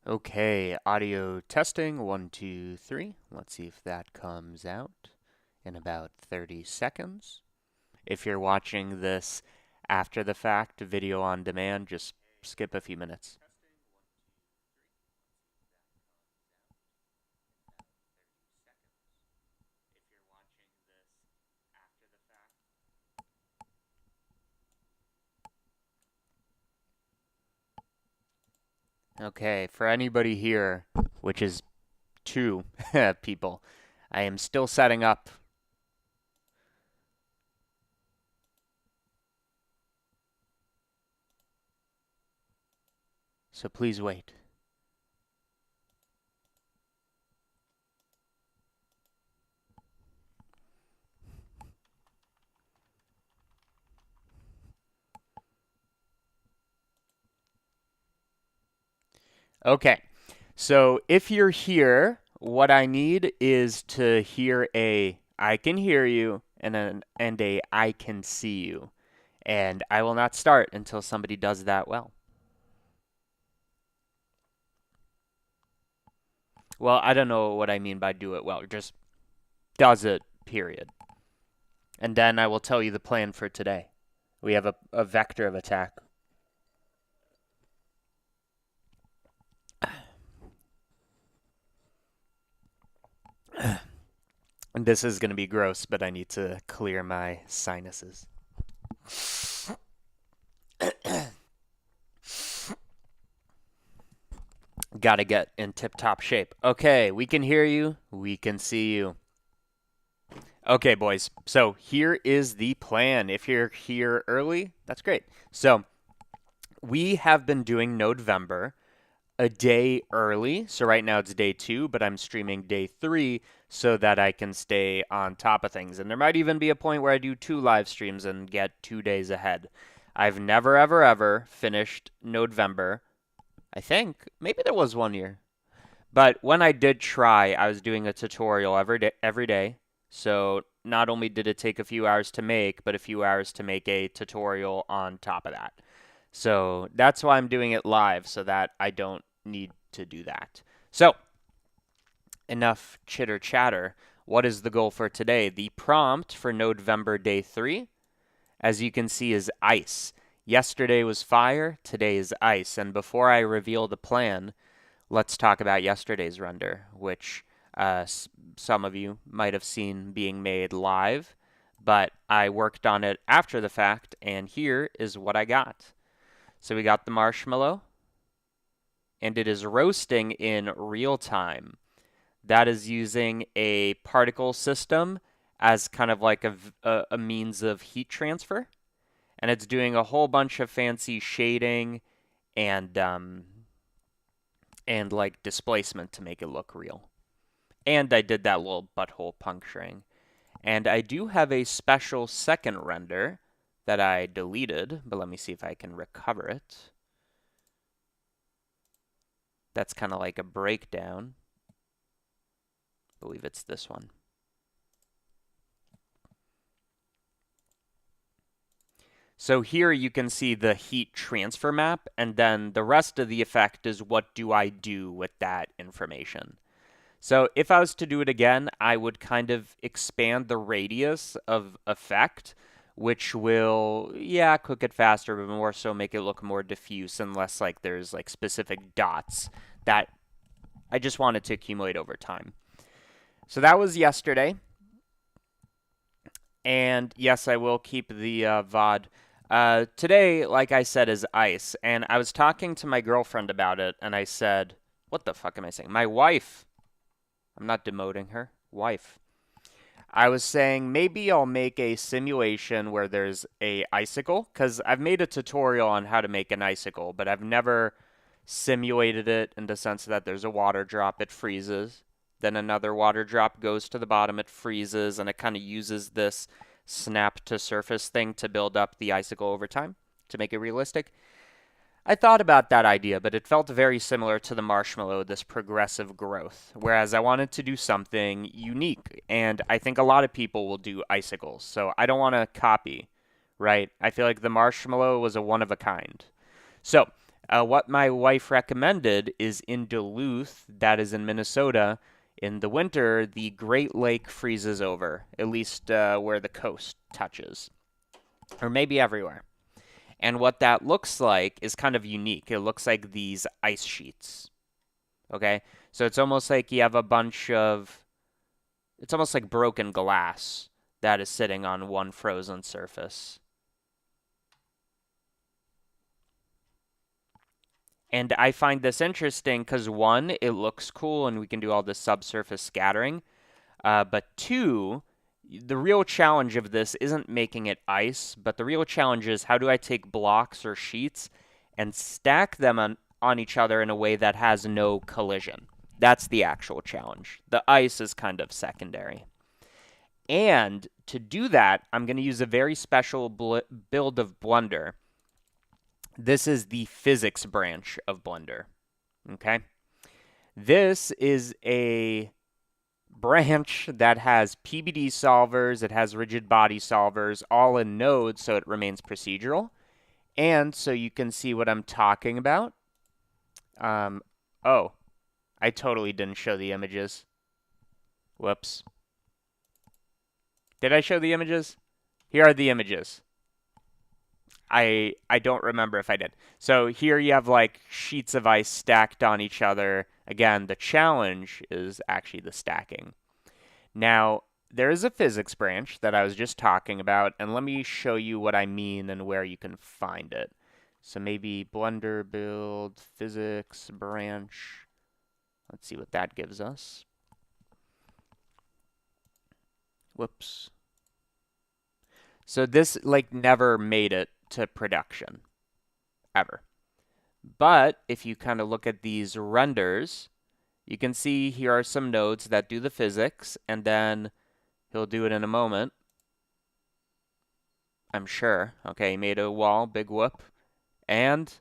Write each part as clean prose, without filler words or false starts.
Okay, audio testing, 1, 2, 3. Let's see if that comes out in about 30 seconds. If you're watching this after the fact, video on demand, just skip a few minutes. Okay, for anybody here, which is two people, I am still setting up. So please wait. Okay, so if you're here, what I need is to hear a I can hear you and a I can see you. And I will not start until somebody does that well. Well, I don't know what I mean by do it well. Just does it, period. And then I will tell you the plan for today. We have a vector of attack. And this is going to be gross, but I need to clear my sinuses. Gotta get in tip-top shape. Okay, we can hear you. We can see you. Okay, boys. So here is the plan. If you're here early, that's great. So we have been doing Nodevember a day early. So right now it's day 2, but I'm streaming day 3 so that I can stay on top of things. And there might even be a point where I do 2 live streams and get 2 days ahead. I've never, ever, ever finished Nodevember. I think maybe there was 1 year. But when I did try, I was doing a tutorial every day. So not only did it take a few hours to make, but a few hours to make a tutorial on top of that. So that's why I'm doing it live, so that I don't need to do that. So enough chitter chatter. What is the goal for today? The prompt for Nodevember day 3, as you can see, is ice. Yesterday was fire, today is ice. And before I reveal the plan, let's talk about yesterday's render, which some of you might have seen being made live, but I worked on it after the fact, and here is what I got. So we got the marshmallow, and it is roasting in real time. That is using a particle system as kind of like a means of heat transfer, and it's doing a whole bunch of fancy shading and like displacement to make it look real. And I did that little butthole puncturing. And I do have a special second render that I deleted, but let me see if I can recover it. That's kind of like a breakdown. I believe it's this one. So here you can see the heat transfer map, and then the rest of the effect is what do I do with that information. So if I was to do it again, I would kind of expand the radius of effect, which will, yeah, cook it faster, but more so make it look more diffuse and less like there's like specific dots that I just wanted to accumulate over time. So that was yesterday. And yes, I will keep the VOD. Today, like I said, is ice. And I was talking to my girlfriend about it, and I said, what the fuck am I saying? My wife. I'm not demoting her. Wife. I was saying maybe I'll make a simulation where there's a icicle, because I've made a tutorial on how to make an icicle, but I've never simulated it in the sense that there's a water drop, it freezes. Then another water drop goes to the bottom, it freezes, and it kind of uses this snap to surface thing to build up the icicle over time to make it realistic. I thought about that idea, but it felt very similar to the marshmallow, this progressive growth, whereas I wanted to do something unique, and I think a lot of people will do icicles, so I don't want to copy, right? I feel like the marshmallow was a one of a kind. So What my wife recommended is in Duluth, that is in Minnesota, in the winter, the Great Lake freezes over, at least where the coast touches, or maybe everywhere. And what that looks like is kind of unique. It looks like these ice sheets. Okay? So it's almost like you have a bunch of, it's almost like broken glass that is sitting on one frozen surface. And I find this interesting because one, it looks cool and we can do all this subsurface scattering. But two, the real challenge of this isn't making it ice, but the real challenge is how do I take blocks or sheets and stack them on each other in a way that has no collision. That's the actual challenge. The ice is kind of secondary. And to do that, I'm going to use a very special build of Blender. This is the physics branch of Blender. Okay? This is a branch that has PBD solvers, it has rigid body solvers, all in nodes so it remains procedural. And so you can see what I'm talking about. Oh, I totally didn't show the images. Whoops. Did I show the images? Here are the images. I don't remember if I did. So here you have like sheets of ice stacked on each other. Again, the challenge is actually the stacking. Now, there is a physics branch that I was just talking about, and let me show you what I mean and where you can find it. So maybe Blender build physics branch. Let's see what that gives us. Whoops. So this like never made it to production, ever. But if you kind of look at these renders, you can see here are some nodes that do the physics, and then he'll do it in a moment. I'm sure. Okay, he made a wall, big whoop. And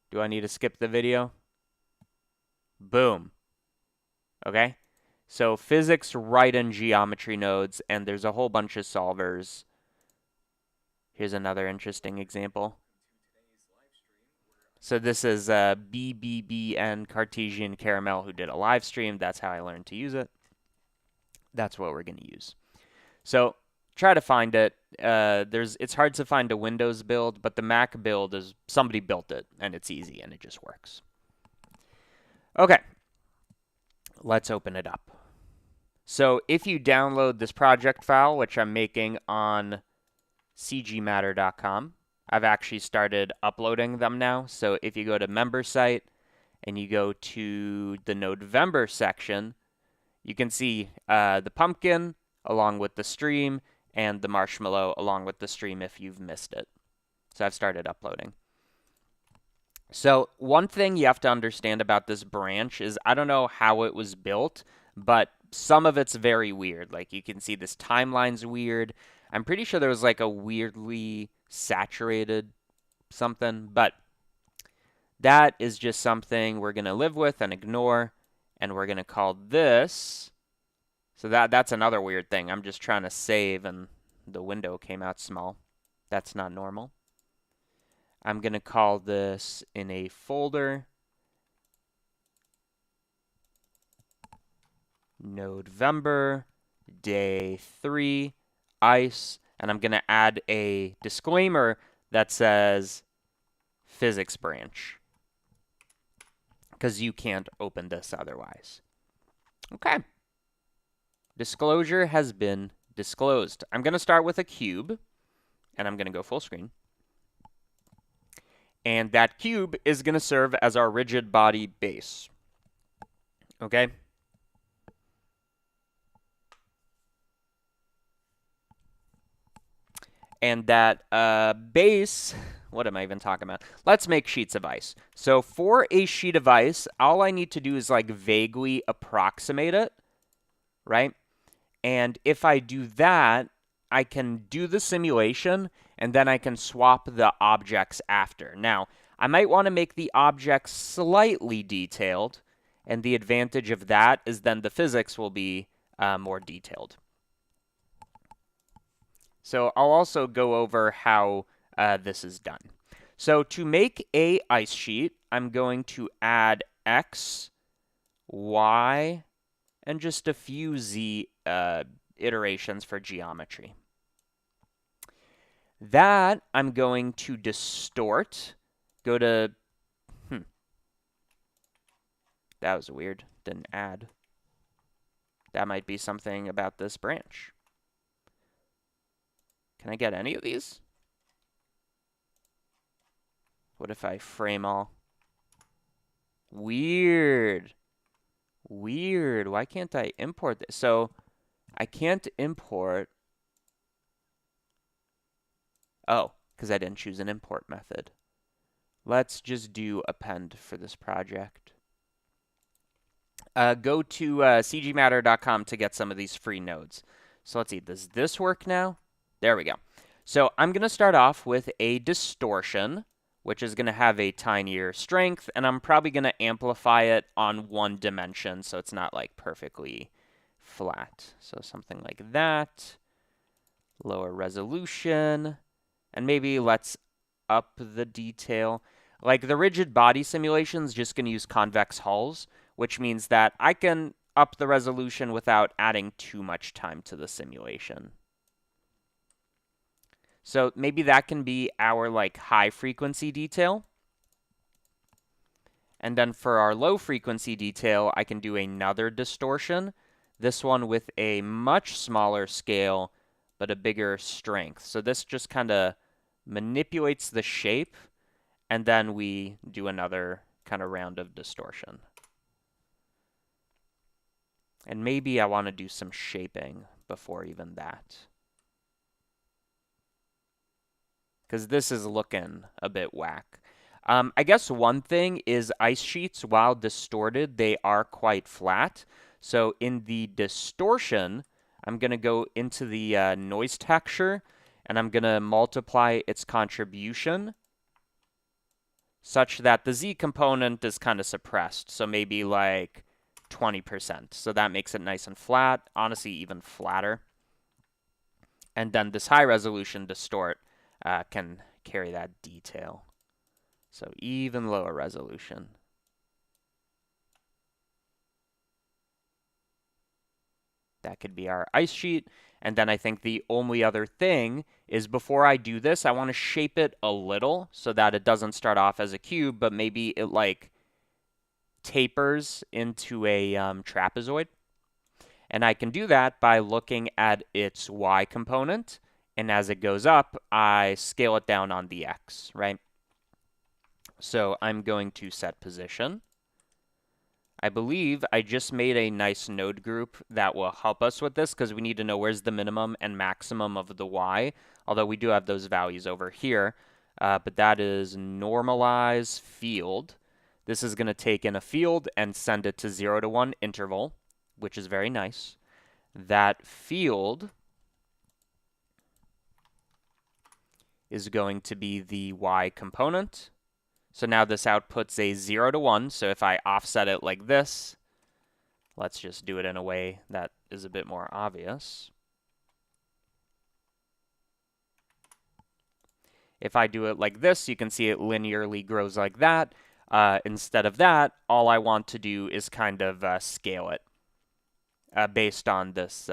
do I need to skip the video? Boom. Okay? So physics right in geometry nodes, and there's a whole bunch of solvers. Here's another interesting example. So this is BBBN Cartesian Caramel who did a live stream. That's how I learned to use it. That's what we're going to use. So try to find it. It's hard to find a Windows build, but the Mac build is somebody built it, and it's easy, and it just works. Okay, let's open it up. So if you download this project file, which I'm making on cgmatter.com, I've actually started uploading them now. So if you go to member site and you go to the Nodevember section, you can see the pumpkin along with the stream and the marshmallow along with the stream if you've missed it. So I've started uploading. So one thing you have to understand about this branch is I don't know how it was built, but some of it's very weird. Like you can see this timeline's weird. I'm pretty sure there was like a weirdly saturated something, but that is just something we're going to live with and ignore, and we're going to call this. So that's another weird thing. I'm just trying to save and the window came out small. That's not normal. I'm going to call this in a folder Nodevember day 3 ice, and I'm going to add a disclaimer that says physics branch because you can't open this otherwise. Okay. Disclosure has been disclosed. I'm going to start with a cube, and I'm going to go full screen. And that cube is going to serve as our rigid body base. Okay? And that base, what am I even talking about? Let's make sheets of ice. So for a sheet of ice, all I need to do is like vaguely approximate it, right? And if I do that, I can do the simulation, and then I can swap the objects after. Now, I might want to make the objects slightly detailed, and the advantage of that is then the physics will be more detailed. So I'll also go over how this is done. So to make a ice sheet, I'm going to add X, Y, and just a few Z iterations for geometry. That I'm going to distort. Go to, that was weird. Didn't add. That might be something about this branch. Can I get any of these? What if I frame all? Weird. Weird. Why can't I import this? So I can't import. Oh, because I didn't choose an import method. Let's just do append for this project. Go to cgmatter.com to get some of these free nodes. So let's see. Does this work now? There we go. So I'm going to start off with a distortion, which is going to have a tinier strength, and I'm probably going to amplify it on one dimension so it's not like perfectly flat. So something like that. Lower resolution, and maybe let's up the detail. Like the rigid body simulation is just going to use convex hulls, which means that I can up the resolution without adding too much time to the simulation. So maybe that can be our like high frequency detail. And then for our low frequency detail, I can do another distortion. This one with a much smaller scale, but a bigger strength. So this just kind of manipulates the shape, and then we do another kind of round of distortion. And maybe I want to do some shaping before even that, because this is looking a bit whack. I guess one thing is ice sheets, while distorted, they are quite flat. So in the distortion, I'm going to go into the noise texture, and I'm going to multiply its contribution such that the Z component is kind of suppressed. So maybe like 20%. So that makes it nice and flat, honestly, even flatter. And then this high resolution distort can carry that detail. So even lower resolution. That could be our ice sheet. And then I think the only other thing is before I do this, I want to shape it a little so that it doesn't start off as a cube, but maybe it like tapers into a trapezoid. And I can do that by looking at its y component. And as it goes up, I scale it down on the x, right? So I'm going to set position. I believe I just made a nice node group that will help us with this because we need to know where's the minimum and maximum of the y, although we do have those values over here. But that is normalize field. This is going to take in a field and send it to 0 to 1 interval, which is very nice. That field is going to be the y component. So now this outputs a 0 to 1. So if I offset it like this, let's just do it in a way that is a bit more obvious. If I do it like this, you can see it linearly grows like that. Instead of that, all I want to do is kind of scale it based on this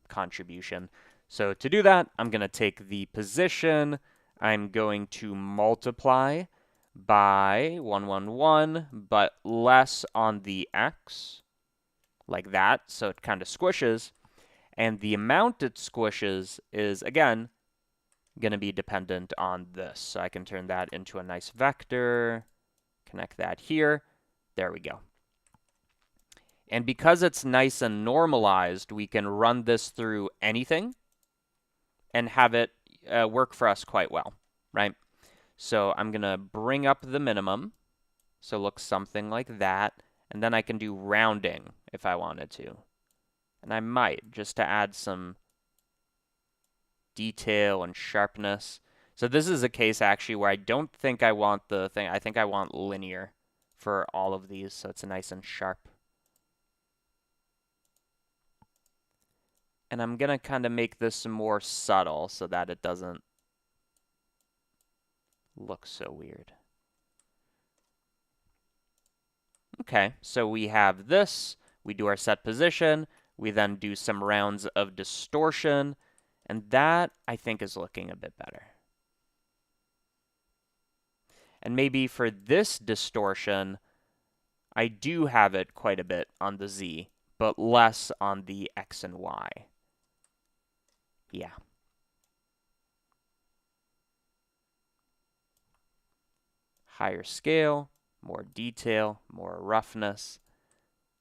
contribution. So to do that, I'm going to take the position. I'm going to multiply by 111, but less on the x, like that. So it kind of squishes. And the amount it squishes is, again, going to be dependent on this. So I can turn that into a nice vector, connect that here. There we go. And because it's nice and normalized, we can run this through anything and have it work for us quite well, right? So I'm going to bring up the minimum. So it looks something like that. And then I can do rounding if I wanted to. And I might, just to add some detail and sharpness. So this is a case actually where I don't think I want the thing. I think I want linear for all of these, so it's nice and sharp. And I'm going to kind of make this more subtle so that it doesn't looks so weird. Okay, so we have this, we do our set position, we then do some rounds of distortion, and that, I think, is looking a bit better. And maybe for this distortion, I do have it quite a bit on the Z, but less on the X and Y. Yeah. Higher scale, more detail, more roughness.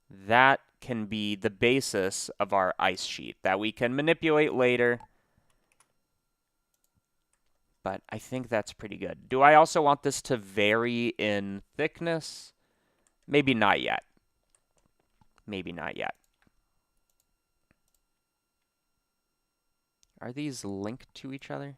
That can be the basis of our ice sheet that we can manipulate later. But I think that's pretty good. Do I also want this to vary in thickness? Maybe not yet. Maybe not yet. Are these linked to each other?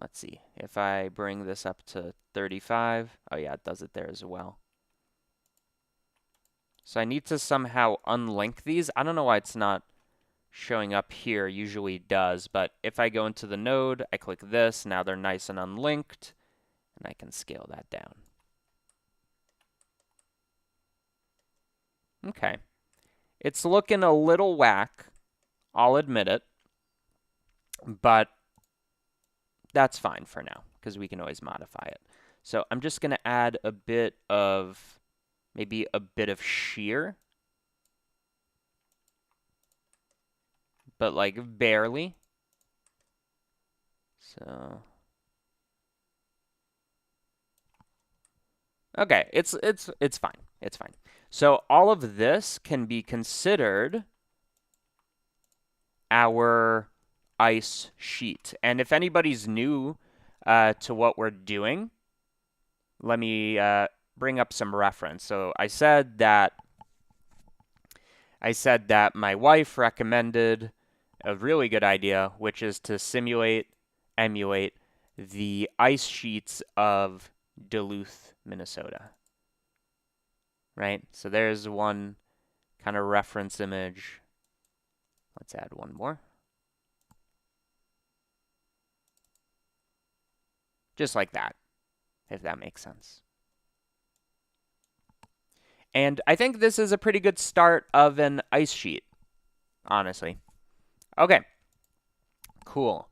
Let's see. If I bring this up to 35, oh yeah, it does it there as well. So I need to somehow unlink these. I don't know why it's not showing up here. Usually it does, but if I go into the node, I click this, now they're nice and unlinked, and I can scale that down. Okay. It's looking a little whack, I'll admit it, but that's fine for now, because we can always modify it. So I'm just going to add a bit of, maybe a bit of shear, but like barely. So, okay, it's fine. It's fine. So all of this can be considered our ice sheet. And if anybody's new to what we're doing, let me bring up some reference. So I said that my wife recommended a really good idea, which is to emulate the ice sheets of Duluth, Minnesota. Right? So there's one kind of reference image. Let's add one more. Just like that, if that makes sense. And I think this is a pretty good start of an ice sheet, honestly. Okay. Cool.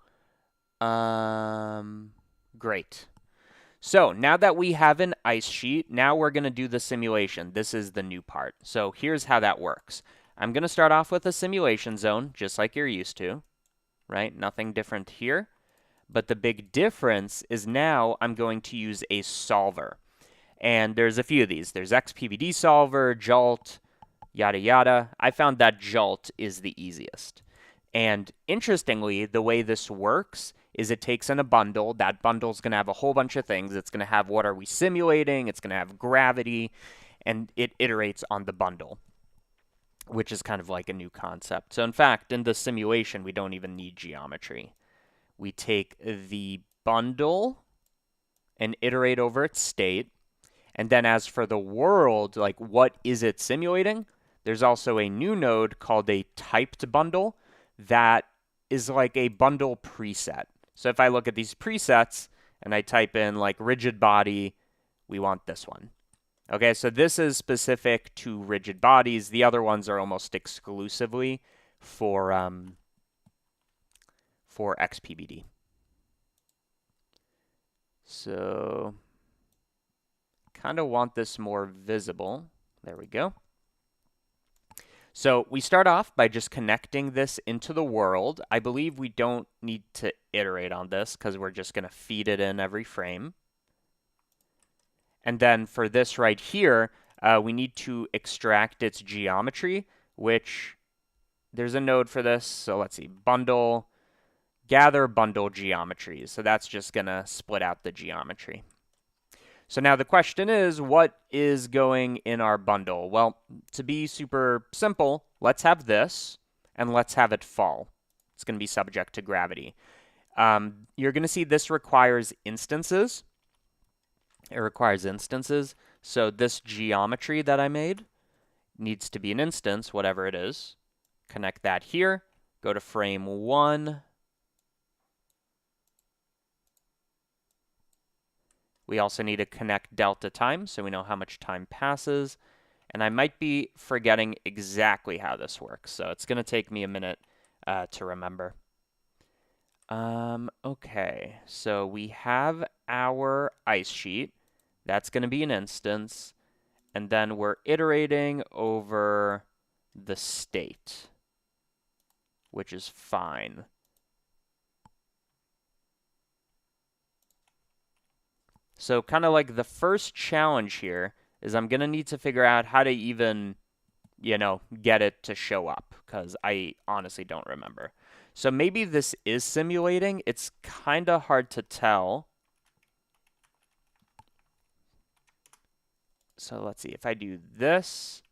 Great. So now that we have an ice sheet, now we're going to do the simulation. This is the new part. So here's how that works. I'm going to start off with a simulation zone, just like you're used to, right? Nothing different here. But the big difference is now I'm going to use a solver. And there's a few of these. There's XPBD solver, Jolt, yada yada. I found that Jolt is the easiest. And interestingly, the way this works is it takes in a bundle. That bundle's going to have a whole bunch of things. It's going to have what are we simulating, it's going to have gravity, and it iterates on the bundle, which is kind of like a new concept. So in fact, in the simulation, we don't even need geometry. We take the bundle and iterate over its state. And then as for the world, like what is it simulating? There's also a new node called a typed bundle that is like a bundle preset. So if I look at these presets and I type in like rigid body, we want this one. Okay, so this is specific to rigid bodies. The other ones are almost exclusively for XPBD. So kind of want this more visible. There we go. So we start off by just connecting this into the world. I believe we don't need to iterate on this because we're just going to feed it in every frame. And then for this right here, we need to extract its geometry, which there's a node for this. So let's see, bundle, gather bundle geometries. So that's just going to split out the geometry. So now the question is, what is going in our bundle? Well, to be super simple, let's have this, and let's have it fall. It's going to be subject to gravity. You're going to see this requires instances. It requires instances. So this geometry that I made needs to be an instance, whatever it is. Connect that here. Go to frame 1. We also need to connect delta time so we know how much time passes. And I might be forgetting exactly how this works, so it's going to take me a minute to remember. Okay, so we have our ice sheet. That's going to be an instance. And then we're iterating over the state, which is fine. So kind of like the first challenge here is I'm going to need to figure out how to even, get it to show up, because I honestly don't remember. So maybe this is simulating. It's kind of hard to tell. So let's see. If I do this,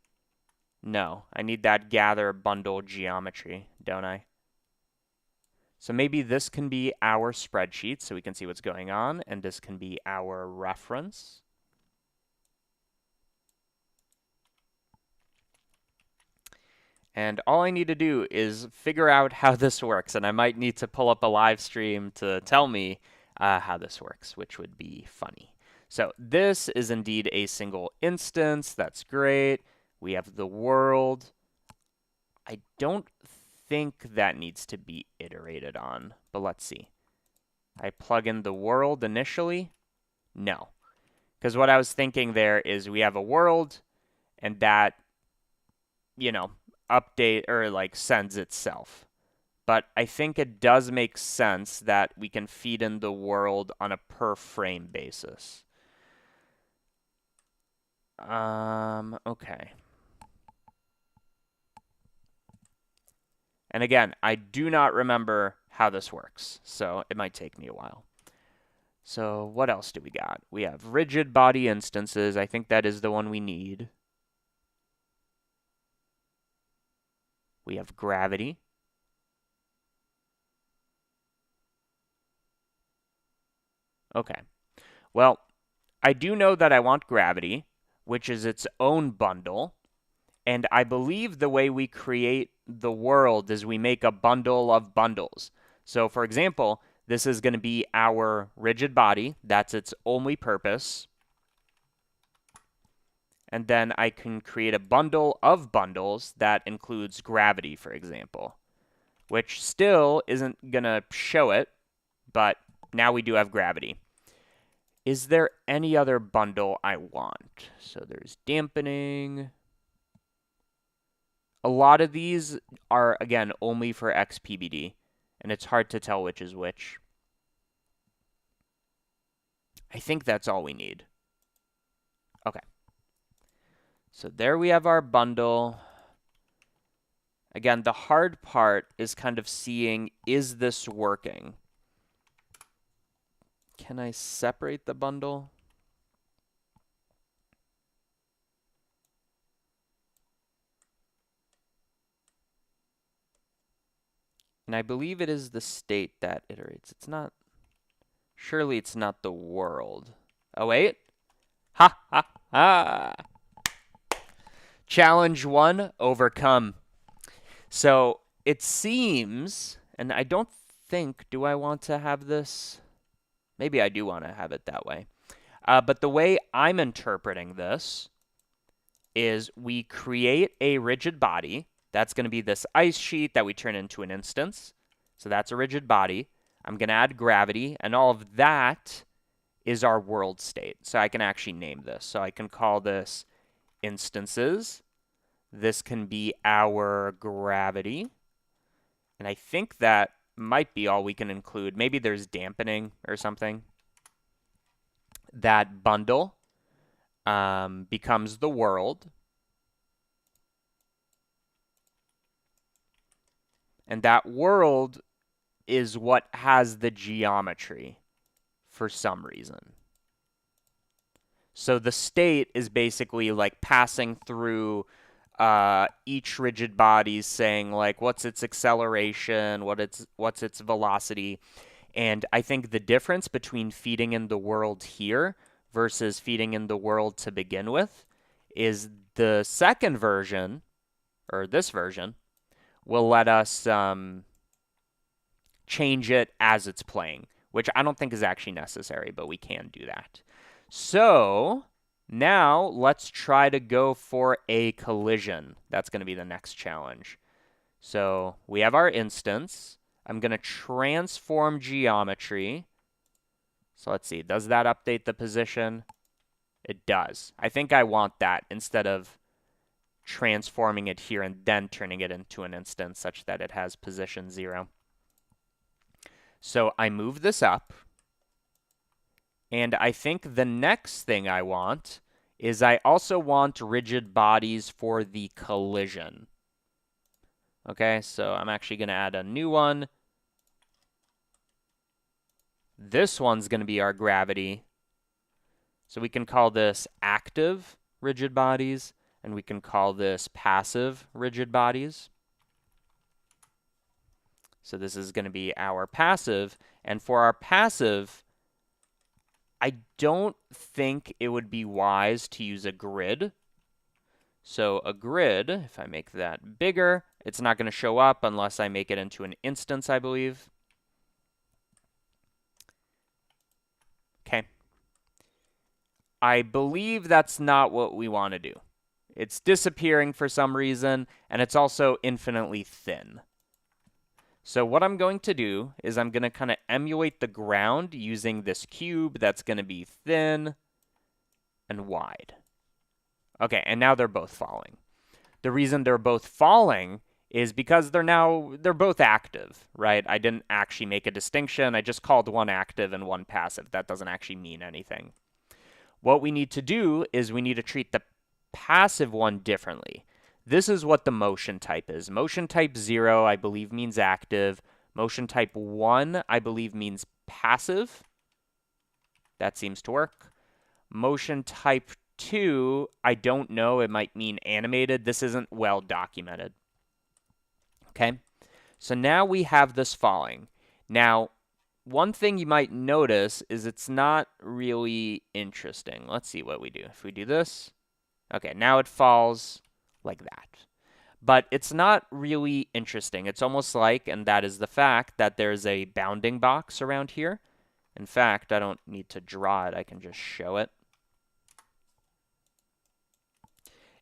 no, I need that gather bundle geometry, don't I? So maybe this can be our spreadsheet so we can see what's going on, and this can be our reference. And all I need to do is figure out how this works, and I might need to pull up a live stream to tell me how this works, which would be funny. So this is indeed a single instance. That's great. We have the world. I don't think that needs to be iterated on, but let's see. I plug in the world initially. No, because what I was thinking there is we have a world, and that, update or like sends itself. But I think it does make sense that we can feed in the world on a per frame basis. Okay. And again, I do not remember how this works, so it might take me a while. So what else do we got? We have rigid body instances. I think that is the one we need. We have gravity. Okay. Well, I do know that I want gravity, which is its own bundle. And I believe the way we create the world is we make a bundle of bundles. So for example, this is going to be our rigid body. That's its only purpose. And then I can create a bundle of bundles that includes gravity, for example, which still isn't going to show it, but now we do have gravity. Is there any other bundle I want? So there's dampening. A lot of these are, again, only for XPBD, and it's hard to tell which is which. I think that's all we need. Okay. So there we have our bundle. Again, the hard part is kind of seeing, is this working? Can I separate the bundle? And I believe it is the state that iterates. It's not, surely it's not the world. Oh, wait. Ha, ha, ha. Challenge 1, overcome. So it seems, and I don't think, do I want to have this? Maybe I do want to have it that way. But the way I'm interpreting this is we create a rigid body. That's going to be this ice sheet that we turn into an instance. So that's a rigid body. I'm going to add gravity, and all of that is our world state. So I can actually name this. So I can call this instances. This can be our gravity. And I think that might be all we can include. Maybe there's dampening or something. That bundle becomes the world. And that world is what has the geometry for some reason. So the state is basically like passing through each rigid body, saying like what's its acceleration, what's its velocity. And I think the difference between feeding in the world here versus feeding in the world to begin with is the second version, or this version, will let us change it as it's playing. which I don't think is actually necessary, but we can do that. So now let's try to go for a collision. That's going to be the next challenge. So we have our instance. I'm going to transform geometry. So let's see, does that update the position? It does. I think I want that instead of transforming it here and then turning it into an instance such that it has position 0. So I move this up. And I think the next thing I want is I also want rigid bodies for the collision. Okay, so I'm actually going to add a new one. This one's going to be our gravity. So we can call this active rigid bodies, and we can call this passive rigid bodies. So this is going to be our passive. And for our passive, I don't think it would be wise to use a grid. So a grid, if I make that bigger, it's not going to show up unless I make it into an instance, I believe. Okay. I believe that's not what we want to do. It's disappearing for some reason, and it's also infinitely thin. So what I'm going to do is I'm going to kind of emulate the ground using this cube that's going to be thin and wide. Okay, and now they're both falling. The reason they're both falling is because they're both active, right? I didn't actually make a distinction. I just called one active and one passive. That doesn't actually mean anything. What we need to do is we need to treat the passive one differently. This is what the motion type is. Motion type 0, I believe, means active. Motion type 1, I believe, means passive. That seems to work. Motion type 2, I don't know. It might mean animated. This isn't well documented. Okay, so now we have this falling. Now, one thing you might notice is it's not really interesting. Let's see what we do. If we do this, okay, now it falls like that. But it's not really interesting. It's almost like, and that is the fact, that there's a bounding box around here. In fact, I don't need to draw it. I can just show it.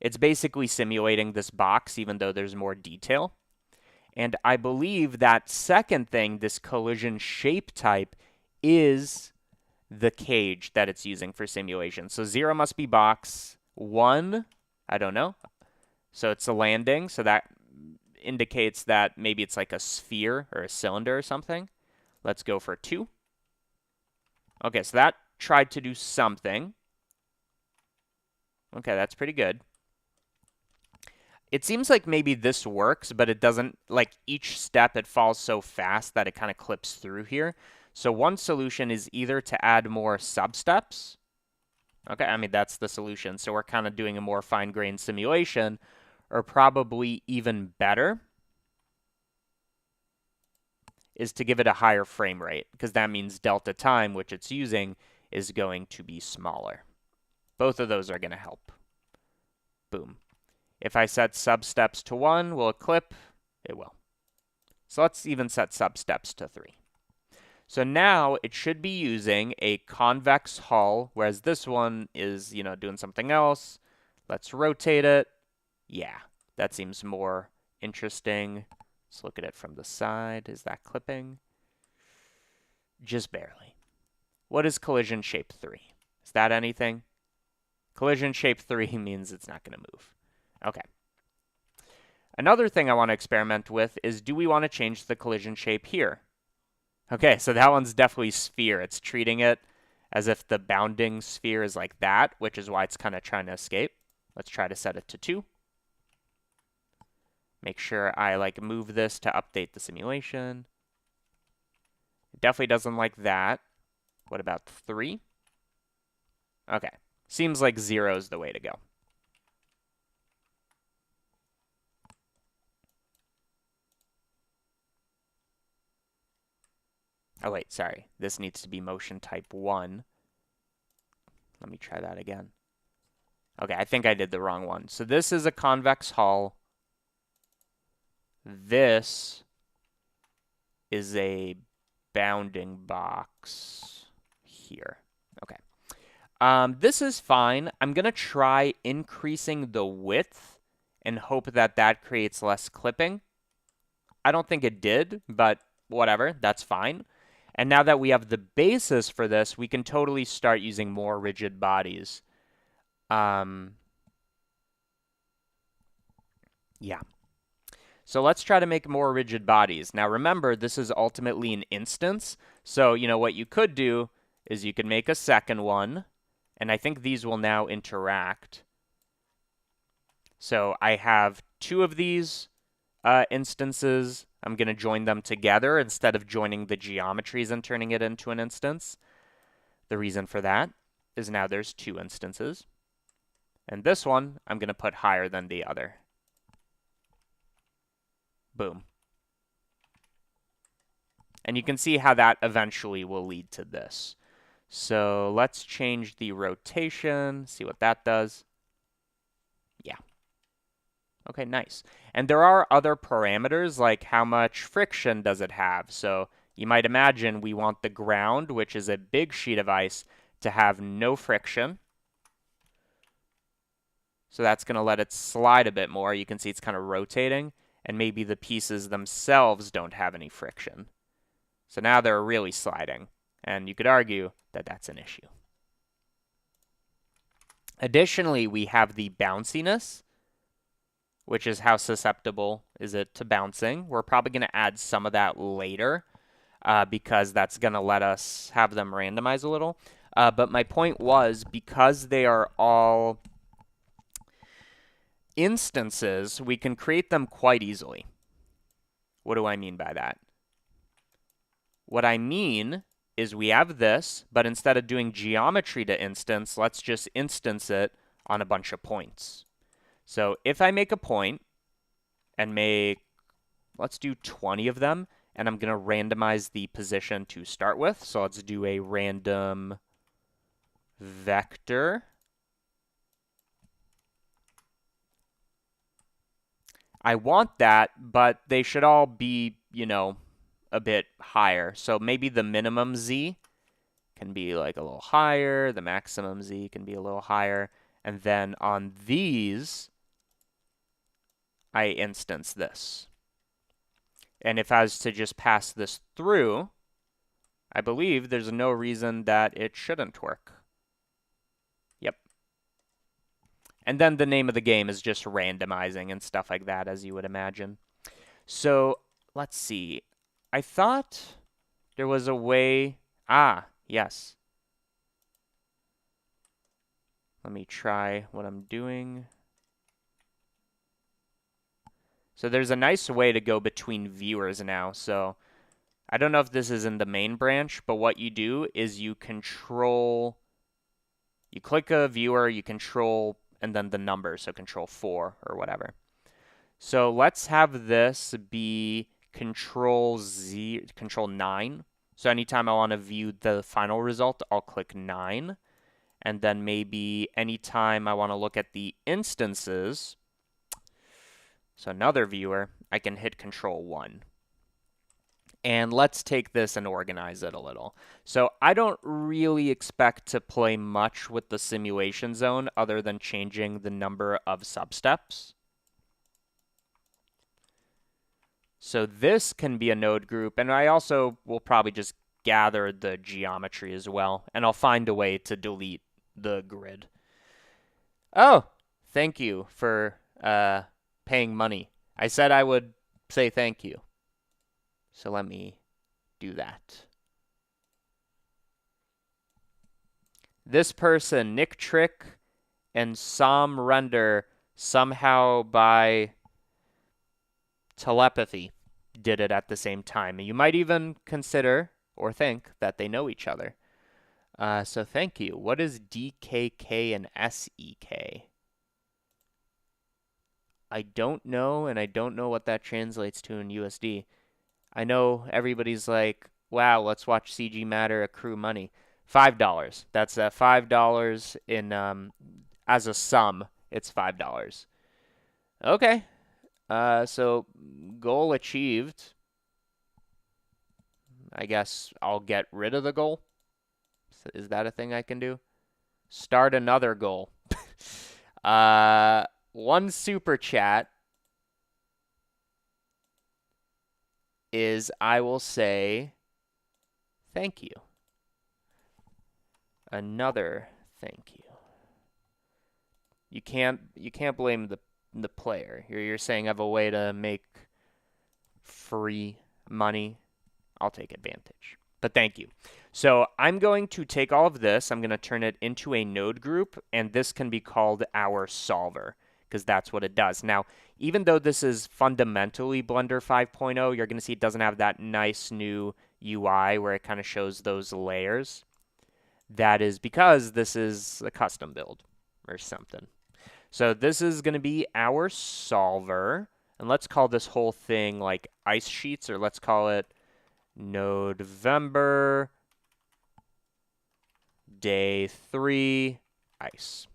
It's basically simulating this box, even though there's more detail. And I believe that second thing, this collision shape type, is the cage that it's using for simulation. So 0 must be box. 1, I don't know. So it's a landing. So that indicates that maybe it's like a sphere or a cylinder or something. Let's go for 2. Okay, so that tried to do something. Okay, that's pretty good. It seems like maybe this works, but it doesn't, like each step it falls so fast that it kind of clips through here. So one solution is either to add more sub-steps. Okay, I mean, that's the solution. So we're kind of doing a more fine-grained simulation, or probably even better is to give it a higher frame rate, because that means delta time, which it's using, is going to be smaller. Both of those are going to help. Boom. If I set sub-steps to 1, will it clip? It will. So let's even set sub-steps to 3. So now it should be using a convex hull, whereas this one is, doing something else. Let's rotate it. Yeah, that seems more interesting. Let's look at it from the side. Is that clipping? Just barely. What is collision shape 3? Is that anything? Collision shape 3 means it's not going to move. Okay. Another thing I want to experiment with is, do we want to change the collision shape here? Okay, so that one's definitely sphere. It's treating it as if the bounding sphere is like that, which is why it's kind of trying to escape. Let's try to set it to 2. Make sure I move this to update the simulation. It definitely doesn't like that. What about 3? Okay, seems like 0 is the way to go. Oh, wait, sorry. This needs to be motion type 1. Let me try that again. Okay, I think I did the wrong one. So this is a convex hull. This is a bounding box here. Okay. This is fine. I'm going to try increasing the width and hope that that creates less clipping. I don't think it did, but whatever, that's fine. And now that we have the basis for this, we can totally start using more rigid bodies. Yeah. So let's try to make more rigid bodies. Now remember, this is ultimately an instance. So, what you could do is you could make a second one, and I think these will now interact. So I have two of these instances. I'm going to join them together instead of joining the geometries and turning it into an instance. The reason for that is now there's two instances. And this one, I'm going to put higher than the other. Boom. And you can see how that eventually will lead to this. So let's change the rotation, see what that does. Yeah. Okay, nice. And there are other parameters, like how much friction does it have. So you might imagine we want the ground, which is a big sheet of ice, to have no friction. So that's going to let it slide a bit more. You can see it's kind of rotating, and maybe the pieces themselves don't have any friction. So now they're really sliding, and you could argue that that's an issue. Additionally, we have the bounciness, which is how susceptible is it to bouncing. We're probably going to add some of that later because that's going to let us have them randomize a little. But my point was, because they are all instances, we can create them quite easily. What do I mean by that? What I mean is we have this, but instead of doing geometry to instance, let's just instance it on a bunch of points. So if I make a point and let's do 20 of them, and I'm going to randomize the position to start with. So let's do a random vector. I want that, but they should all be, a bit higher. So maybe the minimum z can be like a little higher. The maximum z can be a little higher. And then on these, I instance this. And if I was to just pass this through, I believe there's no reason that it shouldn't work. Yep. And then the name of the game is just randomizing and stuff like that, as you would imagine. So let's see. I thought there was a way. Yes. Let me try what I'm doing. So there's a nice way to go between viewers now. So I don't know if this is in the main branch, but what you do is you click a viewer, you control, and then the number, so control 4 or whatever. So let's have this be control 9. So anytime I want to view the final result, I'll click 9. And then maybe anytime I want to look at the instances, so another viewer, I can hit control 1. And let's take this and organize it a little. So I don't really expect to play much with the simulation zone other than changing the number of substeps. So this can be a node group, and I also will probably just gather the geometry as well, and I'll find a way to delete the grid. Oh, thank you for paying money. I said I would say thank you. So let me do that. This person, Nick Trick and Sam Render, somehow by telepathy did it at the same time. You might even consider or think that they know each other. So thank you. What is DKK and SEK? I don't know, and I don't know what that translates to in USD. I know everybody's like, wow, let's watch CG Matter accrue money. $5. That's $5 in as a sum. It's $5. Okay. So goal achieved. I guess I'll get rid of the goal. Is that a thing I can do? Start another goal. One super chat is I will say thank you. Another thank you. You can't blame the player. You're saying I have a way to make free money. I'll take advantage. But thank you. So I'm going to take all of this. I'm going to turn it into a node group, and this can be called our solver because that's what it does. Now, even though this is fundamentally Blender 5.0, you're going to see it doesn't have that nice new UI where it kind of shows those layers. That is because this is a custom build or something. So this is going to be our solver. And let's call this whole thing like ice sheets, or let's call it Nodevember Day 3 ice.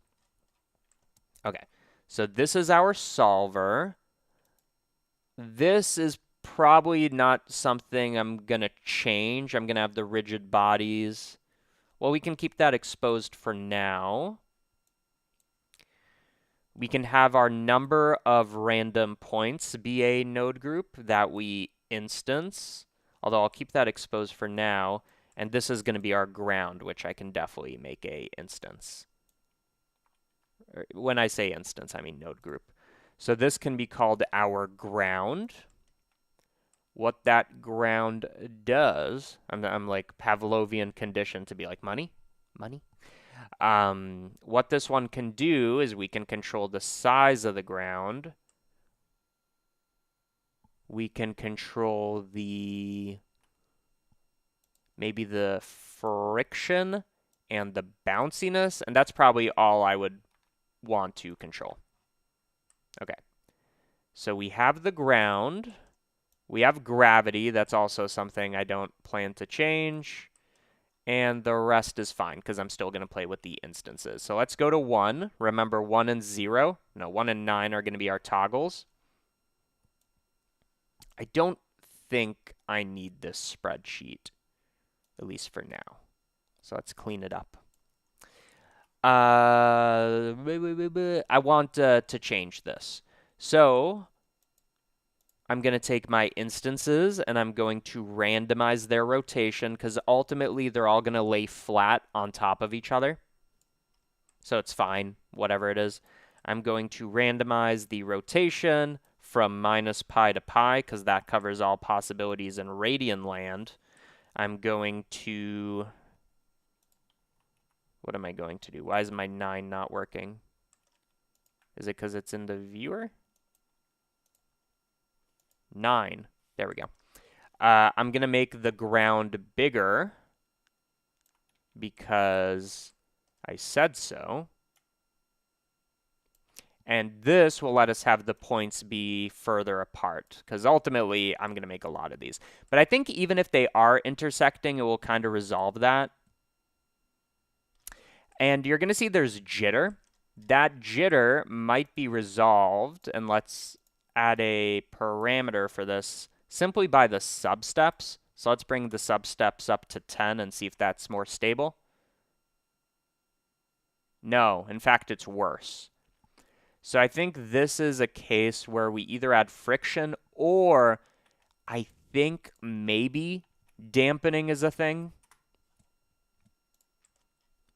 Okay, so this is our solver. This is probably not something I'm going to change. I'm going to have the rigid bodies. Well, we can keep that exposed for now. We can have our number of random points be a node group that we instance, although I'll keep that exposed for now. And this is going to be our ground, which I can definitely make a instance. When I say instance, I mean node group. So this can be called our ground. What that ground does, I'm like Pavlovian conditioned to be like money, money. What this one can do is we can control the size of the ground. We can control maybe the friction and the bounciness, and that's probably all I would want to control. Okay, so we have the ground. We have gravity. That's also something I don't plan to change. And the rest is fine because I'm still going to play with the instances. So let's go to 1. Remember 1 and 0. No, 1 and 9 are going to be our toggles. I don't think I need this spreadsheet, at least for now. So let's clean it up. I want to change this. So I'm going to take my instances and I'm going to randomize their rotation because ultimately they're all going to lay flat on top of each other. So it's fine, whatever it is. I'm going to randomize the rotation from minus pi to pi because that covers all possibilities in radian land. I'm going to... What am I going to do? Why is my 9 not working? Is it because it's in the viewer? 9. There we go. I'm going to make the ground bigger because I said so. And this will let us have the points be further apart because ultimately I'm going to make a lot of these. But I think even if they are intersecting, it will kind of resolve that. And you're going to see there's jitter. That jitter might be resolved, and let's add a parameter for this simply by the substeps. So let's bring the substeps up to 10 and see if that's more stable. No, in fact, it's worse. So I think this is a case where we either add friction or I think maybe dampening is a thing.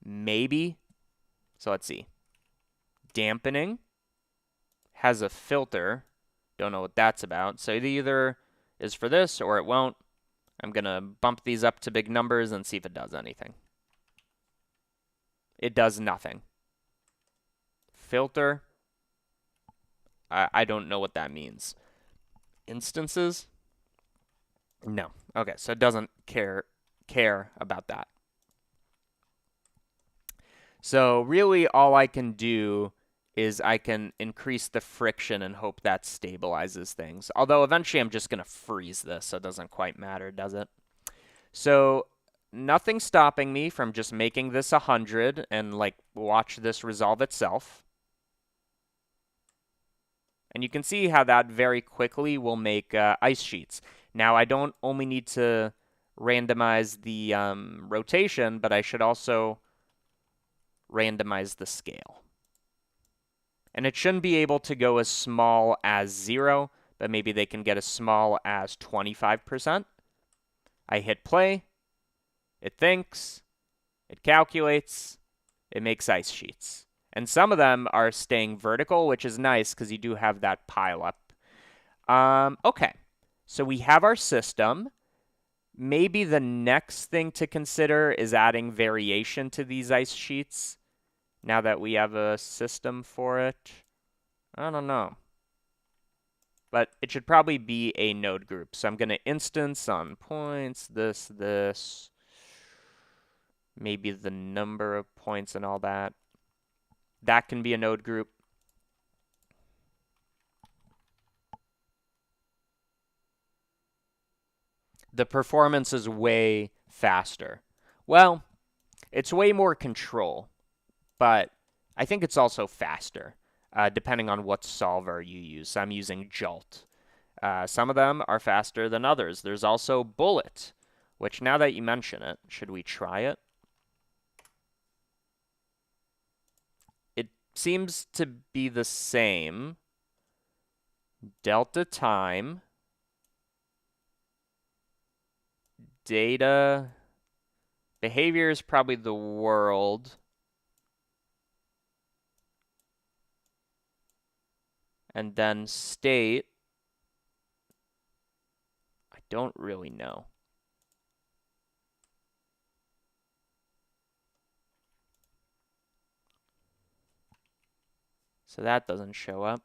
Maybe. So let's see. Dampening has a filter. Don't know what that's about. So it either is for this or it won't. I'm going to bump these up to big numbers and see if it does anything. It does nothing. Filter. I don't know what that means. Instances? No. Okay, so it doesn't care about that. So really all I can do is I can increase the friction and hope that stabilizes things. Although eventually I'm just going to freeze this, so it doesn't quite matter, does it? So nothing's stopping me from just making this 100 and like watch this resolve itself. And you can see how that very quickly will make ice sheets. Now I don't only need to randomize the rotation, but I should also randomize the scale. And it shouldn't be able to go as small as 0, but maybe they can get as small as 25%. I hit play, it thinks, it calculates, it makes ice sheets. And some of them are staying vertical, which is nice because you do have that pile up. Okay, so we have our system. Maybe the next thing to consider is adding variation to these ice sheets now that we have a system for it. I don't know. But it should probably be a node group. So I'm going to instance on points, this. Maybe the number of points and all that. That can be a node group. The performance is way faster. Well, it's way more control, but I think it's also faster, depending on what solver you use. I'm using Jolt. Some of them are faster than others. There's also Bullet, which now that you mention it, should we try it? It seems to be the same. Delta time. Data. Behavior is probably the world. And then state. I don't really know. So that doesn't show up.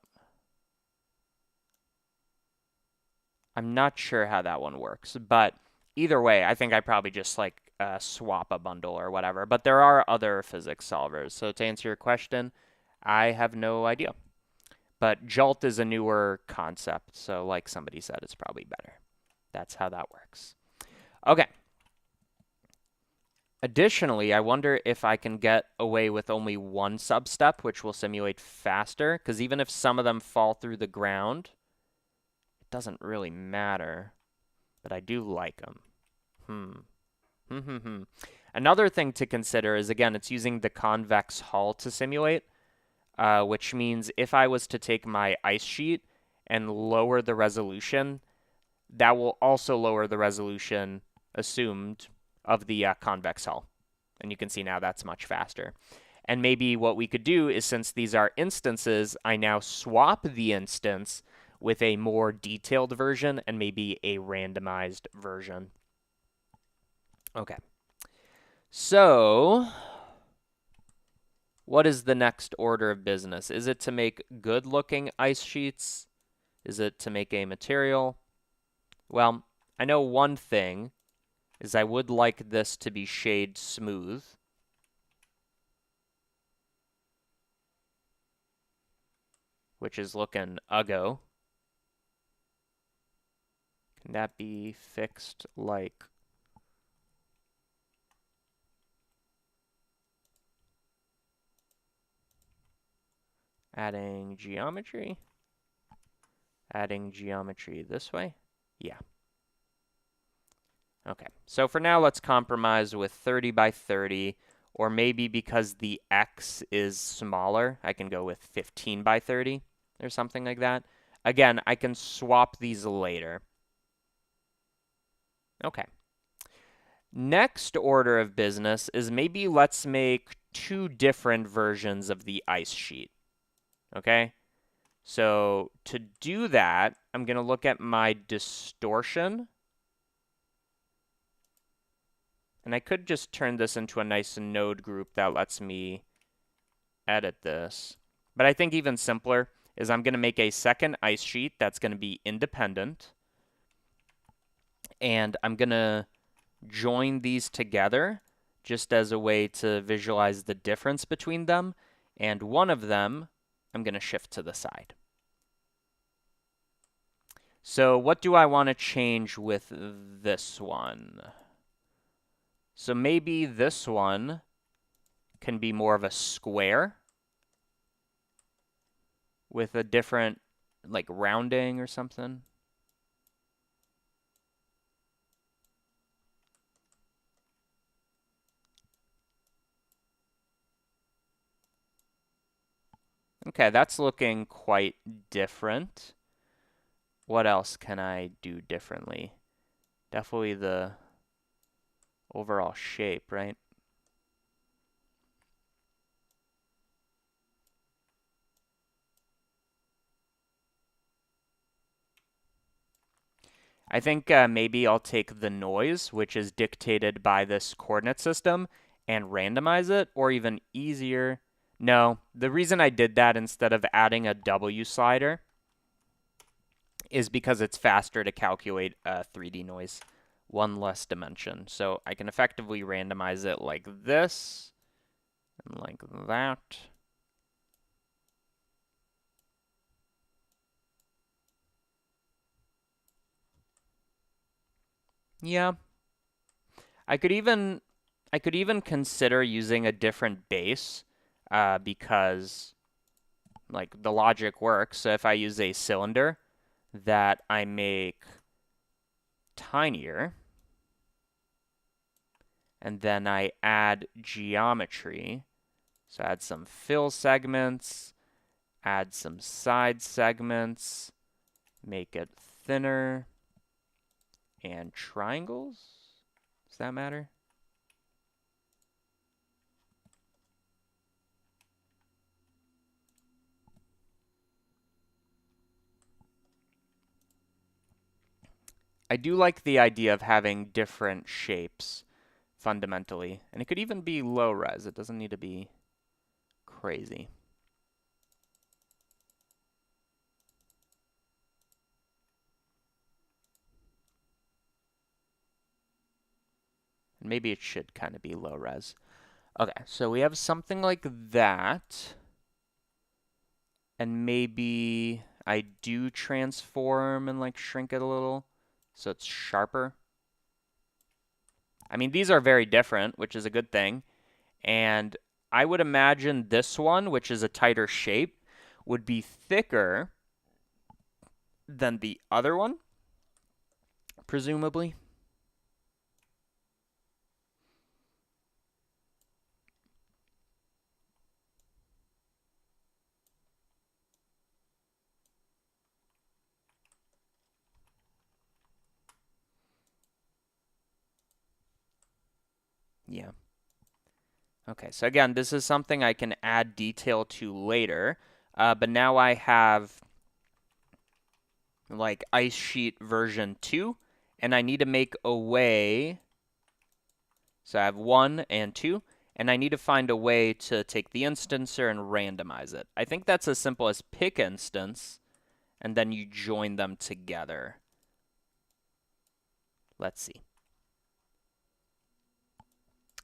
I'm not sure how that one works, but either way, I think I probably just like swap a bundle or whatever. But there are other physics solvers. So to answer your question, I have no idea. But Jolt is a newer concept, so like somebody said, it's probably better. That's how that works. Okay. Additionally, I wonder if I can get away with only one substep, which will simulate faster, because even if some of them fall through the ground, it doesn't really matter, but I do like them. Another thing to consider is, again, it's using the convex hull to simulate, which means if I was to take my ice sheet and lower the resolution, that will also lower the resolution assumed of the convex hull. And you can see now that's much faster. And maybe what we could do is, since these are instances, I now swap the instance with a more detailed version and maybe a randomized version. Okay. So, what is the next order of business? Is it to make good-looking ice sheets? Is it to make a material? Well, I know one thing is I would like this to be shade smooth. Which is looking uggo. Can that be fixed like adding geometry? Adding geometry this way? Yeah. Okay, so for now, let's compromise with 30 by 30, or maybe because the X is smaller, I can go with 15 by 30 or something like that. Again, I can swap these later. Okay. Next order of business is maybe let's make 2 different versions of the ice sheet. Okay? So to do that, I'm going to look at my distortion. And I could just turn this into a nice node group that lets me edit this. But I think even simpler is I'm going to make a second ice sheet that's going to be independent. And I'm going to join these together just as a way to visualize the difference between them. And one of them, I'm going to shift to the side. So what do I want to change with this one? So maybe this one can be more of a square with a different, like, rounding or something. Okay, that's looking quite different. What else can I do differently? Definitely the overall shape, right? I think maybe I'll take the noise, which is dictated by this coordinate system, and randomize it, or even easier. No, the reason I did that instead of adding a W slider is because it's faster to calculate 3D noise, one less dimension. So I can effectively randomize it like this, and like that. Yeah, I could even consider using a different base because like the logic works. So if I use a cylinder that I make tinier and then I add geometry, so add some fill segments, add some side segments, make it thinner, and triangles. Does that matter? I do like the idea of having different shapes fundamentally, and it could even be low res. It doesn't need to be crazy. And maybe it should kind of be low res. Okay, so we have something like that. And maybe I do transform and like shrink it a little so it's sharper. I mean, these are very different, which is a good thing. And I would imagine this one, which is a tighter shape, would be thicker than the other one, presumably. Yeah. Okay, so again, this is something I can add detail to later, but now I have like Ice Sheet version 2, and I need to make a way. So I have 1 and 2, and I need to find a way to take the instancer and randomize it. I think that's as simple as pick instance, and then you join them together. Let's see.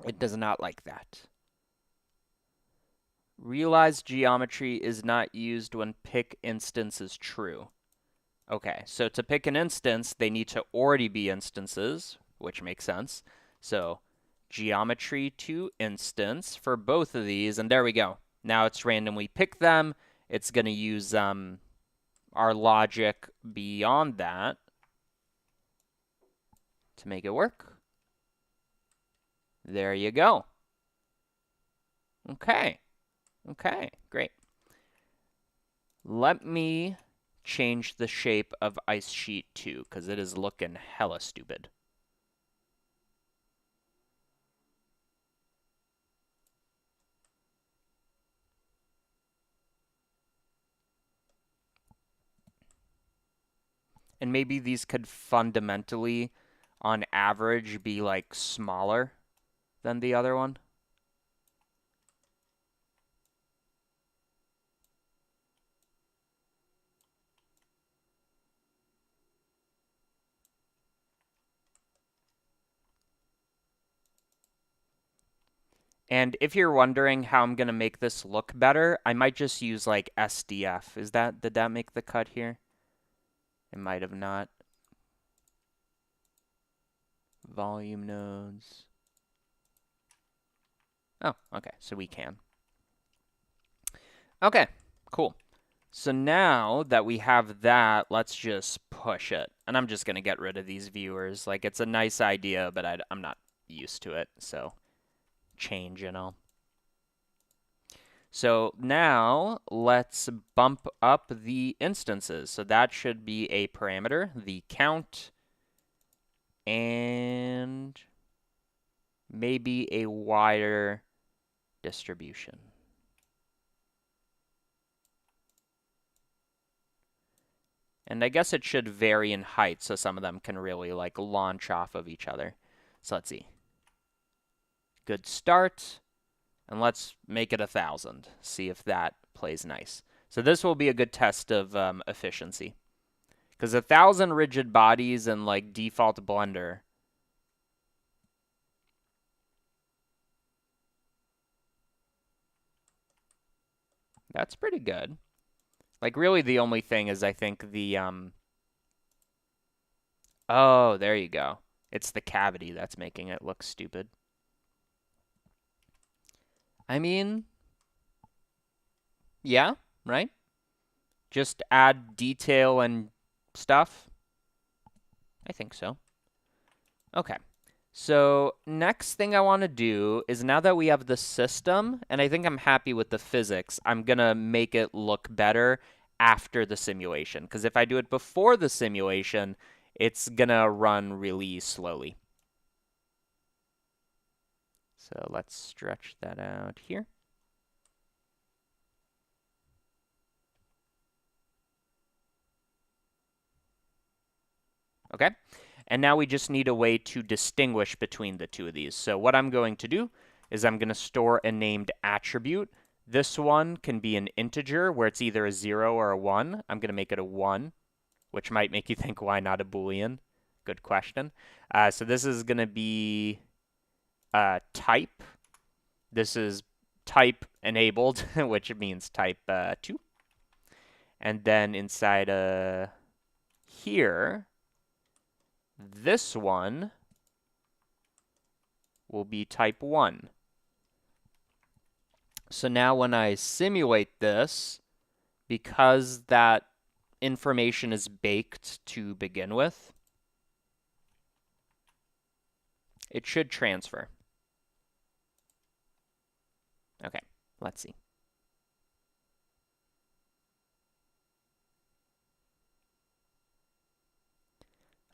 It does not like that. Realize geometry is not used when pick instance is true. Okay, so to pick an instance, they need to already be instances, which makes sense. So geometry to instance for both of these, and there we go. Now it's randomly pick them. It's going to use our logic beyond that to make it work. There you go. Okay. Okay, great. Let me change the shape of Ice Sheet 2 because it is looking hella stupid. And maybe these could fundamentally, on average, be like smaller than the other one. And if you're wondering how I'm going to make this look better, I might just use like SDF. Did that make the cut here? It might have not. Volume nodes. Oh, okay, so we can. Okay, cool. So now that we have that, let's just push it. And I'm just going to get rid of these viewers. Like, it's a nice idea, but I'm not used to it, so change and all. So now let's bump up the instances. So that should be a parameter, the count, and maybe a wider distribution. And I guess it should vary in height, so some of them can really like launch off of each other. So let's see. Good start. And let's make it 1,000. See if that plays nice. So this will be a good test of efficiency. Because 1,000 rigid bodies and like default Blender. That's pretty good. Like really the only thing is I think the oh, there you go. It's the cavity that's making it look stupid. I mean, yeah, right? Just add detail and stuff. I think so. Okay. So next thing I want to do is now that we have the system, and I think I'm happy with the physics, I'm going to make it look better after the simulation. Because if I do it before the simulation, it's going to run really slowly. So let's stretch that out here. Okay. And now we just need a way to distinguish between the two of these. So what I'm going to do is I'm going to store a named attribute. This one can be an integer where it's either a 0 or a 1. I'm going to make it a 1, which might make you think, why not a Boolean? Good question. So this is going to be type. This is type enabled, which means type 2. And then inside here, this one will be type 1. So now when I simulate this, because that information is baked to begin with, it should transfer. Okay, let's see.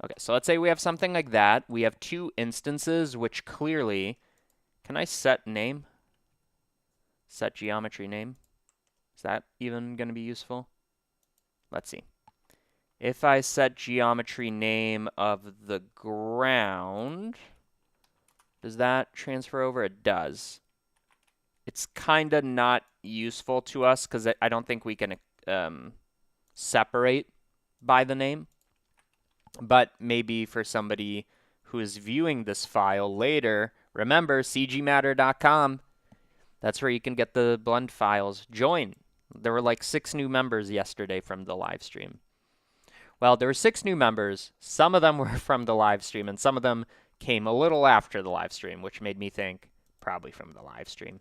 Okay, so let's say we have something like that. We have two instances, which clearly, can I set name? Set geometry name? Is that even going to be useful? Let's see. If I set geometry name of the ground, does that transfer over? It does. It's kind of not useful to us because I don't think we can separate by the name. But maybe for somebody who is viewing this file later, remember cgmatter.com. That's where you can get the blend files. Join. There were like 6 new members yesterday from the live stream. Well, there were 6 new members. Some of them were from the live stream, and some of them came a little after the live stream, which made me think probably from the live stream.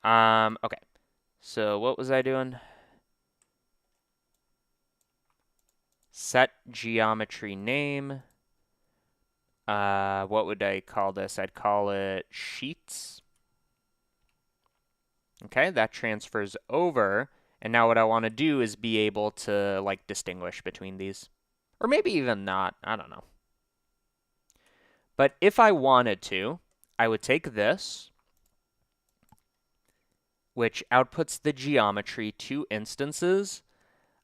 Okay. So what was I doing? Set geometry name. What would I call this? I'd call it sheets. Okay, that transfers over. And now what I want to do is be able to like distinguish between these. Or maybe even not. I don't know. But if I wanted to, I would take this, which outputs the geometry to instances.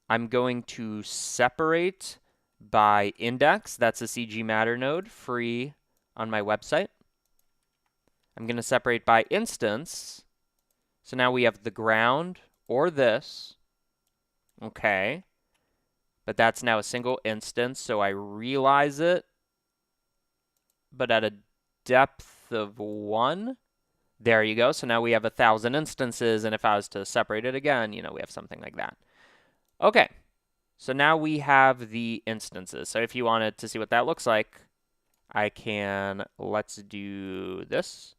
I'm going to separate by index. That's a CG Matter node, free on my website. I'm going to separate by instance. So now we have the ground or this. Okay. But that's now a single instance, so I realize it. But at a depth of 1. There you go. So now we have 1,000 instances, and if I was to separate it again, we have something like that. Okay. So now we have the instances. So if you wanted to see what that looks like, I can, let's do this.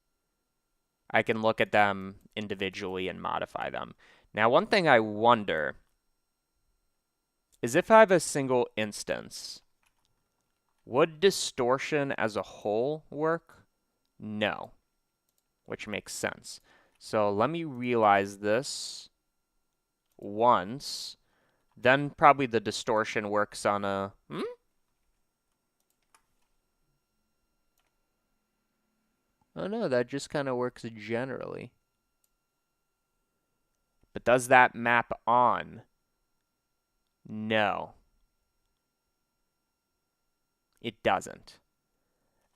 I can look at them individually and modify them. Now, one thing I wonder is if I have a single instance, would distortion as a whole work? No, which makes sense. So let me realize this once. Then probably the distortion works on a... Oh no, that just kind of works generally. But does that map on? No. It doesn't.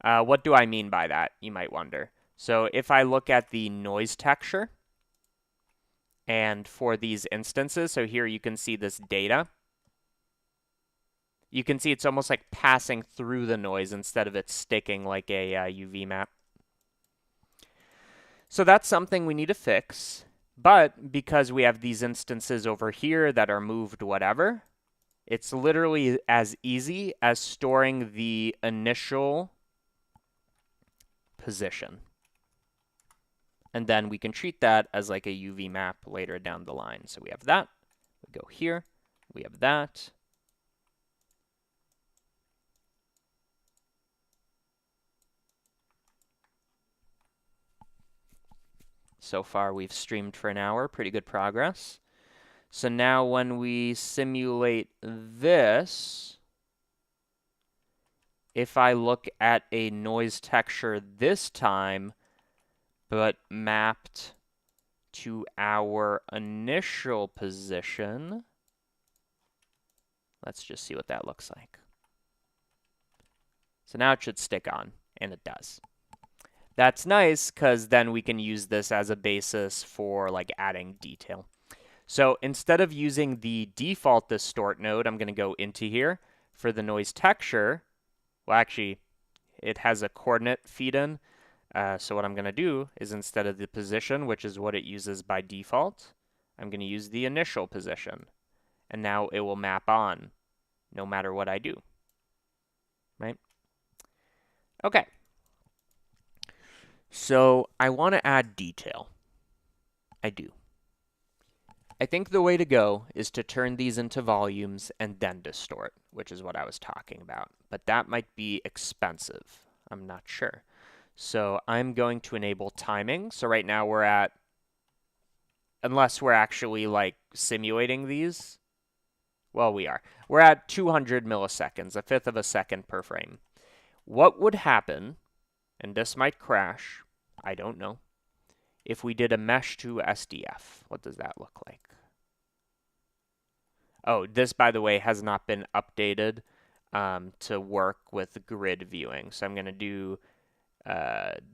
What do I mean by that, you might wonder. So if I look at the noise texture, and for these instances, so here you can see this data. You can see it's almost like passing through the noise instead of it sticking like a UV map. So that's something we need to fix. But because we have these instances over here that are moved whatever, it's literally as easy as storing the initial position. And then we can treat that as like a UV map later down the line. So we have that. We go here. We have that. So far, we've streamed for an hour. Pretty good progress. So now when we simulate this, if I look at a noise texture this time, but mapped to our initial position, let's just see what that looks like. So now it should stick on, and it does. That's nice because then we can use this as a basis for like adding detail. So instead of using the default distort node, I'm going to go into here for the noise texture. Well, actually, it has a coordinate feed in. So what I'm going to do is instead of the position, which is what it uses by default, I'm going to use the initial position. And now it will map on no matter what I do. Right? Okay. So I want to add detail. I do. I think the way to go is to turn these into volumes and then distort, which is what I was talking about. But that might be expensive. I'm not sure. So I'm going to enable timing. So right now we're at, unless we're actually like simulating these, well, we are. We're at 200 milliseconds, a fifth of a second per frame. What would happen, and this might crash, I don't know, if we did a mesh to SDF? What does that look like? Oh, this, by the way, has not been updated to work with grid viewing. So I'm going to do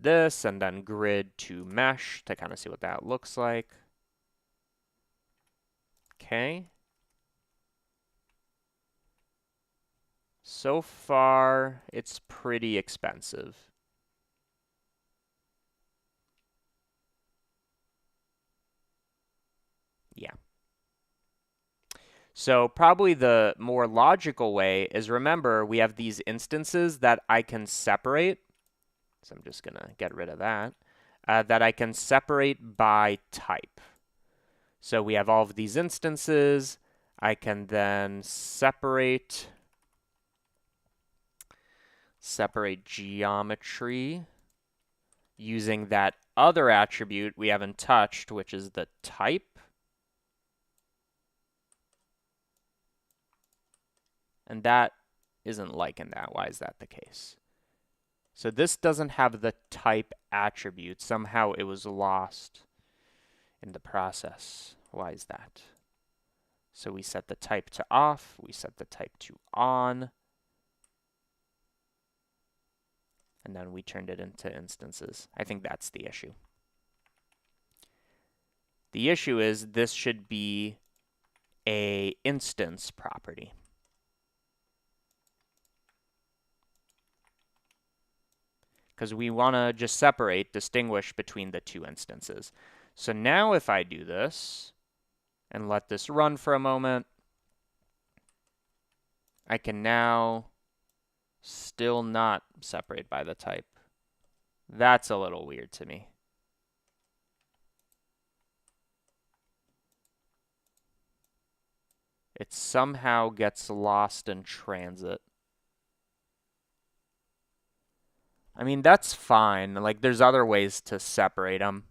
this and then grid to mesh to kind of see what that looks like. Okay. So far, it's pretty expensive. Yeah. So probably the more logical way is, remember, we have these instances that I can separate. So I'm just going to get rid of that. That I can separate by type. So we have all of these instances. I can then separate geometry using that other attribute we haven't touched, which is the type. And that isn't liking that. Why is that the case? So this doesn't have the type attribute. Somehow it was lost in the process. Why is that? So we set the type to off. We set the type to on. And then we turned it into instances. I think that's the issue. The issue is this should be a instance property. Because we want to just distinguish between the two instances. So now if I do this and let this run for a moment, I can now still not separate by the type. That's a little weird to me. It somehow gets lost in transit. I mean, that's fine. Like, there's other ways to separate them.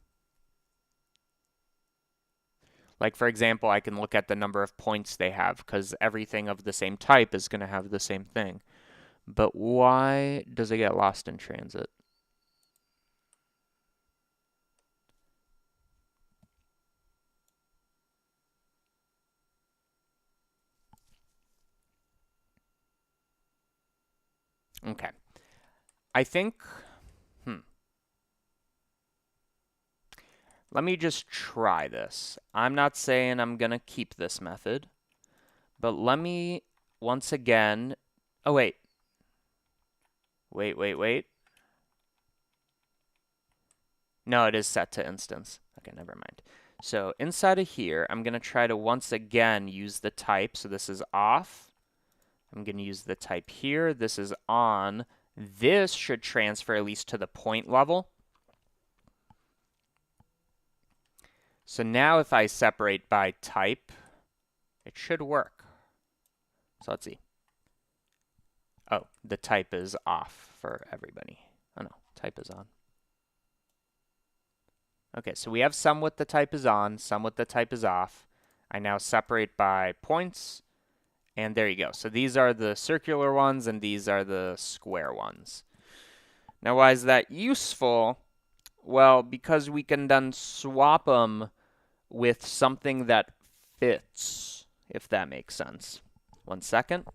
Like, for example, I can look at the number of points they have because everything of the same type is going to have the same thing. But why does it get lost in transit? Okay. I think, let me just try this. I'm not saying I'm going to keep this method, but let me once again, oh wait. Wait. No, it is set to instance. Okay, never mind. So inside of here, I'm going to try to once again use the type. So this is off. I'm going to use the type here. This is on. This should transfer at least to the point level. So now if I separate by type, it should work. So let's see. Oh, the type is off for everybody. Oh no, type is on. Okay, so we have some with the type is on, some with the type is off. I now separate by points, and there you go. So these are the circular ones, and these are the square ones. Now, why is that useful? Well, because we can then swap them with something that fits, if that makes sense. 1 second.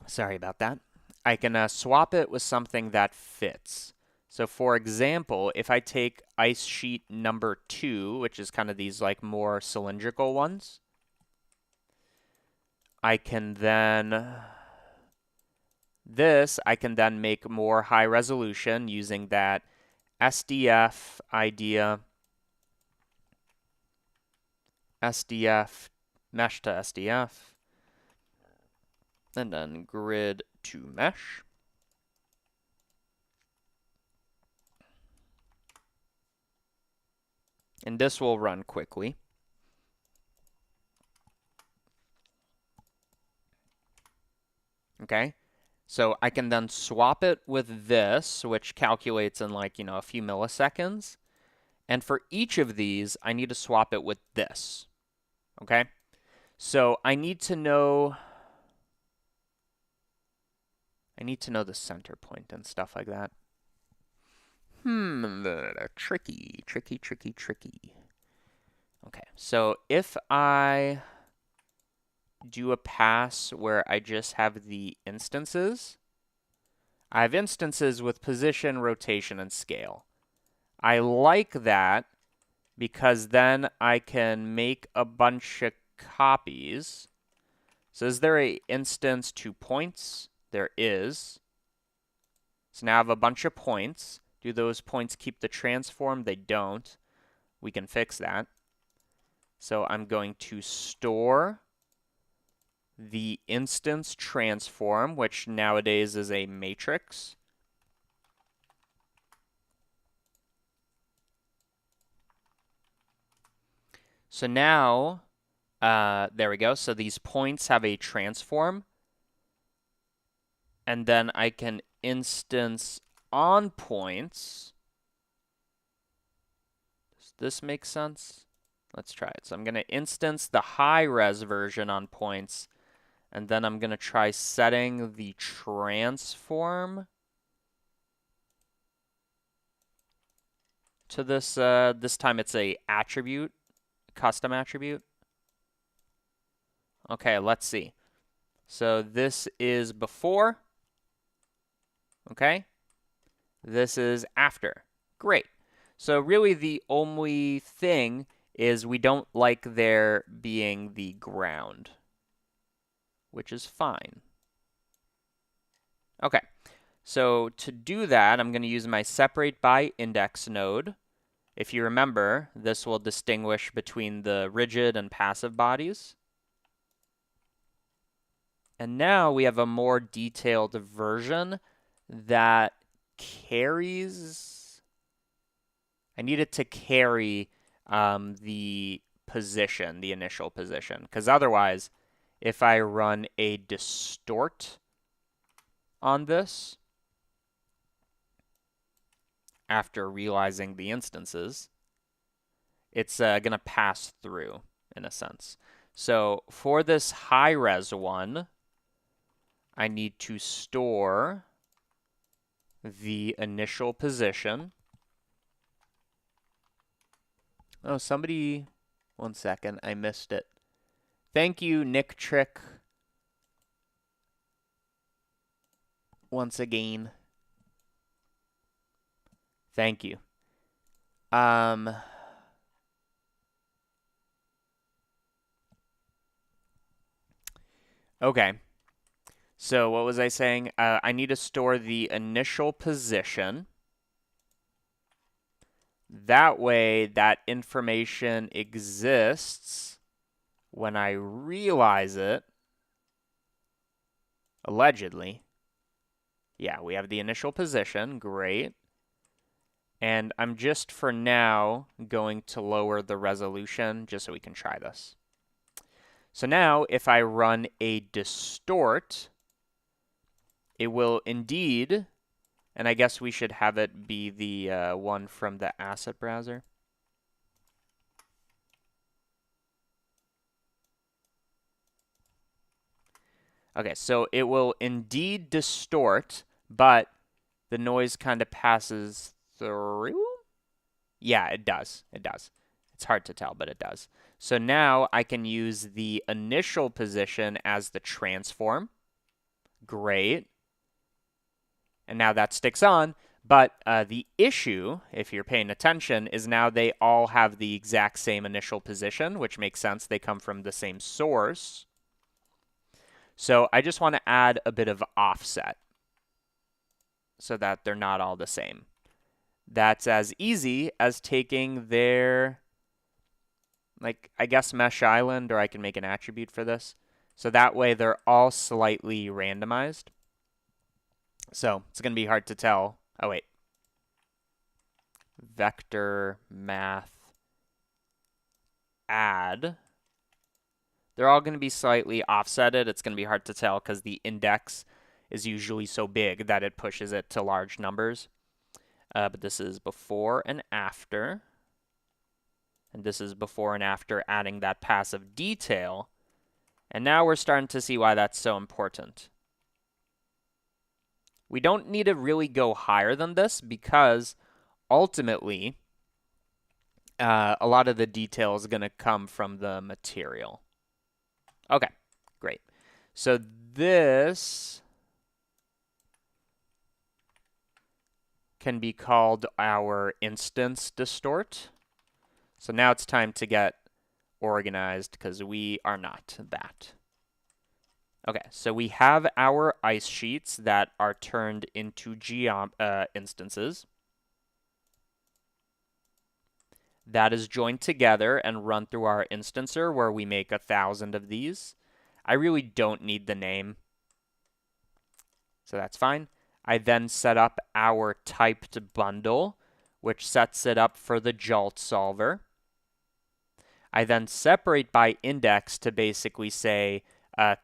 Sorry about that. I can swap it with something that fits. So for example, if I take ice sheet number 2, which is kind of these like more cylindrical ones, I can then make more high resolution using that SDF idea, SDF, mesh to SDF, and then grid to mesh. And this will run quickly. Okay, so I can then swap it with this, which calculates in like, a few milliseconds. And for each of these, I need to swap it with this. Okay, so I need to know the center point and stuff like that. Tricky. Okay, so if I do a pass where I just have the instances, I have instances with position, rotation, and scale. I like that because then I can make a bunch of copies. So is there an instance to points? There is. So now I have a bunch of points. Do those points keep the transform? They don't. We can fix that. So I'm going to store the instance transform, which nowadays is a matrix. So now, there we go. So these points have a transform. And then I can instance on points. Does this make sense? Let's try it. So I'm going to instance the high res version on points. And then I'm going to try setting the transform to this. This time it's a attribute, custom attribute. Okay, let's see. So this is before. Okay. This is after. Great. So really the only thing is we don't like there being the ground, which is fine. Okay, so to do that, I'm going to use my separate by index node. If you remember, this will distinguish between the rigid and passive bodies. And now we have a more detailed version that carries. I need it to carry the position, the initial position, because otherwise, if I run a distort on this after realizing the instances, it's going to pass through in a sense. So for this high res one, I need to store the initial position. Oh, somebody, 1 second, I missed it. Thank you, Nick Trick, once again. Thank you. Okay. So what was I saying? I need to store the initial position. That way, that information exists when I realize it. Allegedly. Yeah, we have the initial position. Great. And I'm just, for now, going to lower the resolution just so we can try this. So now, if I run a distort, it will indeed, and I guess we should have it be the one from the asset browser. Okay, so it will indeed distort, but the noise kind of passes through? Yeah, it does. It does. It's hard to tell, but it does. So now I can use the initial position as the transform. Great. And now that sticks on. But the issue, if you're paying attention, is now they all have the exact same initial position, which makes sense. They come from the same source. So I just want to add a bit of offset so that they're not all the same. That's as easy as taking their, like, I guess mesh island, or I can make an attribute for this. So that way they're all slightly randomized. So it's going to be hard to tell. Oh, wait. Vector math add. They're all going to be slightly offsetted. It's going to be hard to tell because the index is usually so big that it pushes it to large numbers. But this is before and after. And this is before and after adding that passive detail. And now we're starting to see why that's so important. We don't need to really go higher than this because ultimately a lot of the detail is going to come from the material. Okay, great. So this can be called our instance distort. So now it's time to get organized because we are not that. Okay, so we have our ice sheets that are turned into instances. That is joined together and run through our instancer where we make 1,000 of these. I really don't need the name, so that's fine. I then set up our typed bundle, which sets it up for the Jolt solver. I then separate by index to basically say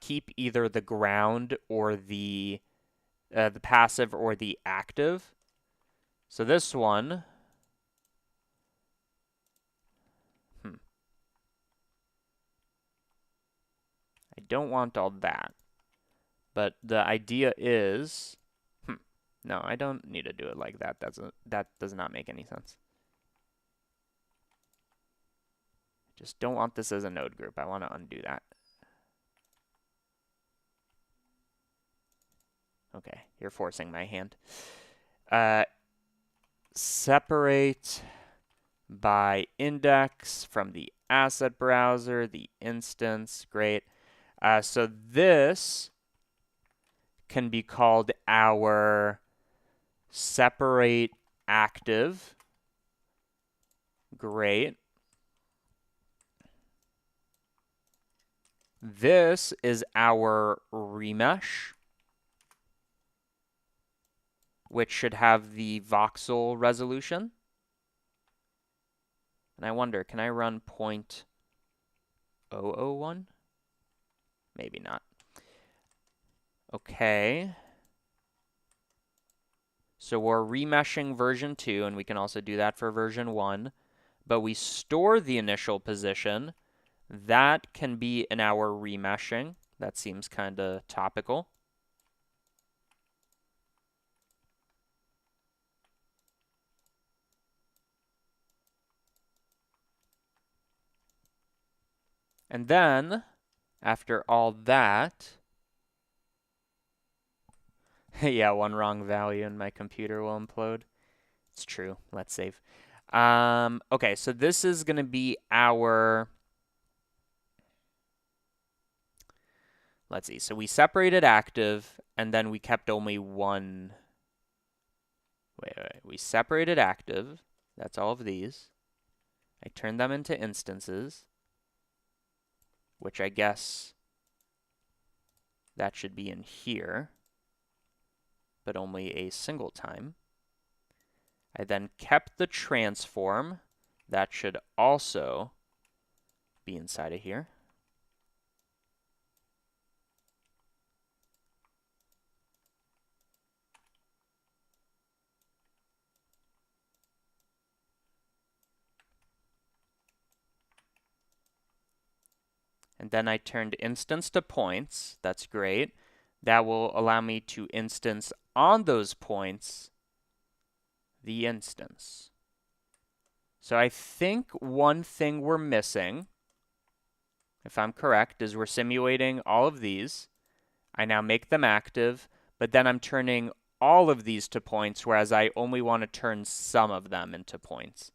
keep either the ground or the passive or the active. So this one, I don't want all that. But the idea is, no, I don't need to do it like that. That does not make any sense. Just don't want this as a node group. I want to undo that. Okay, you're forcing my hand. Separate by index from the asset browser, the instance. Great. So this can be called our separate active. Great. This is our remesh, which should have the voxel resolution. And I wonder, can I run 0.001? Maybe not. Okay. So we're remeshing version 2, and we can also do that for version 1. but we store the initial position, that can be in our remeshing. That seems kind of topical. And then, after all that, yeah, one wrong value and my computer will implode. It's true. Let's save. Okay, so this is going to be our, let's see. So we separated active, and then we kept only one. Wait. We separated active. That's all of these. I turned them into instances, which I guess that should be in here, but only a single time. I then kept the transform. That should also be inside of here. And then I turned instance to points. That's great. That will allow me to instance on those points the instance. So I think one thing we're missing, if I'm correct, is we're simulating all of these. I now make them active, but then I'm turning all of these to points, whereas I only want to turn some of them into points.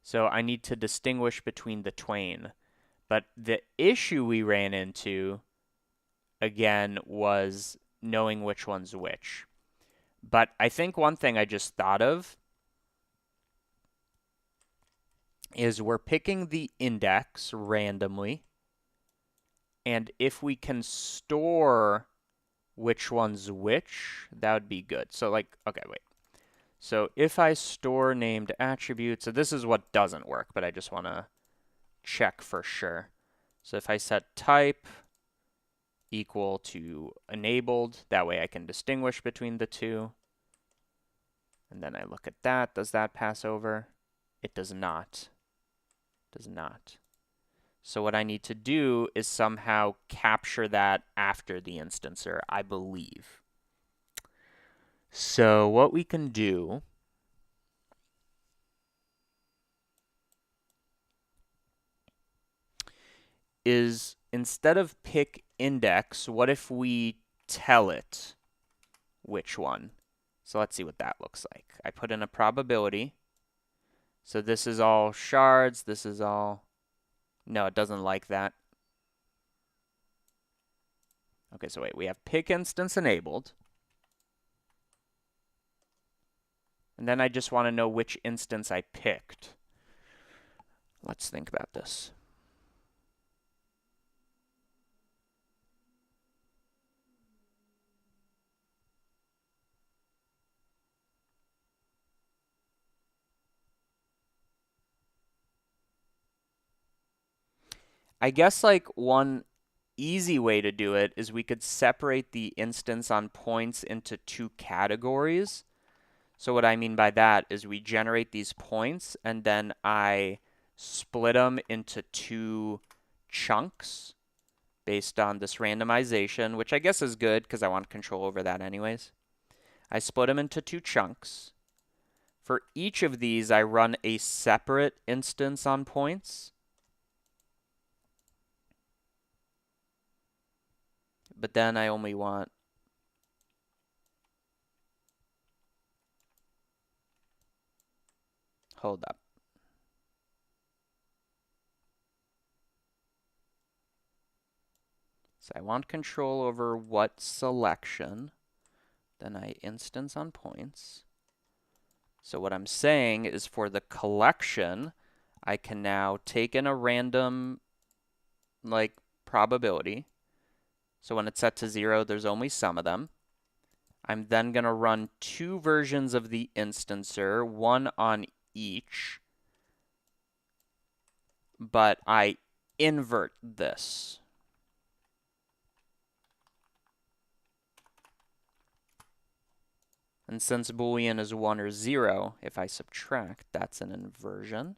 So I need to distinguish between the twain. But the issue we ran into, again, was knowing which one's which. But I think one thing I just thought of is we're picking the index randomly. And if we can store which one's which, that would be good. So like, okay, wait. So if I store named attributes, so this is what doesn't work, but I just want to check for sure. So if I set type equal to enabled, that way I can distinguish between the two. And then I look at that. Does that pass over? It does not. Does not. So what I need to do is somehow capture that after the instancer, I believe. So what we can do is instead of pick index, what if we tell it which one? So let's see what that looks like. I put in a probability. So this is all shards. This is all... No, it doesn't like that. Okay, so wait. We have pick instance enabled. And then I just want to know which instance I picked. Let's think about this. I guess like one easy way to do it is we could separate the instance on points into two categories. So what I mean by that is we generate these points and then I split them into two chunks based on this randomization, which I guess is good because I want control over that anyways. I split them into two chunks. For each of these, I run a separate instance on points. But then I only want hold up. So I want control over what selection. Then I instance on points. So what I'm saying is for the collection, I can now take in a random like probability. So when it's set to 0, there's only some of them. I'm then going to run two versions of the instancer, one on each, but I invert this. And since Boolean is 1 or 0, if I subtract, that's an inversion.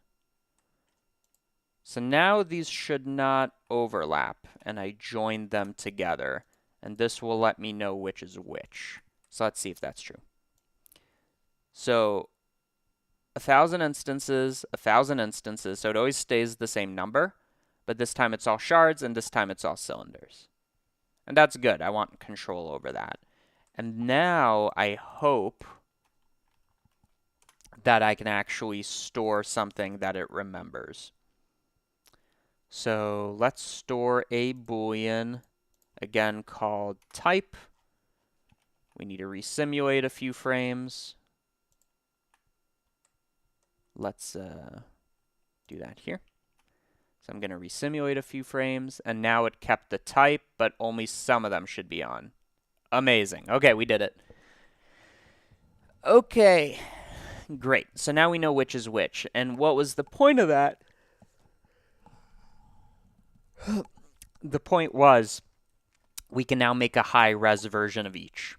So now these should not overlap, and I joined them together, and this will let me know which is which. So let's see if that's true. So 1,000 instances, 1,000 instances, so it always stays the same number, but this time it's all shards, and this time it's all cylinders. And that's good. I want control over that. And now I hope that I can actually store something that it remembers. So let's store a Boolean, again called type. We need to resimulate a few frames. Let's do that here. So I'm going to resimulate a few frames, and now it kept the type, but only some of them should be on. Amazing. Okay, we did it. Okay, great. So now we know which is which. And what was the point of that? The point was we can now make a high-res version of each,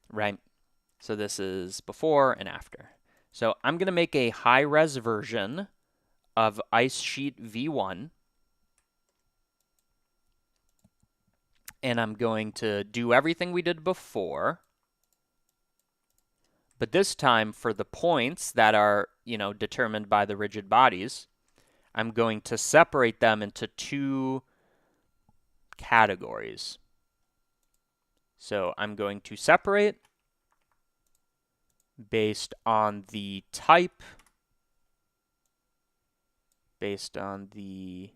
right? So this is before and after. So I'm going to make a high-res version of Ice Sheet V1. And I'm going to do everything we did before. But this time, for the points that are, determined by the rigid bodies, I'm going to separate them into two categories. So I'm going to separate based on the type, based on the,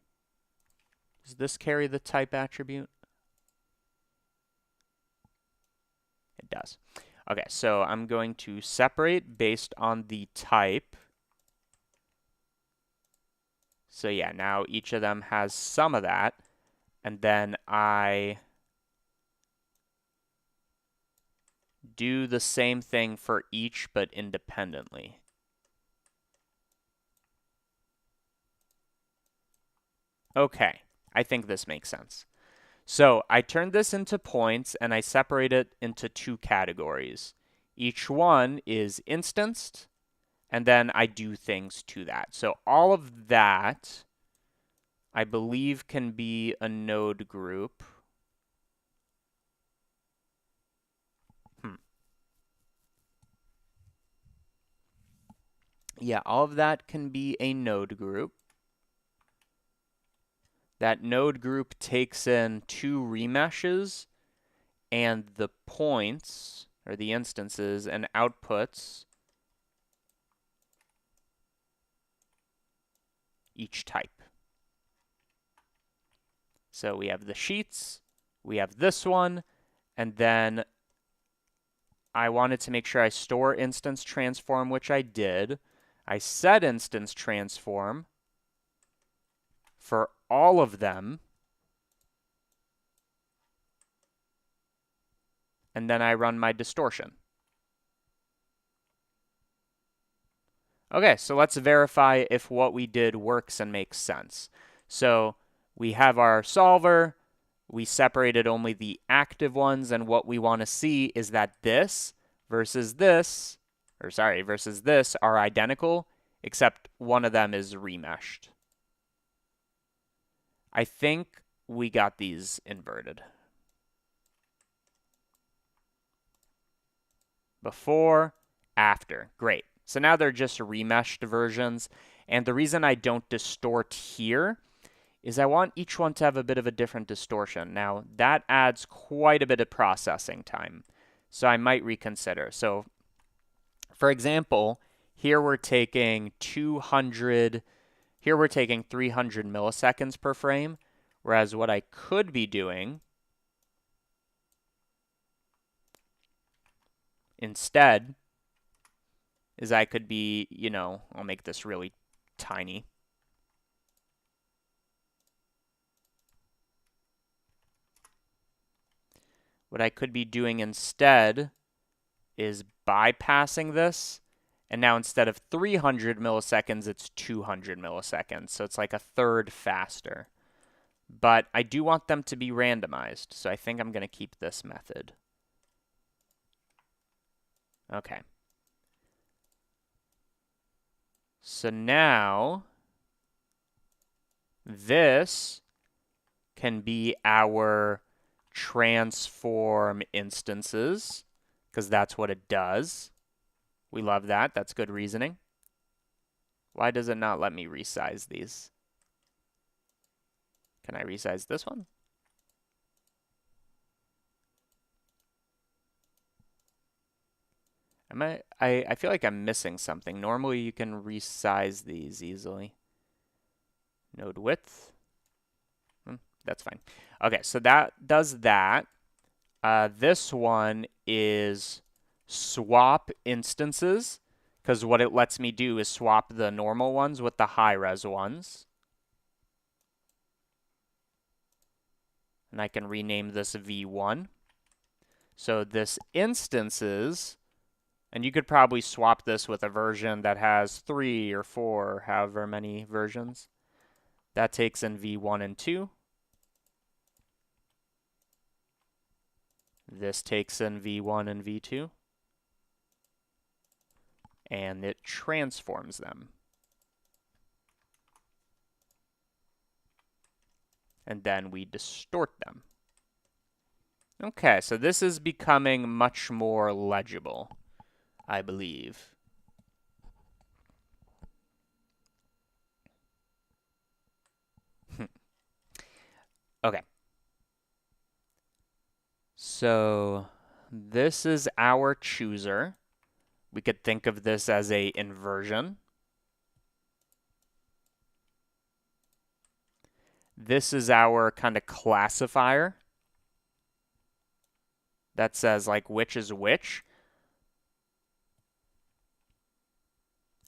does this carry the type attribute? It does. Okay, so I'm going to separate based on the type. So yeah, now each of them has some of that. And then I do the same thing for each, but independently. Okay, I think this makes sense. So I turned this into points, and I separate it into two categories. Each one is instanced, and then I do things to that. So all of that, I believe, can be a node group. Yeah, all of that can be a node group. That node group takes in two remeshes and the points, or the instances, and outputs each type. So we have the sheets, we have this one, and then I wanted to make sure I store instance transform, which I did. I set instance transform for all of them, and then I run my distortion. Okay, so let's verify if what we did works and makes sense. So we have our solver, we separated only the active ones, and what we want to see is that this versus this, versus this are identical, except one of them is remeshed. I think we got these inverted. Before, after. Great. So now they're just remeshed versions. And the reason I don't distort here is I want each one to have a bit of a different distortion. Now, that adds quite a bit of processing time. So I might reconsider. So, for example, here we're taking 300 milliseconds per frame, whereas what I could be doing instead is I could be, I'll make this really tiny. What I could be doing instead is bypassing this, and now instead of 300 milliseconds, it's 200 milliseconds, so it's like a third faster. But I do want them to be randomized, so I think I'm going to keep this method. Okay. So now this can be our transform instances, because that's what it does. We love that. That's good reasoning. Why does it not let me resize these? Can I resize this one? I feel like I'm missing something. Normally you can resize these easily. Node width. That's fine. Okay, so that does that. This one is swap instances, because what it lets me do is swap the normal ones with the high-res ones. And I can rename this V1. So this instances, and you could probably swap this with a version that has 3 or 4, or however many versions. That takes in V1 and 2. This takes in V1 and V2. And it transforms them. And then we distort them. Okay, so this is becoming much more legible, I believe. Okay. So this is our chooser. We could think of this as a inversion. This is our kind of classifier that says like which is which.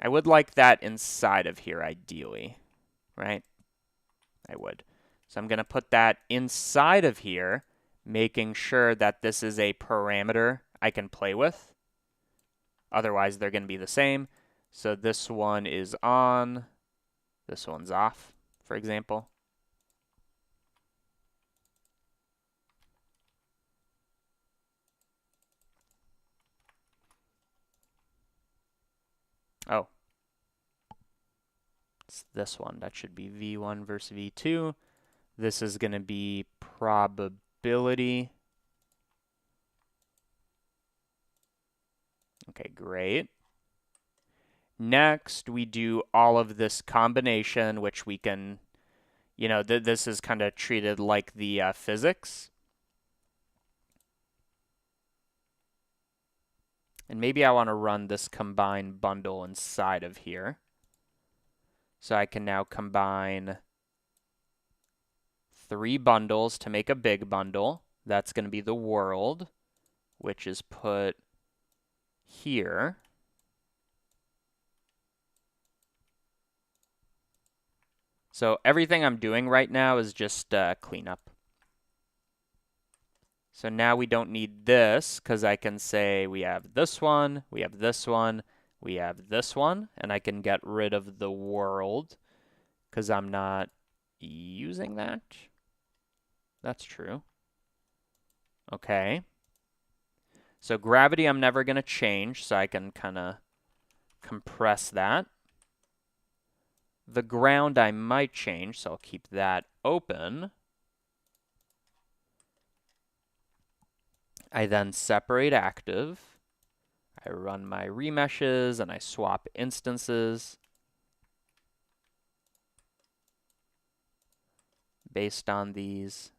I would like that inside of here ideally, right? I would. So I'm going to put that inside of here, making sure that this is a parameter I can play with. Otherwise, they're going to be the same. So this one is on, this one's off, for example. Oh, it's this one. That should be V1 versus V2. This is going to be probability. Okay, great. Next, we do all of this combination, which we can, you know, this is kind of treated like the physics. And maybe I want to run this combine bundle inside of here. So I can now combine 3 bundles to make a big bundle. That's going to be the world, which is put here. So everything I'm doing right now is just cleanup. So now we don't need this because I can say we have this one, we have this one, we have this one, and I can get rid of the world because I'm not using that. That's true. Okay. So gravity I'm never going to change, so I can kind of compress that. The ground I might change, so I'll keep that open. I then separate active. I run my remeshes and I swap instances based on these.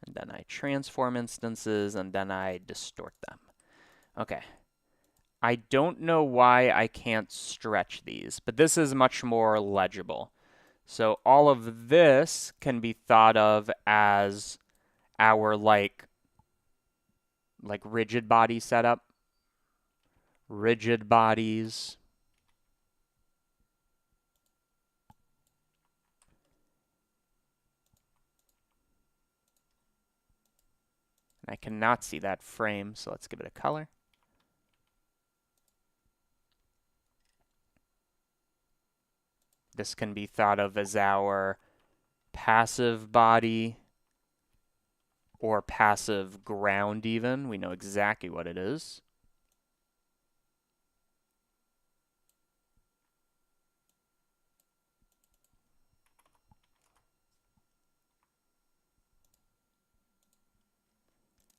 And then I transform instances, and then I distort them. Okay. I don't know why I can't stretch these, but this is much more legible. So all of this can be thought of as our like rigid body setup. Rigid bodies. I cannot see that frame, so let's give it a color. This can be thought of as our passive body or passive ground even. We know exactly what it is.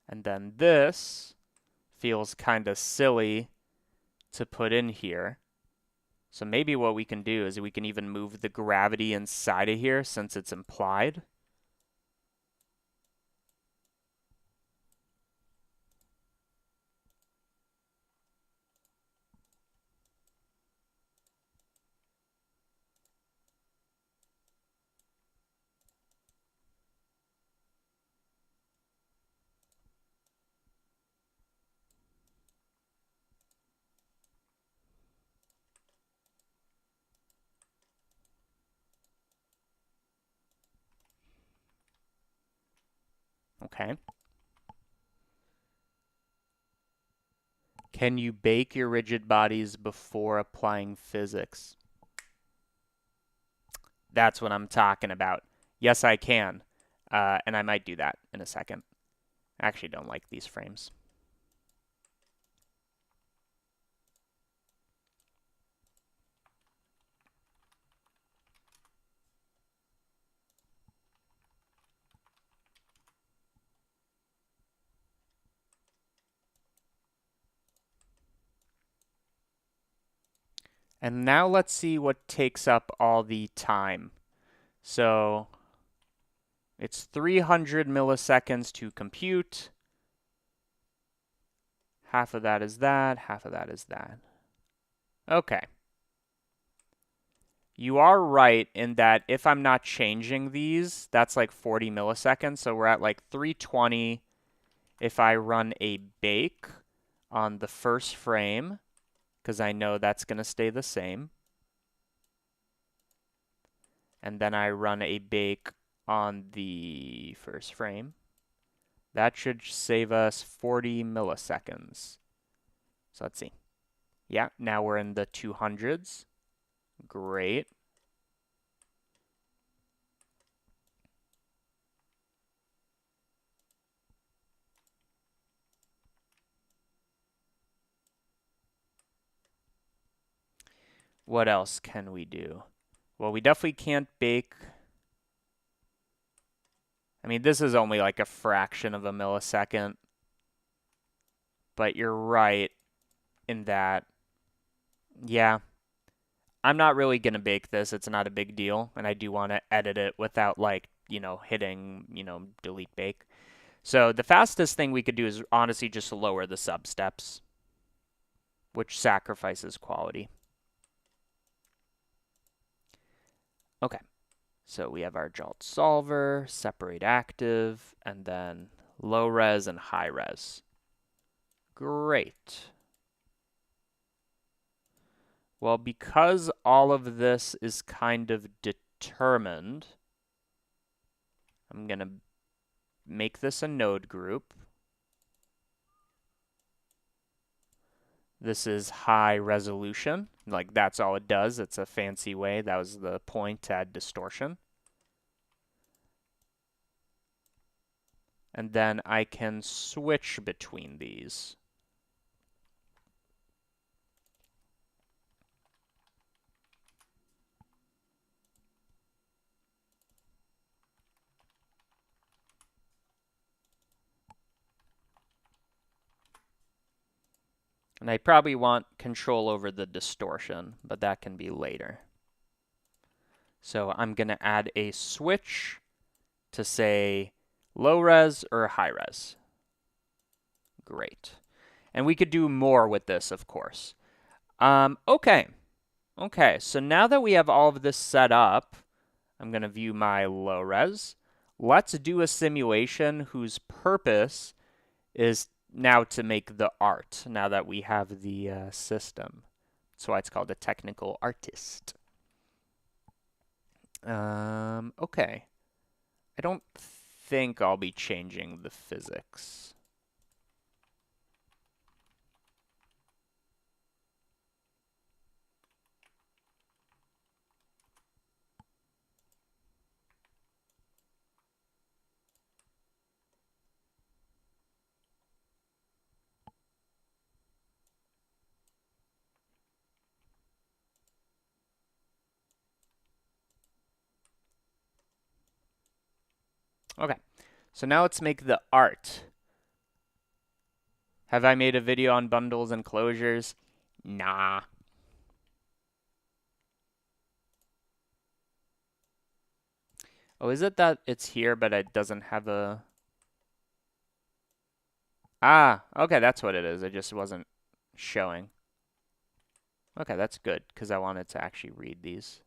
And then this feels kind of silly to put in here. So maybe what we can do is we can even move the gravity inside of here since it's implied. Okay. Can you bake your rigid bodies before applying physics? That's what I'm talking about. Yes, I can. And I might do that in a second. I actually don't like these frames. And now let's see what takes up all the time. So it's 300 milliseconds to compute. Half of that is that, half of that is that. Okay. You are right in that if I'm not changing these, that's like 40 milliseconds. So we're at like 320 if I run a bake on the first frame, because I know that's going to stay the same. And then I run a bake on the first frame. That should save us 40 milliseconds. So let's see. Yeah, now we're in the 200s. Great. What else can we do? Well, we definitely can't bake. I mean, this is only like a fraction of a millisecond. But you're right in that, yeah, I'm not really going to bake this. It's not a big deal. And I do want to edit it without like, hitting, delete bake. So the fastest thing we could do is honestly just lower the sub steps, which sacrifices quality. Okay. So we have our Jolt solver, separate active, and then low res and high res. Great. Well, because all of this is kind of determined, I'm going to make this a node group. This is high resolution. Like, that's all it does. It's a fancy way. That was the point to add distortion. And then I can switch between these. And I probably want control over the distortion, but that can be later. So I'm going to add a switch to say low res or high res. Great. And we could do more with this, of course. Okay. Okay, so now that we have all of this set up, I'm going to view my low res. Let's do a simulation whose purpose is now to make the art, now that we have the system. That's why it's called a technical artist. Okay. I don't think I'll be changing the physics. Okay, so now let's make the art. Have I made a video on bundles and closures? Nah. Oh, is it that it's here, but it doesn't have a... Ah, okay, that's what it is. It just wasn't showing. Okay, that's good, because I wanted to actually read these.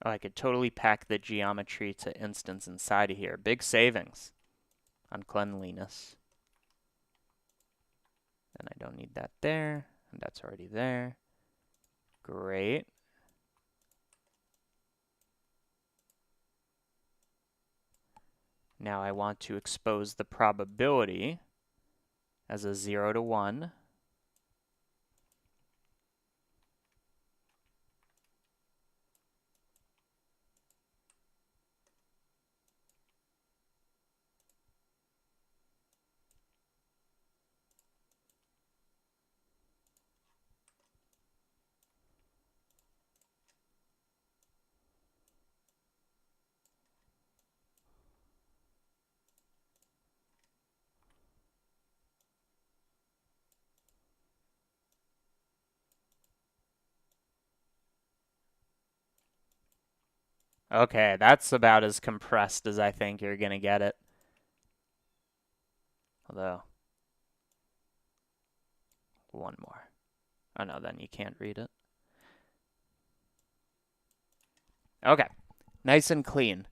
Oh, I could totally pack the geometry to instance inside of here. Big savings on cleanliness. And I don't need that there, and that's already there. Great. Now I want to expose the probability as a 0 to 1. Okay, that's about as compressed as I think you're going to get it. Although, one more. Oh no, then you can't read it. Okay, nice and clean.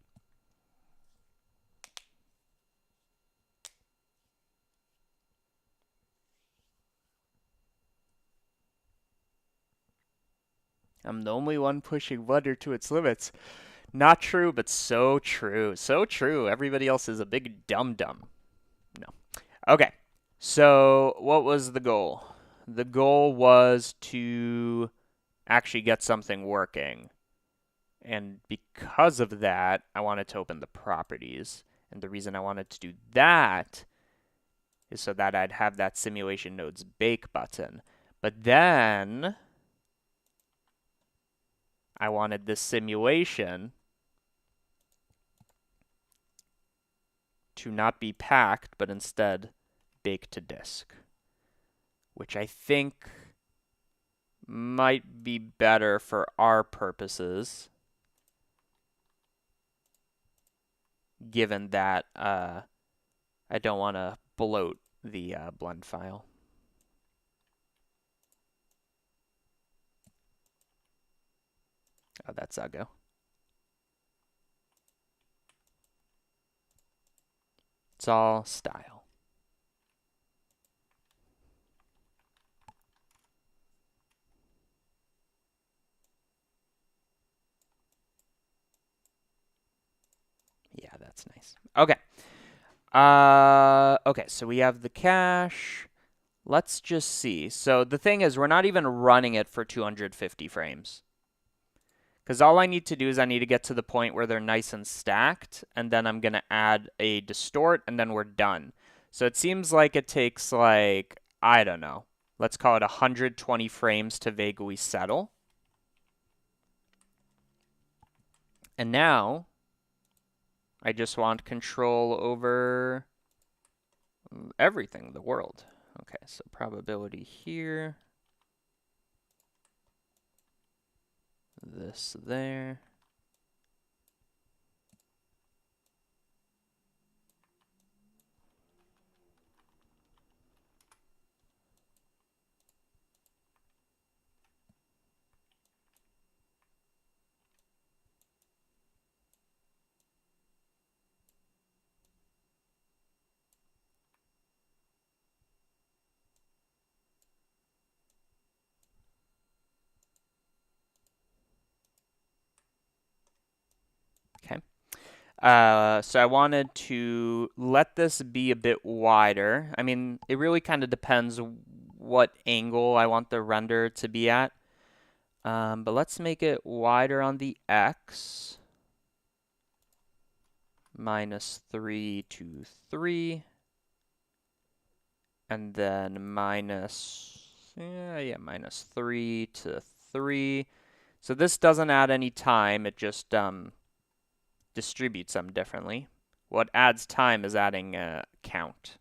I'm the only one pushing Blender to its limits. Not true, but so true. So true. Everybody else is a big dum-dum. No. Okay. So, what was the goal? The goal was to actually get something working. And because of that, I wanted to open the properties. And the reason I wanted to do that is so that I'd have that simulation nodes bake button. But then I wanted this simulation to not be packed, but instead bake to disk, which I think might be better for our purposes, given that I don't want to bloat the blend file. Oh, that's Uggo. It's all style. Yeah, that's nice. Okay. Okay, so we have the cache. Let's just see. So the thing is, we're not even running it for 250 frames. Because all I need to do is I need to get to the point where they're nice and stacked, and then I'm going to add a distort, and then we're done. So it seems like it takes like, I don't know, let's call it 120 frames to vaguely settle. And now I just want control over everything, the world. Okay, so probability here. This there. So I wanted to let this be a bit wider. I mean, it really kind of depends what angle I want the render to be at. But let's make it wider on the X. -3 to 3. And then -3 to 3. So this doesn't add any time. It just distributes them differently. What adds time is adding a count.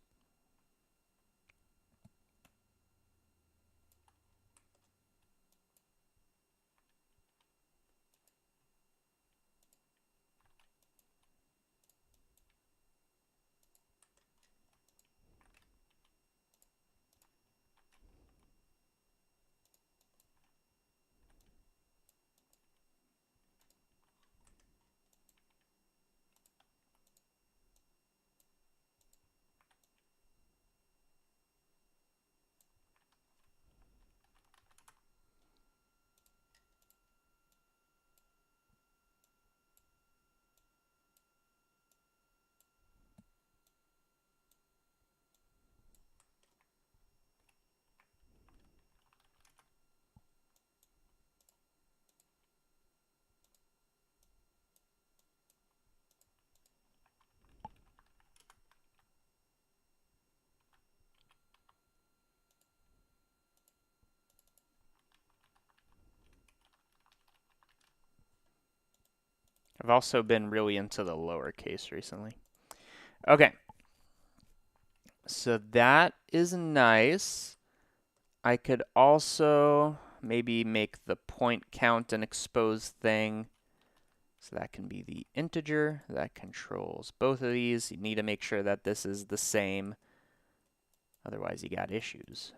I've also been really into the lowercase recently. Okay, so that is nice. I could also maybe make the point count an exposed thing. So that can be the integer that controls both of these. You need to make sure that this is the same. Otherwise, you got issues.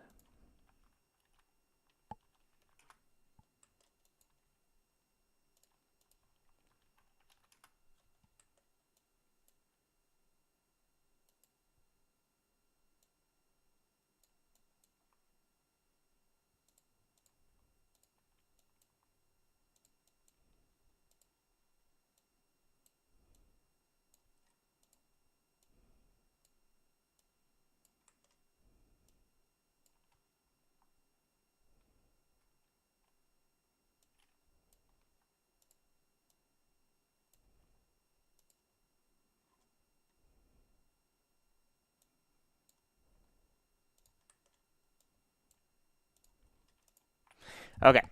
Okay.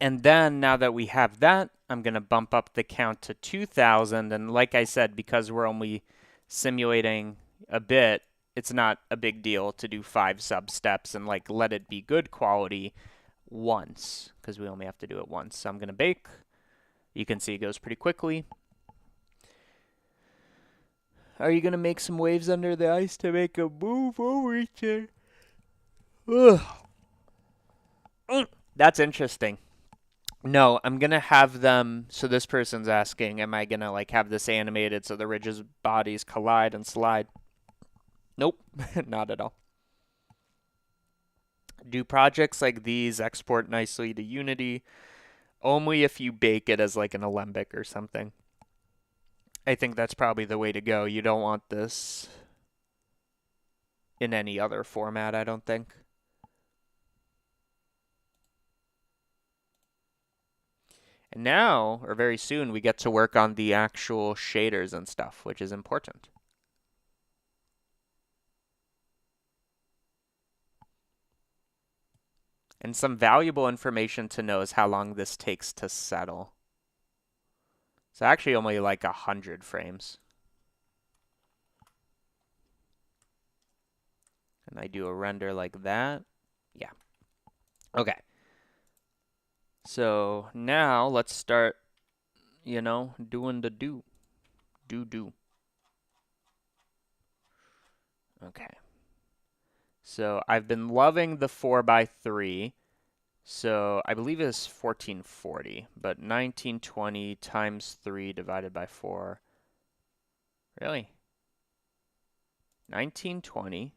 And then now that we have that, I'm going to bump up the count to 2000. And like I said, because we're only simulating a bit, it's not a big deal to do 5 sub steps and like let it be good quality once, because we only have to do it once. So I'm going to bake. You can see it goes pretty quickly. Are you going to make some waves under the ice to make a move over there? Ugh. That's interesting. No, I'm gonna have them. So this person's asking, am I gonna like have this animated so the ridges bodies collide and slide? Nope, not at all. Do projects like these export nicely to Unity? Only if you bake it as like an alembic or something. I think that's probably the way to go. You don't want this in any other format, I don't think. And now, or very soon, we get to work on the actual shaders and stuff, which is important. And some valuable information to know is how long this takes to settle. It's actually only like 100 frames. And I do a render like that. Yeah. Okay. So now let's start, doing the do. Do. Okay. So I've been loving the 4x3. So I believe it's 1440, but 1920 times 3 divided by 4. Really? 1920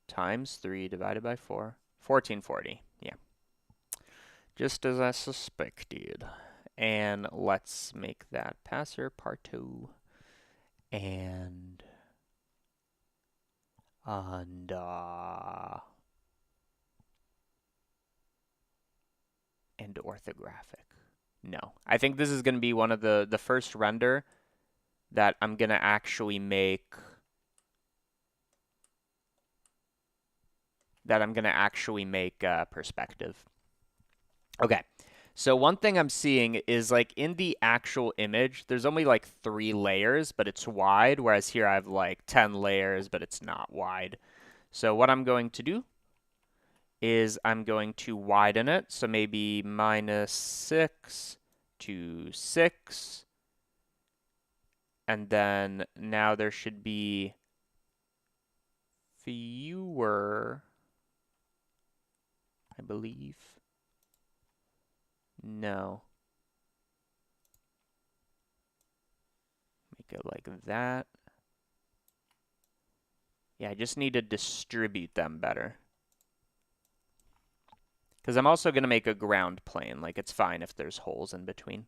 times 3 divided by 4. 1440. Yeah. Just as I suspected. And let's make that Passepartout. And orthographic. No, I think this is going to be one of the first render that I'm going to actually make perspective. Okay. So one thing I'm seeing is like in the actual image, there's only like 3 layers, but it's wide, whereas here I have like 10 layers, but it's not wide. So what I'm going to do is I'm going to widen it. So maybe -6 to 6. And then now there should be fewer, I believe. No. Make it like that. Yeah, I just need to distribute them better. Because I'm also going to make a ground plane. Like, it's fine if there's holes in between.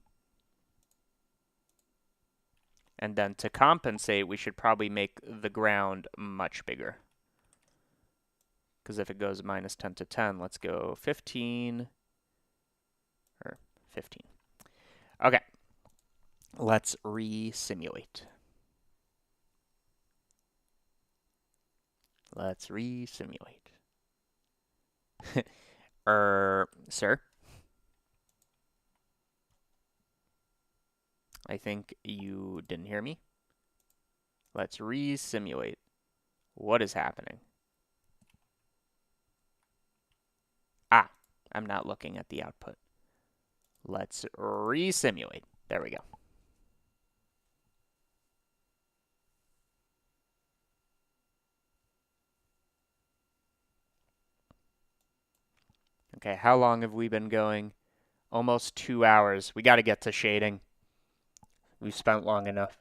And then to compensate, we should probably make the ground much bigger. Because if it goes -10 to 10, let's go 15. Or 15. Okay. Let's re-simulate. Let's re-simulate. Sir? I think you didn't hear me. Let's re-simulate. What is happening? Ah, I'm not looking at the output. Let's re-simulate. There we go. Okay, how long have we been going? Almost 2 hours. We got to get to shading. We've spent long enough.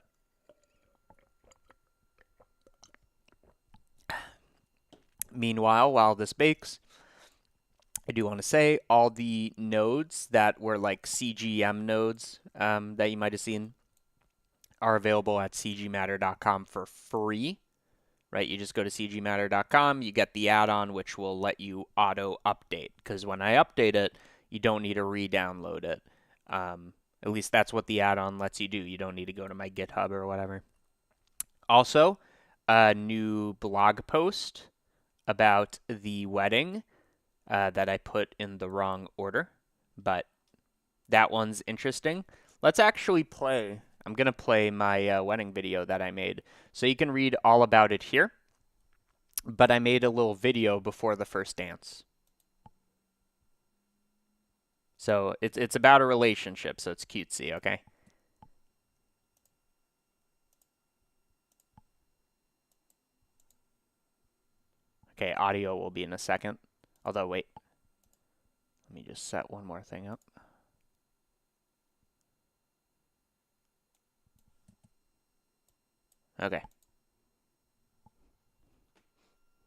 Meanwhile, while this bakes, I do want to say all the nodes that were like CGM nodes that you might have seen are available at cgmatter.com for free. Right? You just go to cgmatter.com, you get the add-on, which will let you auto-update. Because when I update it, you don't need to re-download it. At least that's what the add-on lets you do. You don't need to go to my GitHub or whatever. Also, a new blog post about the wedding that I put in the wrong order. But that one's interesting. Let's actually play. I'm going to play my wedding video that I made. So you can read all about it here. But I made a little video before the first dance. So it's about a relationship, so it's cutesy, okay? Okay, audio will be in a second. Although, wait. Let me just set one more thing up. Okay.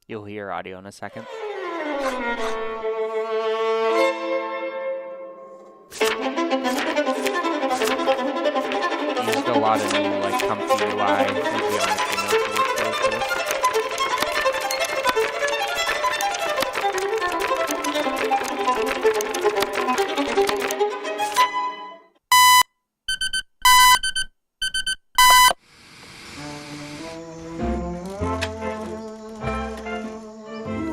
You'll hear audio in a second. Used a lot of new, like, comfy UI. Usually on the keynote for this.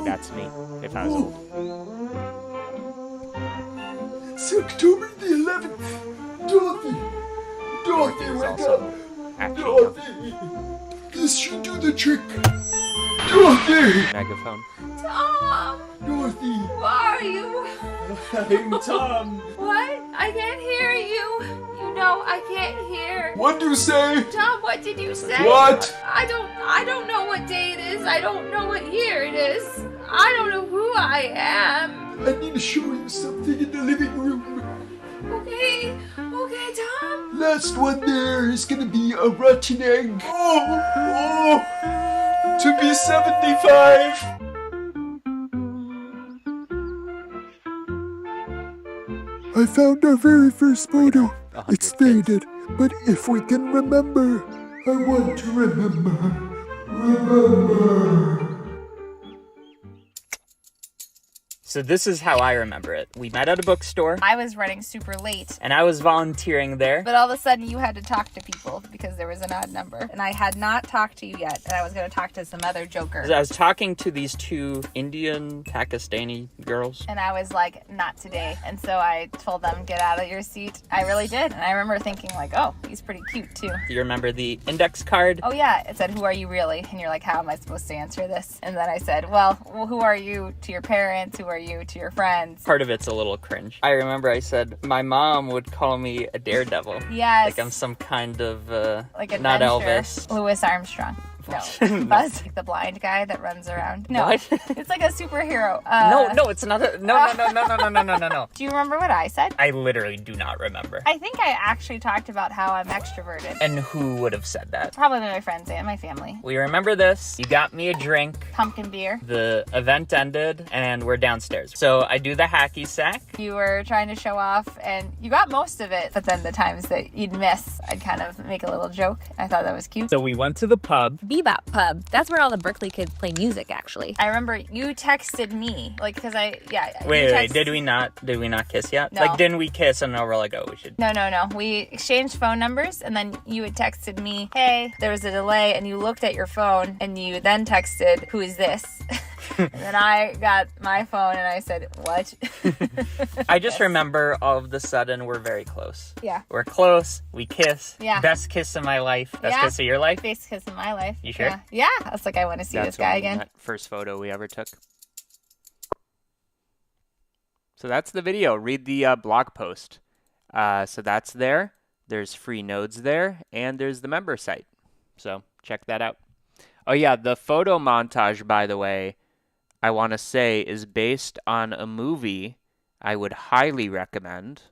That's me, if I was old. It's October the 11th. Dorothy! Dorothy, wake up! Dorothy! This should do the trick. Dorothy! Megaphone. Tom! Dorothy! Who are you? I'm Tom. What? I can't hear you. You know I can't hear. What do you say? Tom, what did you say? What? I don't know what day it is. I don't know what year it is. I don't know who I am. I need to show you something in the living room. Okay, Tom. Last one there is gonna be a rotten egg. Oh! To be 75! I found our very first photo. It's 100 kids. faded, but if we can remember, I want to remember. Remember. So this is how I remember it. We met at a bookstore, I was running super late. and I was volunteering there. But all of a sudden you had to talk to people because there was an odd number. And I had not talked to you yet. And I was going to talk to some other joker. I was talking to these two Indian, Pakistani girls. And I was like, not today. And so I told them, get out of your seat. I really did. And I remember thinking like, oh, he's pretty cute too. Do you remember the index card? Oh yeah, it said, who are you really? And you're like, how am I supposed to answer this? And then I said, well, who are you to your parents? Who are you to your friends? Part of it's a little cringe. I remember I said my mom would call me a daredevil. Yes. Like I'm some kind of, Like not adventure. Elvis. Louis Armstrong. No. Buzz, like the blind guy that runs around. No, What? it's like a superhero. No, it's not a, no. Do you remember what I said? I literally do not remember. I think I actually talked about how I'm extroverted. And who would have said that? Probably my friends and my family. We remember this. You got me a drink. Pumpkin beer. The event ended, and we're downstairs. So I do the hacky sack. You were trying to show off, and you got most of it. But then the times that you'd miss, I'd kind of make a little joke. I thought that was cute. So we went to the pub. Bebop Pub. That's where all the Berkeley kids play music, actually. I remember you texted me, like, because Wait, did we not kiss yet? No. Like, didn't we kiss and now we're like, oh, we should. No. We exchanged phone numbers, and then you had texted me, hey, there was a delay, and you looked at your phone, and you then texted, who is this? And then I got my phone, and I said, what? I just remember all of the sudden we're very close. Yeah. We're close. We kiss. Yeah. Best kiss of my life. Best Yeah. kiss of your life. Best kiss in my life. You sure? Yeah. I was like, I want to see this guy again. That first photo we ever took. So that's the video. Read the blog post. So that's there. There's free nodes there, and there's the member site. So check that out. Oh yeah, the photo montage, by the way, I want to say is based on a movie I would highly recommend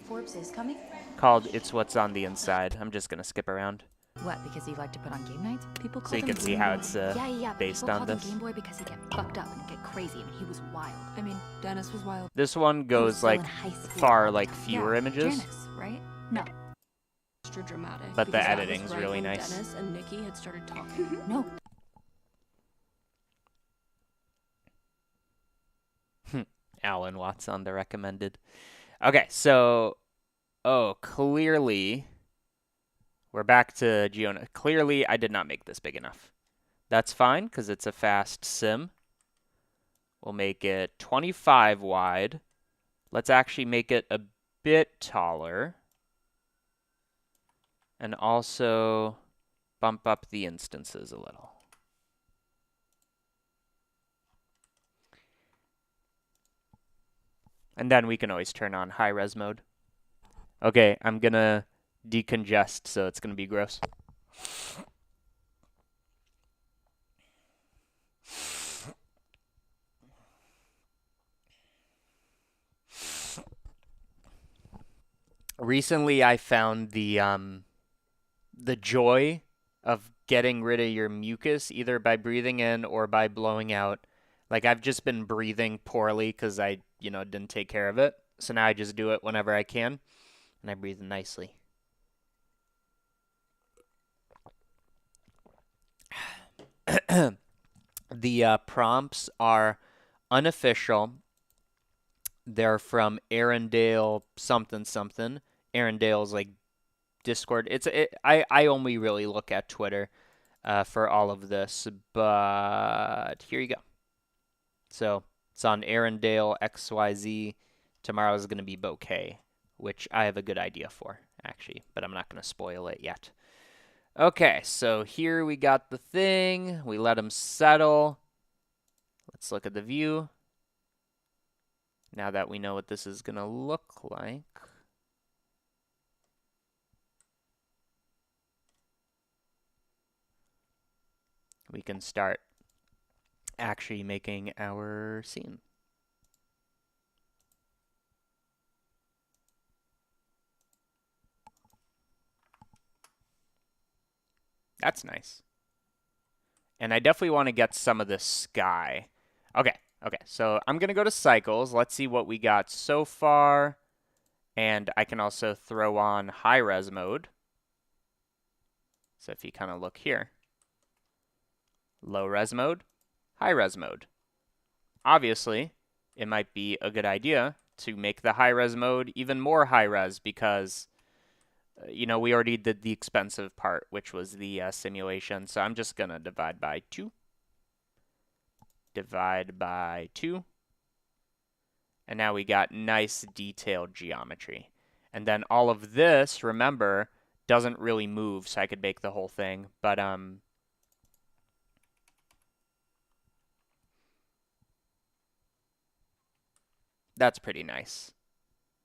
Forbes is coming? called It's What's on the Inside. I'm just going to skip around What, because you like to put on game nights? People call so you him can see Game how Boy. it's Yeah, based people on called him this. Game Boy because he'd get fucked up and get crazy. I mean, he was wild. I mean, Dennis was wild. This one He was goes still like in high school far all the like time. fewer images. Janice, right? No. Extra dramatic. But the because that was editing's right really when nice. Dennis and Nikki had started talking. No. Alan Watts on the recommended. Okay, so clearly we're back to Giona. Clearly I did not make this big enough. That's fine because it's a fast sim. We'll make it 25 wide. Let's actually make it a bit taller. And also bump up the instances a little. And then we can always turn on high res mode. Okay, I'm gonna decongest, so it's gonna be gross. Recently, I found the joy of getting rid of your mucus either by breathing in or by blowing out. Like I've just been breathing poorly because I, didn't take care of it. So now I just do it whenever I can, and I breathe nicely. The prompts are unofficial. They're from Arendelle something something. Arendale's like Discord. I only really look at Twitter for all of this, but here you go. So it's on Arendelle XYZ. Tomorrow is going to be Bouquet, which I have a good idea for, actually, but I'm not going to spoil it yet. Okay, so here we got the thing. We let them settle. Let's look at the view. Now that we know what this is going to look like. We can start actually making our scene. That's nice. And I definitely want to get some of this sky. Okay, so I'm going to go to cycles. Let's see what we got so far. And I can also throw on high res mode. So if you kind of look here, low res mode, high res mode. Obviously, it might be a good idea to make the high res mode even more high res because, you know, we already did the expensive part, which was the simulation. So I'm just going to divide by 2. Divide by 2. And now we got nice detailed geometry. And then all of this, remember, doesn't really move, so I could bake the whole thing. But that's pretty nice.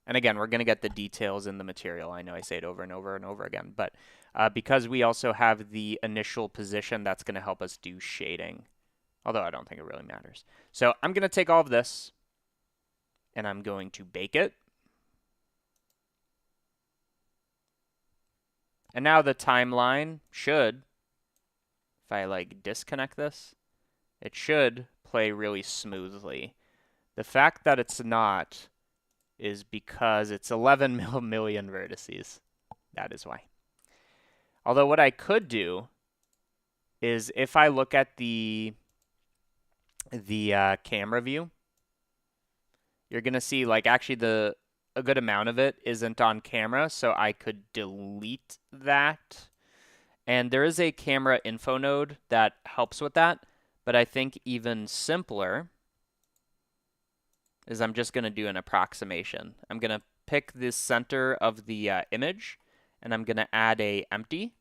And again, we're going to get the details in the material. I know I say it over and over and over again, but because we also have the initial position, that's going to help us do shading. Although I don't think it really matters. So I'm going to take all of this, and I'm going to bake it. And now the timeline should, if I like disconnect this, it should play really smoothly. The fact that it's not is because it's 11 million vertices. That is why. Although what I could do is if I look at the camera view, you're going to see like actually a good amount of it isn't on camera, so I could delete that. And there is a camera info node that helps with that, but I think even simpler is I'm just going to do an approximation. I'm going to pick the center of the image, and I'm going to add a empty.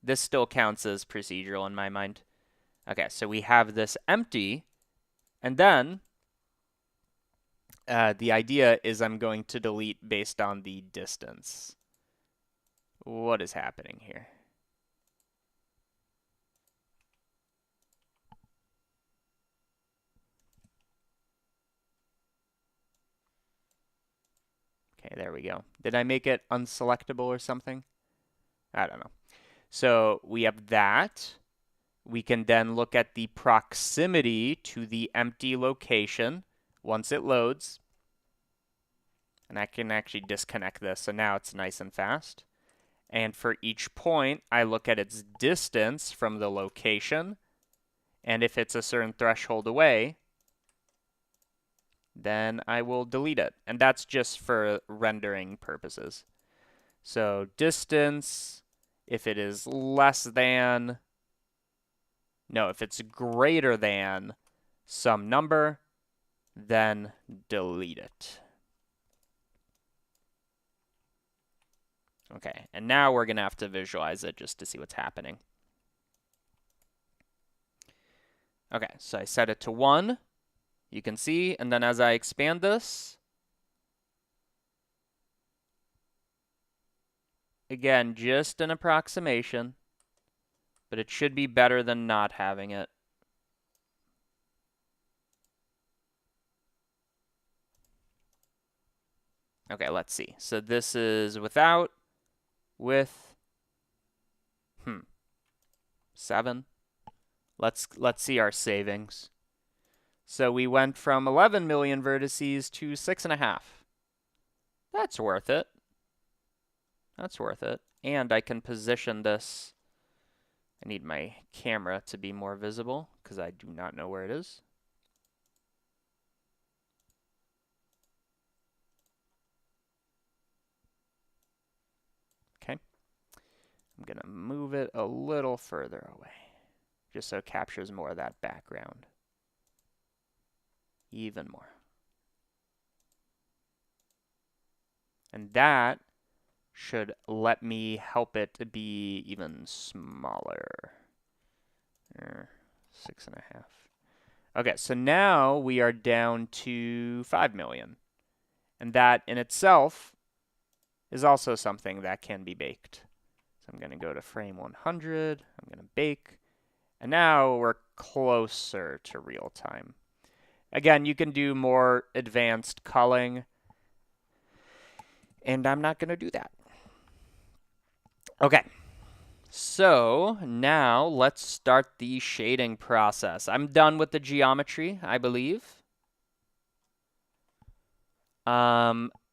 This still counts as procedural in my mind. Okay, so we have this empty, and then the idea is I'm going to delete based on the distance. What is happening here? Okay, there we go. Did I make it unselectable or something? I don't know. So we have that. We can then look at the proximity to the empty location once it loads. And I can actually disconnect this, so now it's nice and fast. And for each point, I look at its distance from the location. And if it's a certain threshold away, then I will delete it. And that's just for rendering purposes. So distance, if it is less than, no, if it's greater than some number, then delete it. Okay, and now we're going to have to visualize it just to see what's happening. Okay, so I set it to 1. You can see, and then as I expand this, again, just an approximation, but it should be better than not having it. Okay, let's see. So this is without, with, 7. Let's see our savings. So we went from 11 million vertices to 6.5. That's worth it. That's worth it. And I can position this. I need my camera to be more visible because I do not know where it is. Okay. I'm going to move it a little further away just so it captures more of that background. Even more. And that should let me help it be even smaller. 6.5. Okay, so now we are down to 5 million. And that in itself is also something that can be baked. So I'm going to go to frame 100. I'm going to bake. And now we're closer to real time. Again, you can do more advanced culling. And I'm not going to do that. Okay. So now let's start the shading process. I'm done with the geometry, I believe.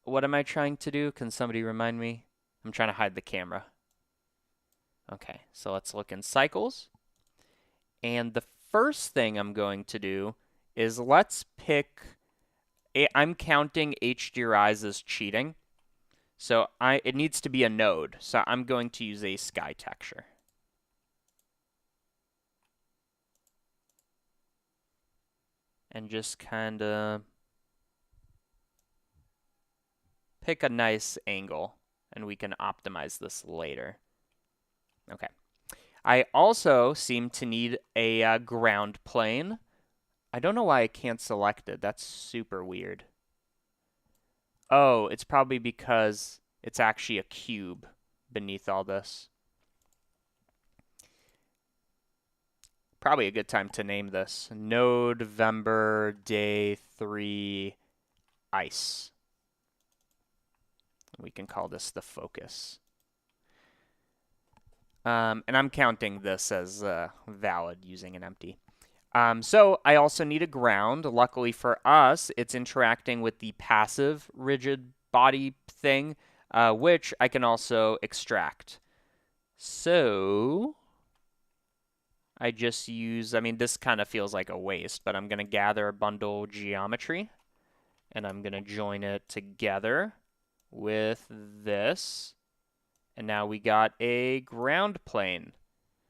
what am I trying to do? Can somebody remind me? I'm trying to hide the camera. Okay, so let's look in cycles. And the first thing I'm going to do is let's pick, I'm counting HDRIs as cheating. So it needs to be a node. So I'm going to use a sky texture. And just kind of pick a nice angle. And we can optimize this later. Okay. I also seem to need a ground plane. I don't know why I can't select it. That's super weird. Oh, it's probably because it's actually a cube beneath all this. Probably a good time to name this. Nodevember Day 3 Ice. We can call this the focus. And I'm counting this as valid using an empty. So I also need a ground. Luckily for us, it's interacting with the passive rigid body thing, which I can also extract. So I just use, I mean, this kind of feels like a waste, but I'm going to gather a bundle geometry, and I'm going to join it together with this. And now we got a ground plane,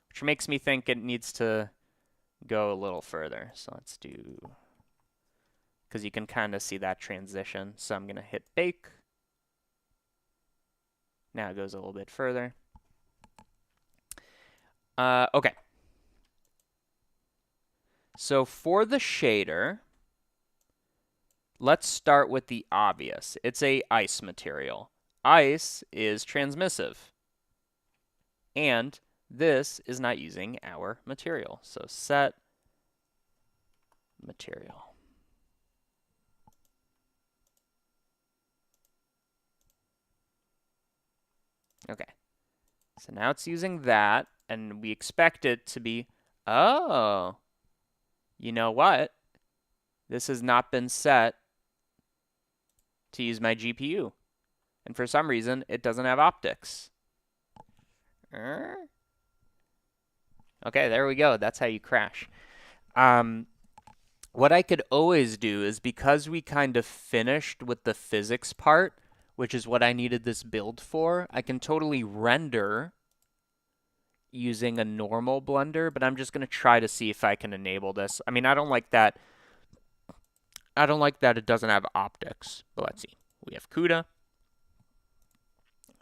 which makes me think it needs to go a little further. So let's do, because you can kind of see that transition. So I'm going to hit bake. Now it goes a little bit further. Okay. So for the shader, let's start with the obvious. It's a ice material. Ice is transmissive. And this is not using our material. So set material. Okay. So now it's using that, and we expect it to be, oh, you know what? This has not been set to use my GPU. And for some reason, it doesn't have optics. Okay, there we go. That's how you crash. What I could always do is, because we kind of finished with the physics part, which is what I needed this build for, I can totally render using a normal Blender, but I'm just going to try to see if I can enable this. I mean, I don't like that. I don't like that it doesn't have optics, but let's see. We have CUDA.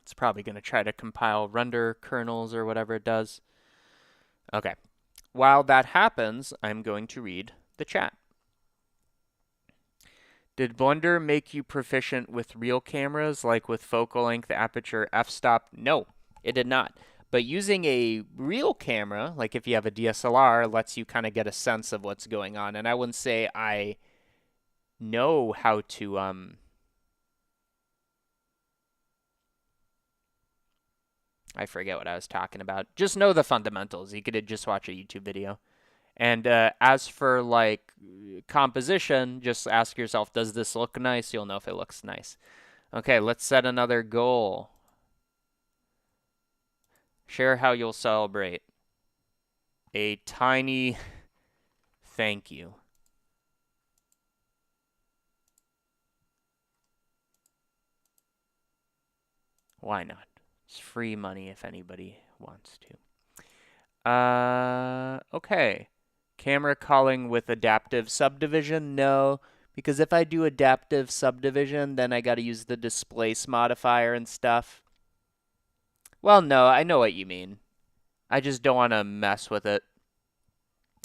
It's probably going to try to compile render kernels or whatever it does. Okay. While that happens, I'm going to read the chat. Did Blender make you proficient with real cameras, like with focal length, aperture, f-stop? No, it did not. But using a real camera, like if you have a DSLR, lets you kind of get a sense of what's going on. And I wouldn't say I know how to I forget what I was talking about. Just know the fundamentals. You could just watch a YouTube video. And as for like composition, just ask yourself, does this look nice? You'll know if it looks nice. Okay, let's set another goal. Share how you'll celebrate. A tiny thank you. Why not? It's free money if anybody wants to. Okay. Camera calling with adaptive subdivision? No, because if I do adaptive subdivision, then I got to use the displace modifier and stuff. Well, no, I know what you mean. I just don't want to mess with it.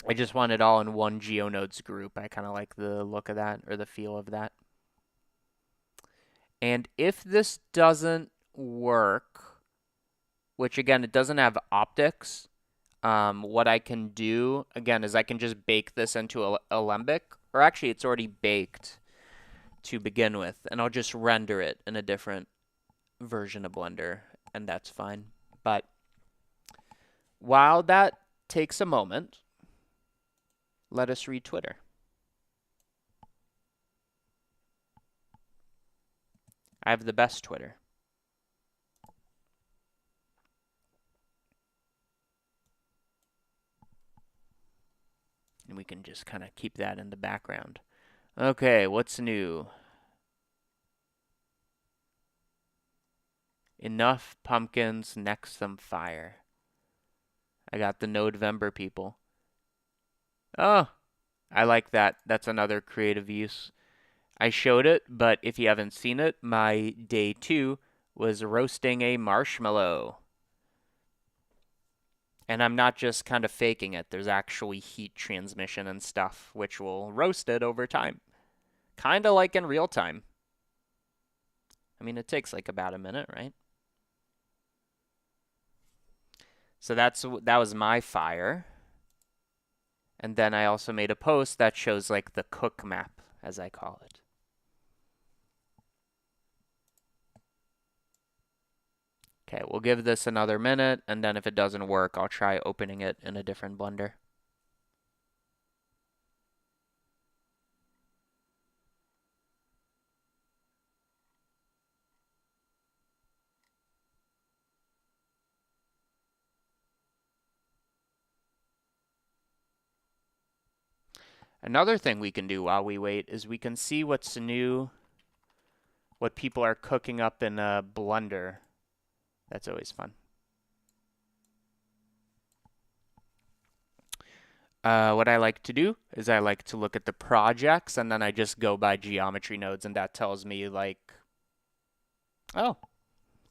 I just want it all in one GeoNodes group. I kind of like the look of that, or the feel of that. And if this doesn't work, which again, it doesn't have optics, what I can do, again, is I can just bake this into Alembic, or actually it's already baked to begin with, and I'll just render it in a different version of Blender, and that's fine. But while that takes a moment, let us read Twitter. I have the best Twitter. And we can just kind of keep that in the background. Okay, what's new? Enough pumpkins, next some fire. I got the Nodevember people. Oh, I like that. That's another creative use. I showed it, but if you haven't seen it, my day 2 was roasting a marshmallow. And I'm not just kind of faking it. There's actually heat transmission and stuff, which will roast it over time. Kind of like in real time. I mean, it takes like about a minute, right? So that was my fire. And then I also made a post that shows like the cook map, as I call it. Okay, we'll give this another minute, and then if it doesn't work, I'll try opening it in a different blender. Another thing we can do while we wait is we can see what's new, what people are cooking up in a blender. That's always fun. What I like to do is I like to look at the projects, and then I just go by geometry nodes, and that tells me like, oh,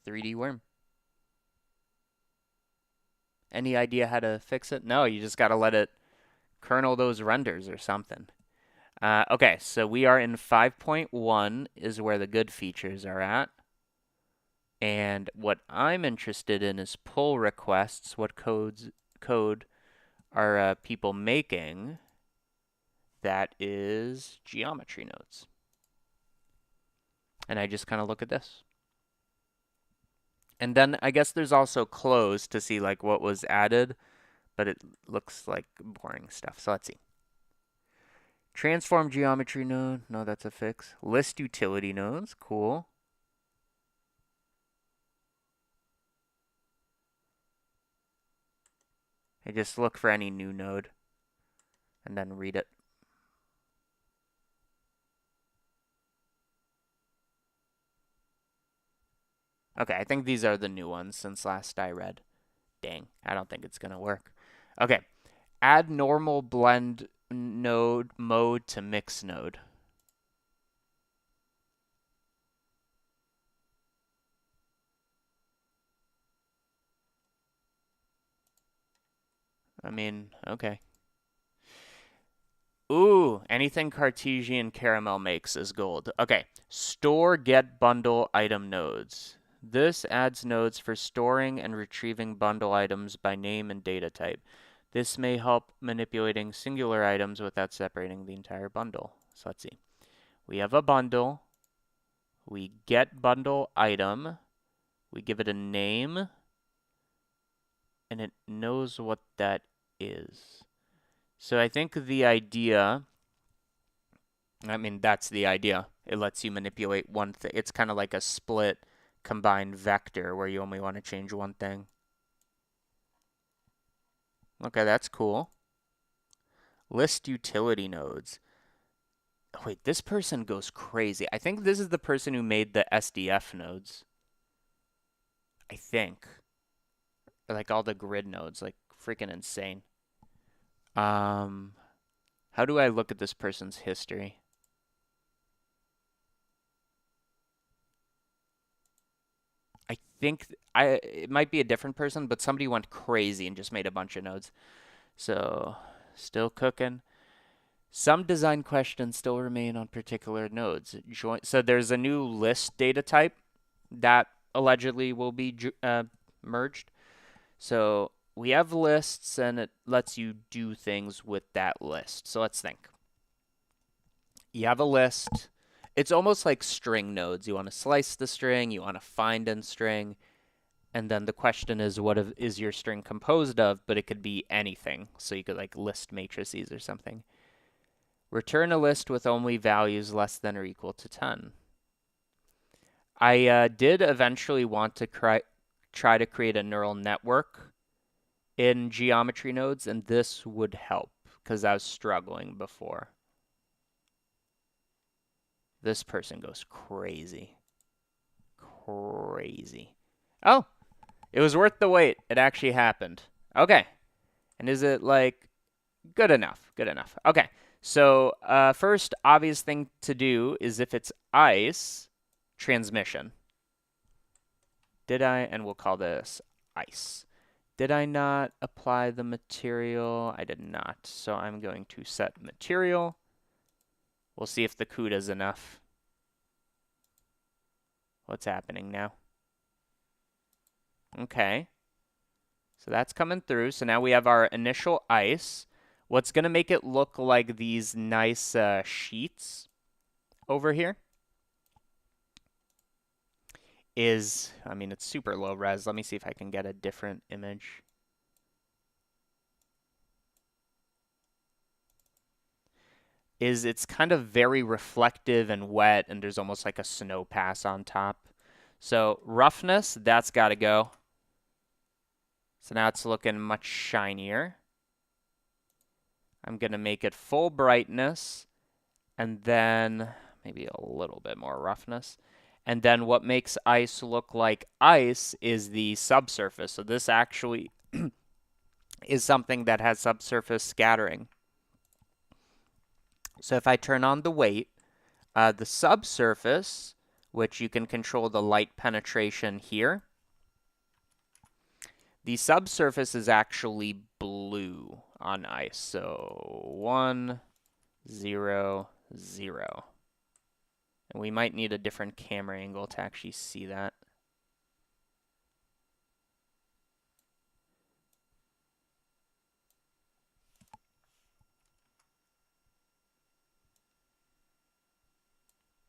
3D worm. Any idea how to fix it? No, you just gotta let it kernel those renders or something. Okay, so we are in 5.1 is where the good features are at. And what I'm interested in is pull requests. What code are people making? That is geometry nodes. And I just kind of look at this. And then I guess there's also close to see like what was added, but it looks like boring stuff. So let's see. Transform geometry node. No, that's a fix. List utility nodes. Cool. I just look for any new node and then read it. Okay, I think these are the new ones since last I read. Dang, I don't think it's going to work. Okay, add normal blend node mode to mix node. I mean, okay. Ooh, anything Cartesian Caramel makes is gold. Okay, store get bundle item nodes. This adds nodes for storing and retrieving bundle items by name and data type. This may help manipulating singular items without separating the entire bundle. So let's see. We have a bundle. We get bundle item. We give it a name. And it knows what that is. So I think the idea, I mean, that's the idea. It lets you manipulate one thing. It's kind of like a split combined vector where you only want to change one thing. Okay, that's cool. List utility nodes. Oh, wait, this person goes crazy. I think this is the person who made the SDF nodes. I think. Like all the grid nodes, like freaking insane. How do I look at this person's history? I think it might be a different person, but somebody went crazy and just made a bunch of nodes. So, still cooking. Some design questions still remain on particular nodes. So there's a new list data type that allegedly will be merged. So we have lists, and it lets you do things with that list. So let's think. You have a list. It's almost like string nodes. You want to slice the string. You want to find in string. And then the question is, what is your string composed of? But it could be anything. So you could like list matrices or something. Return a list with only values less than or equal to 10. I did eventually want to try to create a neural network in geometry nodes, and this would help because I was struggling before. This person goes crazy. Crazy. Oh, it was worth the wait. It actually happened. Okay. And is it like good enough? Good enough. Okay. So first obvious thing to do is if it's ice, transmission. Did I? And we'll call this ice. Did I not apply the material? I did not. So I'm going to set material. We'll see if the CUDA is enough. What's happening now? Okay. So that's coming through. So now we have our initial ice. What's going to make it look like these nice sheets over here is, I mean, it's super low res. Let me see if I can get a different image. Is it's kind of very reflective and wet, and there's almost like a snow pass on top. So roughness, that's got to go. So now it's looking much shinier. I'm going to make it full brightness, and then maybe a little bit more roughness. And then what makes ice look like ice is the subsurface. So this actually is something that has subsurface scattering. So if I turn on the weight, the subsurface, which you can control the light penetration here, the subsurface is actually blue on ice. So 1, 0, 0. And we might need a different camera angle to actually see that.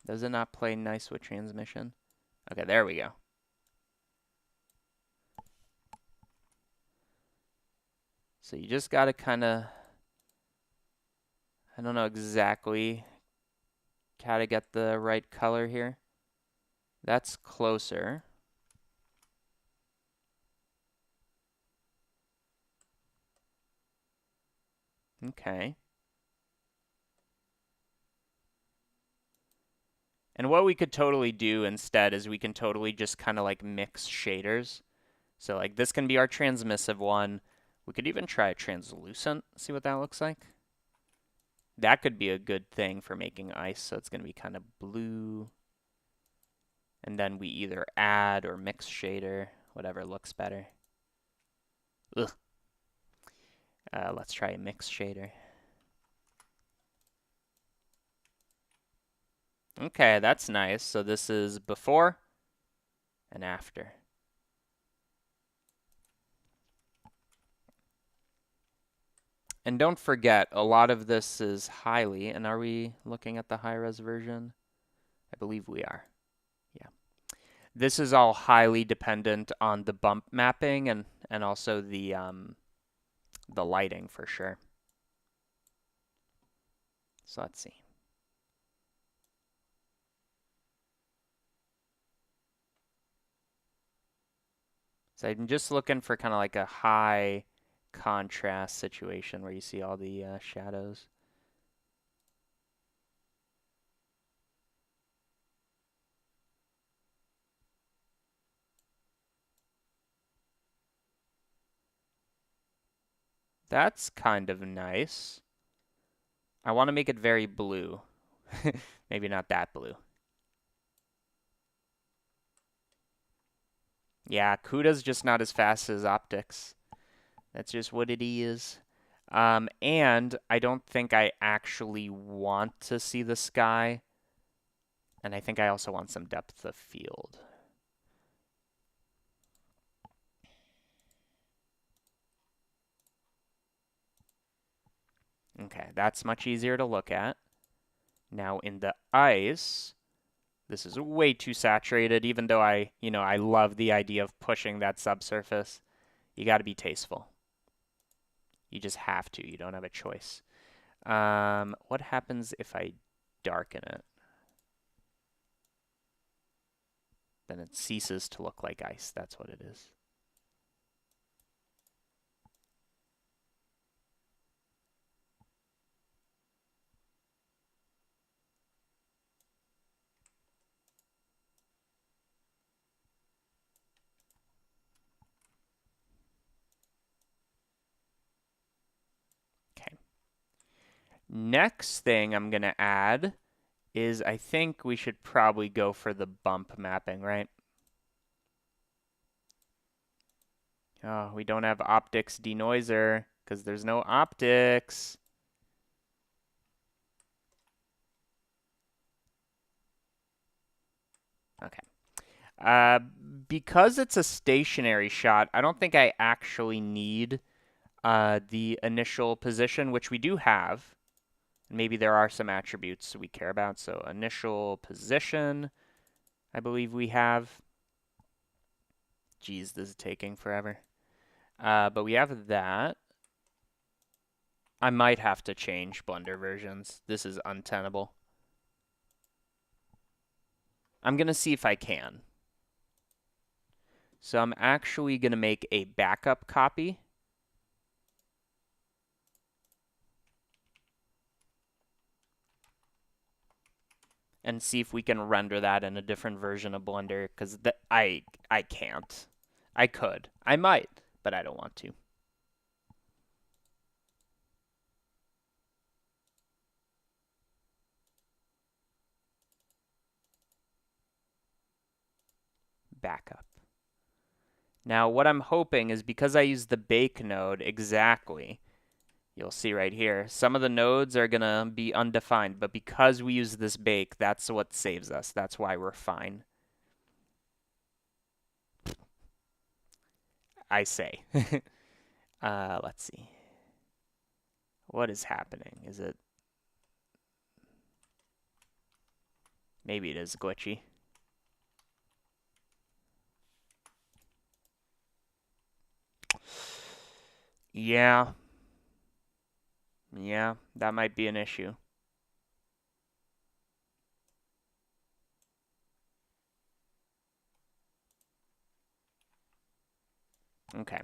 Does it not play nice with transmission? Okay, there we go. So you just got to kind of, I don't know exactly how to get the right color here. That's closer. Okay. And what we could totally do instead is we can totally just kind of like mix shaders. So like this can be our transmissive one. We could even try a translucent, see what that looks like. That could be a good thing for making ice, so it's going to be kind of blue. And then we either add or mix shader, whatever looks better. Ugh. Let's try a mix shader. Okay, that's nice. So this is before and after. And don't forget, a lot of this is highly, and are we looking at the high-res version? I believe we are. Yeah. This is all highly dependent on the bump mapping and also the lighting for sure. So let's see. So I'm just looking for kind of like a high contrast situation where you see all the shadows. That's kind of nice. I want to make it very blue. Maybe not that blue. Yeah, CUDA's just not as fast as optics. That's just what it is. And I don't think I actually want to see the sky. And I think I also want some depth of field. Okay, that's much easier to look at. Now in the ice, this is way too saturated, even though I love the idea of pushing that subsurface. You got to be tasteful. You just have to. You don't have a choice. What happens if I darken it? then it ceases to look like ice. That's what it is. Okay. Next thing I'm going to add is I think we should probably go for the bump mapping, right? Oh, we don't have optics denoiser because there's no optics. Okay. Because it's a stationary shot, I don't think I actually need the initial position, which we do have. Maybe there are some attributes we care about. So initial position, I believe we have. Geez, this is taking forever. But we have that. I might have to change Blender versions. This is untenable. I'm going to see if I can. So I'm actually going to make a backup copy. And see if we can render that in a different version of Blender, because I can't. I could. I might, but I don't want to. Backup. Now, what I'm hoping is because I use the bake node exactly, you'll see right here, some of the nodes are going to be undefined, but because we use this bake, that's what saves us. That's why we're fine. I say. Let's see. What is happening? Is it... Maybe it is glitchy. Yeah. Yeah, that might be an issue. Okay.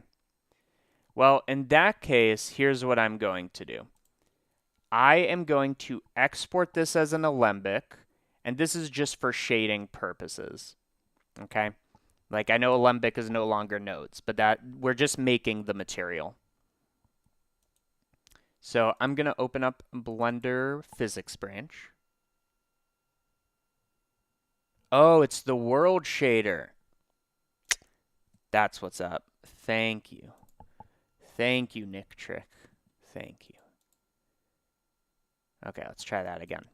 Well, in that case, here's what I'm going to do. I am going to export this as an alembic, and this is just for shading purposes. Okay? Like, I know alembic is no longer nodes, but that we're just making the material. So I'm going to open up Blender Physics branch. Oh, it's the world shader. That's what's up. Thank you. Thank you, Nick Trick. Thank you. Okay, let's try that again.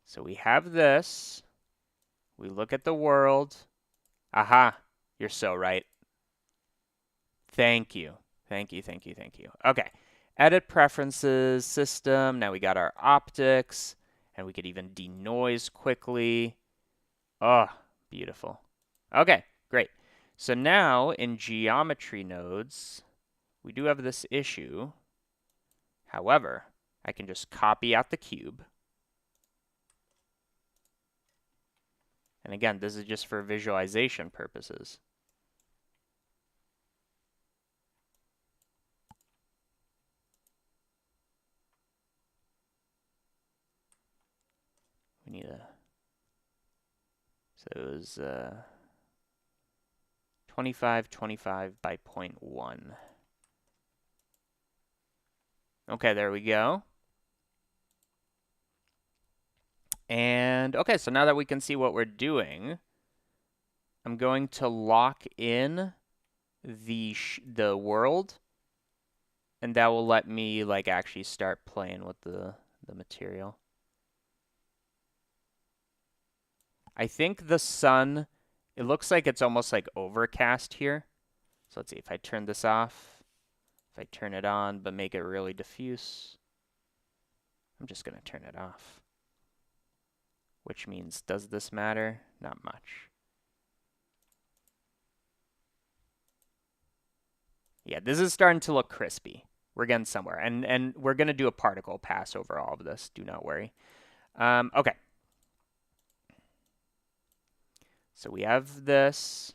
So we have this. We look at the world. Aha, you're so right. Thank you. Thank you, thank you, thank you. Okay, edit preferences, system. Now we got our optics, and we could even denoise quickly. Oh, beautiful. Okay, great. So now in geometry nodes, we do have this issue. However, I can just copy out the cube. And again, this is just for visualization purposes. We need a... So it was 25, 25 by 0.1. Okay, there we go. And okay, so now that we can see what we're doing, I'm going to lock in the world, and that will let me like actually start playing with the material. I think the sun, it looks like it's almost like overcast here. So let's see if I turn this off, if I turn it on but make it really diffuse. I'm just going to turn it off. Which means, does this matter? Not much. Yeah, this is starting to look crispy. We're getting somewhere. And we're going to do a particle pass over all of this. Do not worry. Okay. So we have this.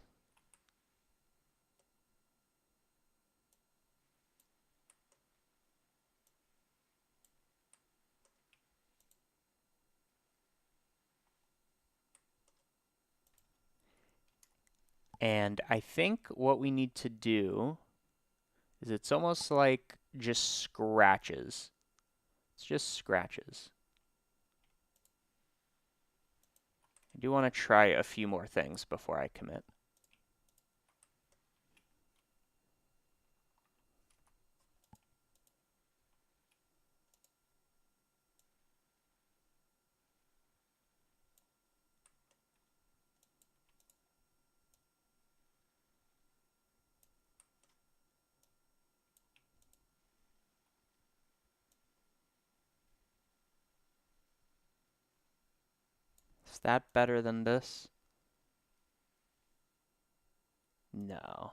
And I think what we need to do is it's almost like just scratches. It's just scratches. I do want to try a few more things before I commit. Is that better than this? No.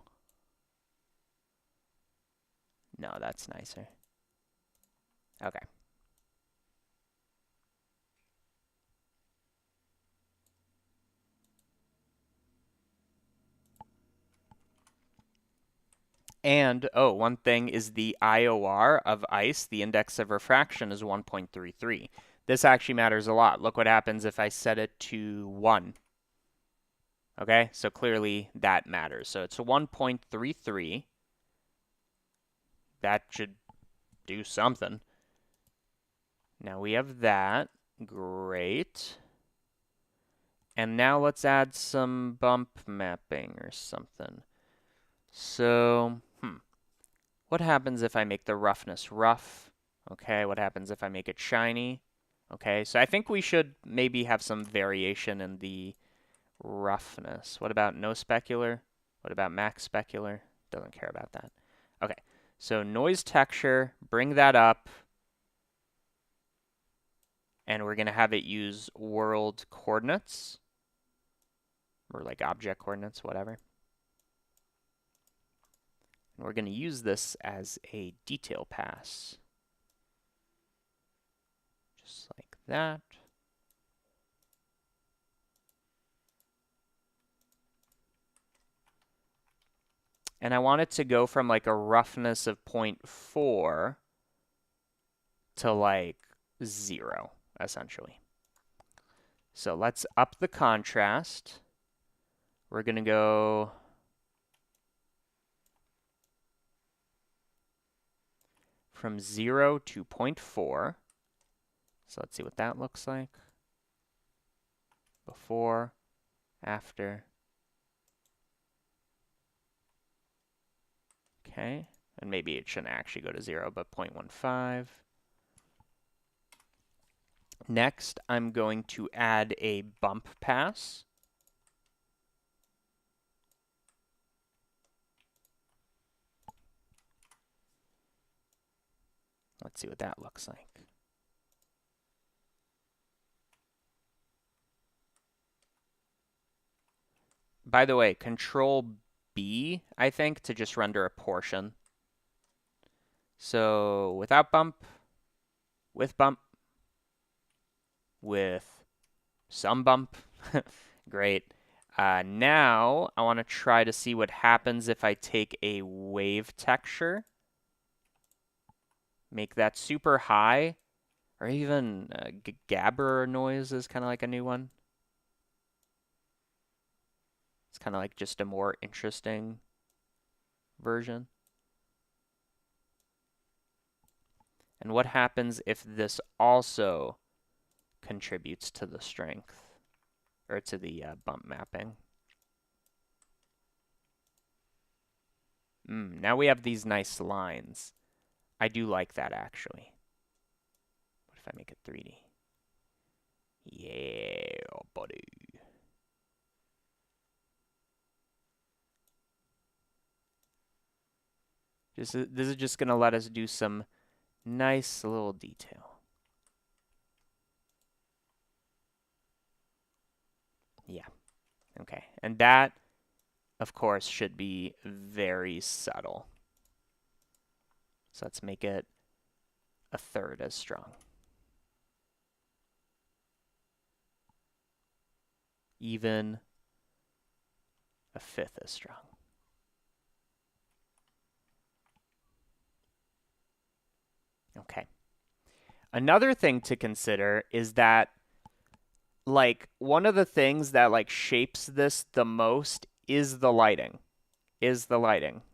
No, that's nicer. Okay. And, oh, one thing is the IOR of ice, the index of refraction, is 1.33. This actually matters a lot. Look what happens if I set it to 1. Okay, so clearly that matters. So it's a 1.33. That should do something. Now we have that. Great. And now let's add some bump mapping or something. So, what happens if I make the roughness rough? Okay, what happens if I make it shiny? Okay, so I think we should maybe have some variation in the roughness. What about no specular? What about max specular? Doesn't care about that. Okay, so noise texture, bring that up. And we're going to have it use world coordinates. Or like object coordinates, whatever. And we're going to use this as a detail pass. Just like that. And I want it to go from like a roughness of 0.4 to like 0, essentially. So let's up the contrast. We're going to go from 0 to 0.4. So let's see what that looks like. Before, after. Okay, and maybe it shouldn't actually go to 0, but 0.15. Next, I'm going to add a bump pass. Let's see what that looks like. By the way, Control B, I think, to just render a portion. So without bump, with bump, with some bump. Great. Now I want to try to see what happens if I take a wave texture, make that super high, or even gabber noise is kind of like a new one. It's kind of like just a more interesting version. And what happens if this also contributes to the strength, or to the bump mapping? Now we have these nice lines. I do like that, actually. What if I make it 3D? Yeah, buddy. This is just going to let us do some nice little detail. Yeah. Okay. And that, of course, should be very subtle. So let's make it a third as strong. Even a fifth as strong. Okay. Another thing to consider is that, like, one of the things that, like, shapes this the most is the lighting.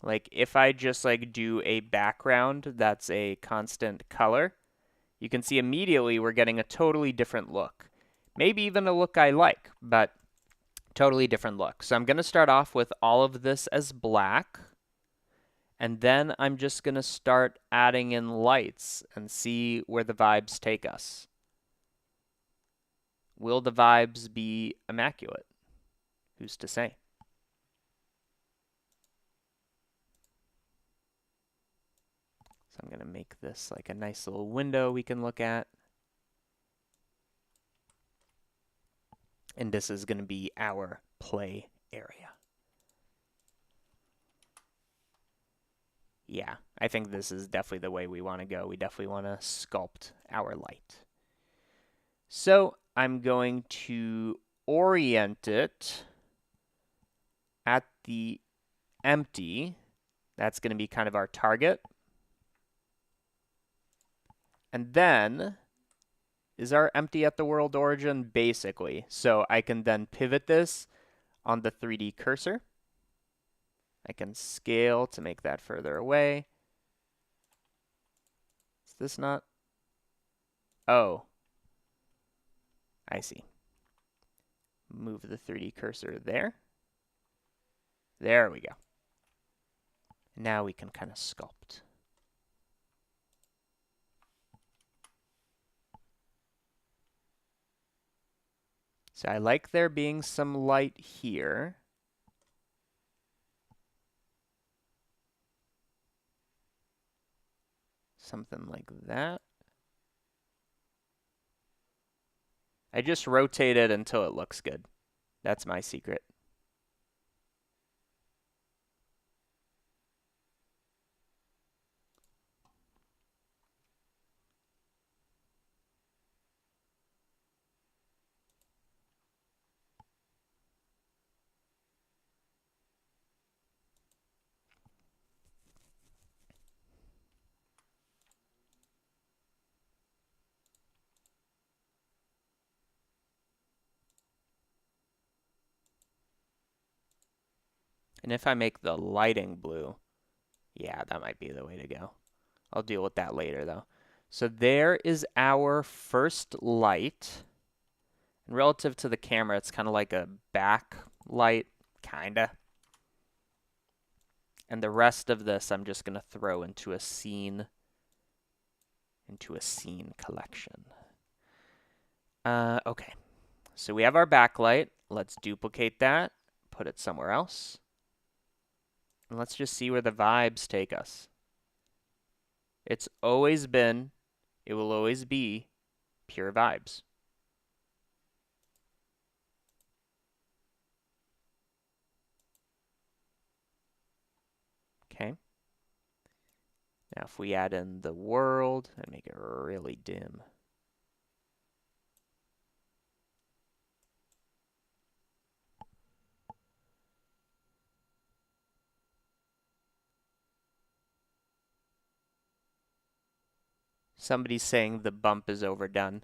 Like, if I just, like, do a background that's a constant color, you can see immediately we're getting a totally different look. Maybe even a look I like, but totally different look. So I'm going to start off with all of this as black. And then I'm just going to start adding in lights and see where the vibes take us. Will the vibes be immaculate? Who's to say? So I'm going to make this like a nice little window we can look at. And this is going to be our play area. Yeah, I think this is definitely the way we want to go. We definitely want to sculpt our light. So I'm going to orient it at the empty. That's going to be kind of our target. And then is our empty at the world origin, basically. So I can then pivot this on the 3D cursor. I can scale to make that further away. Is this not? Oh, I see. Move the 3D cursor there. There we go. Now we can kind of sculpt. So I like there being some light here. Something like that. I just rotate it until it looks good. That's my secret. And if I make the lighting blue, yeah, that might be the way to go. I'll deal with that later, though. So there is our first light. And relative to the camera, it's kind of like a backlight, kinda. And the rest of this, I'm just going to throw into a scene collection. Okay, so we have our backlight. Let's duplicate that, put it somewhere else. And let's just see where the vibes take us. It's always been, it will always be pure vibes. Okay. Now if we add in the world and make it really dim. Somebody's saying the bump is overdone.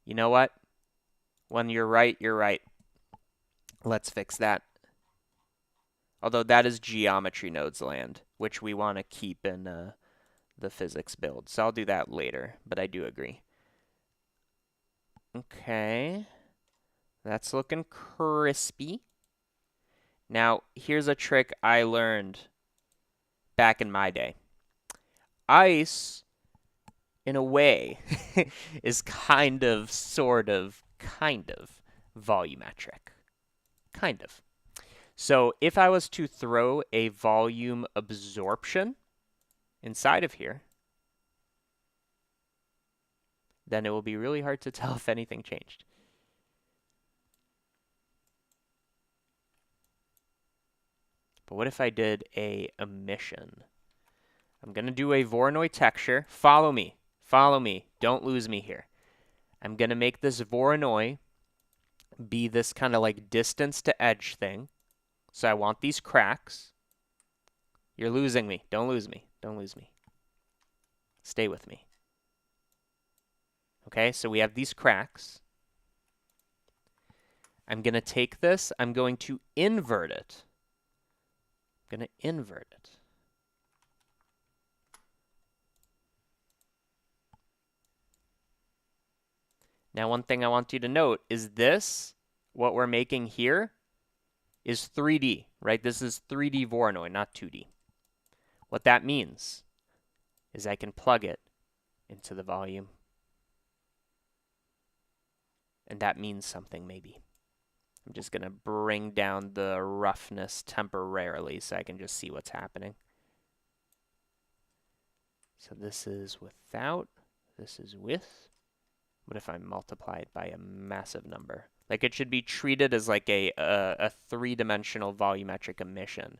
You know what? When you're right, you're right. Let's fix that. Although that is geometry nodes land, which we want to keep in the physics build. So I'll do that later, but I do agree. Okay. That's looking crispy. Now, here's a trick I learned back in my day. Ice, in a way, is kind of, sort of, volumetric. Kind of. So if I was to throw a volume absorption inside of here, then it will be really hard to tell if anything changed. But what if I did a emission? I'm going to do a Voronoi texture. Follow me. Follow me. Don't lose me here. I'm going to make this Voronoi be this kind of like distance to edge thing. So I want these cracks. You're losing me. Don't lose me. Don't lose me. Stay with me. Okay, so we have these cracks. I'm going to take this. I'm going to invert it. I'm going to invert it. Now, one thing I want you to note is this, what we're making here, is 3D, right? This is 3D Voronoi, not 2D. What that means is I can plug it into the volume. And that means something, maybe. I'm just going to bring down the roughness temporarily so I can just see what's happening. So this is without, this is with. What if I multiply it by a massive number? Like it should be treated as like a three-dimensional volumetric emission.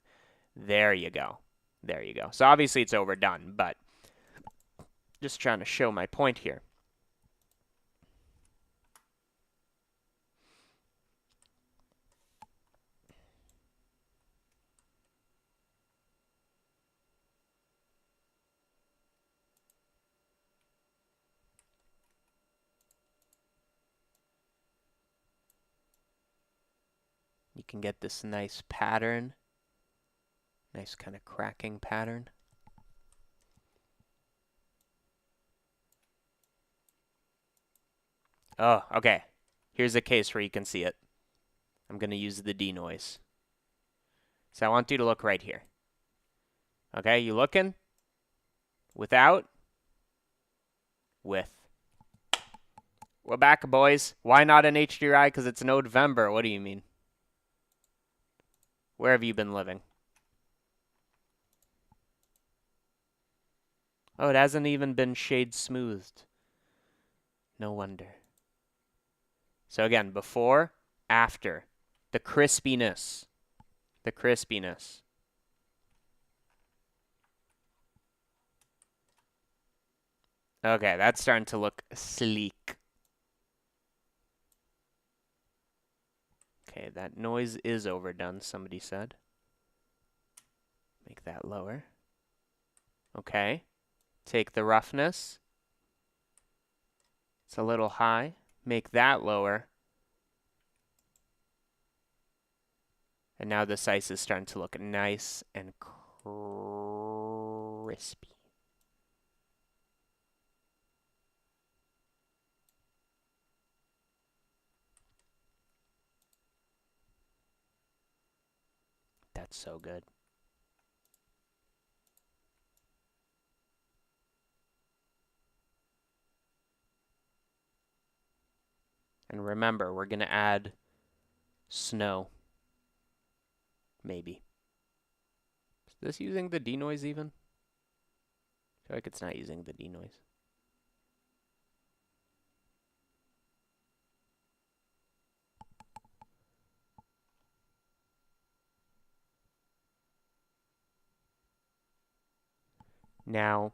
There you go. There you go. So obviously it's overdone, but just trying to show my point here. You can get this nice pattern. Nice kind of cracking pattern. Oh, okay. Here's a case where you can see it. I'm going to use the denoise. So I want you to look right here. Okay, you looking? Without? With. We're back, boys. Why not an HDRI? Because it's Nodevember. What do you mean? Where have you been living? Oh, it hasn't even been shade smoothed. No wonder. So again, before, after. The crispiness. The crispiness. Okay, that's starting to look sleek. Okay, that noise is overdone, somebody said. Make that lower. Okay. Take the roughness. It's a little high. Make that lower. And now this ice is starting to look nice and crispy. That's so good. And remember, we're going to add snow. Maybe. Is this using the denoise even? I feel like it's not using the denoise. Now,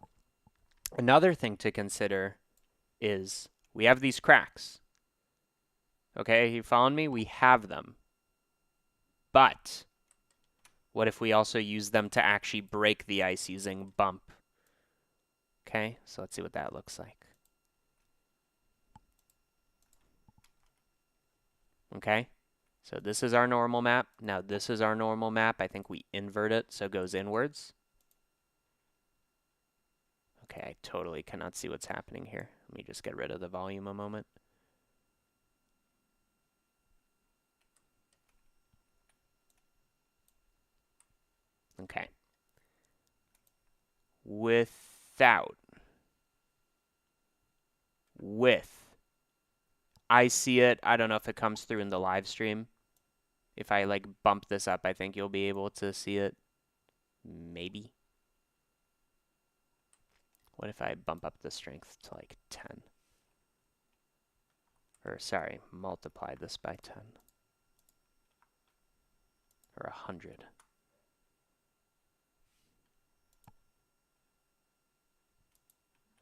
another thing to consider is we have these cracks. Okay, you following me? We have them. But what if we also use them to actually break the ice using bump? Okay, so let's see what that looks like. Okay, so this is our normal map. Now this is our normal map. I think we invert it so it goes inwards. Okay, I totally cannot see what's happening here. Let me just get rid of the volume a moment. Okay. Without. With. I see it. I don't know if it comes through in the live stream. If I like bump this up, I think you'll be able to see it. Maybe. What if I bump up the strength to like 10? Or sorry, multiply this by 10. Or 100.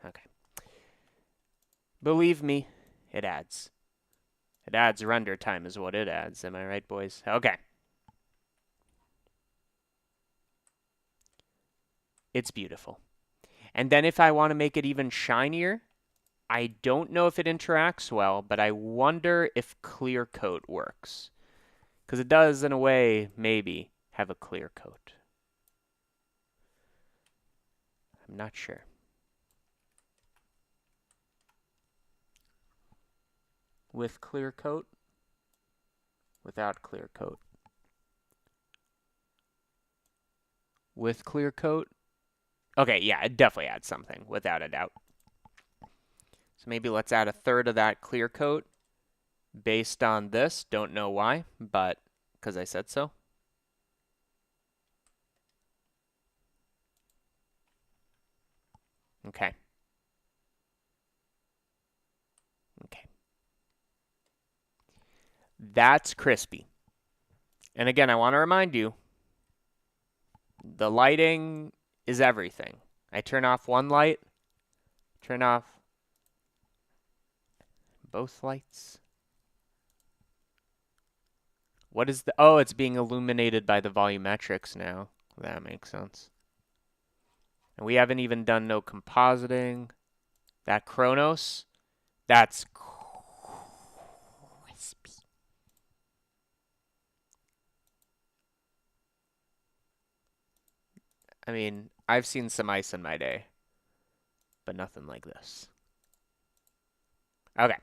Okay. Believe me, it adds. It adds render time is what it adds. Am I right, boys? Okay. It's beautiful. And then if I want to make it even shinier, I don't know if it interacts well, but I wonder if clear coat works. Because it does, in a way, maybe have a clear coat. I'm not sure. With clear coat? Without clear coat? With clear coat? Okay, yeah, it definitely adds something, without a doubt. So maybe let's add a third of that clear coat based on this. Don't know why, but because I said so. Okay. Okay. That's crispy. And again, I want to remind you, the lighting is everything. I turn off one light, turn off both lights. What is the... Oh, it's being illuminated by the volumetrics now. That makes sense. And we haven't even done no compositing. That Chronos, that's crispy. I mean, I've seen some ice in my day, but nothing like this. Okay.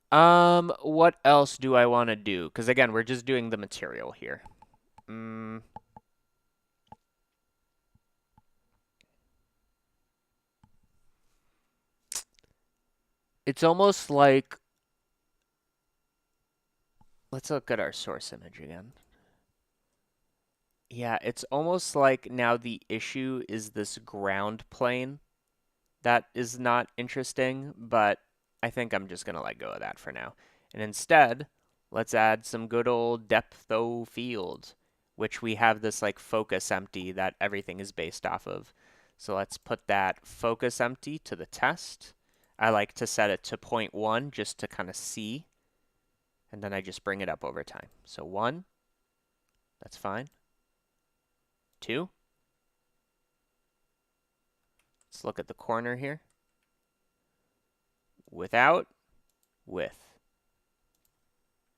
What else do I want to do? Because again, we're just doing the material here. It's almost like... Let's look at our source image again. Yeah, it's almost like now the issue is this ground plane. That is not interesting, but I think I'm just going to let go of that for now. And instead, let's add some good old deptho field, which we have this like focus empty that everything is based off of. So let's put that focus empty to the test. I like to set it to 0.1 just to kind of see. And then I just bring it up over time. So 1, that's fine. 2. Let's look at the corner here. Without, with.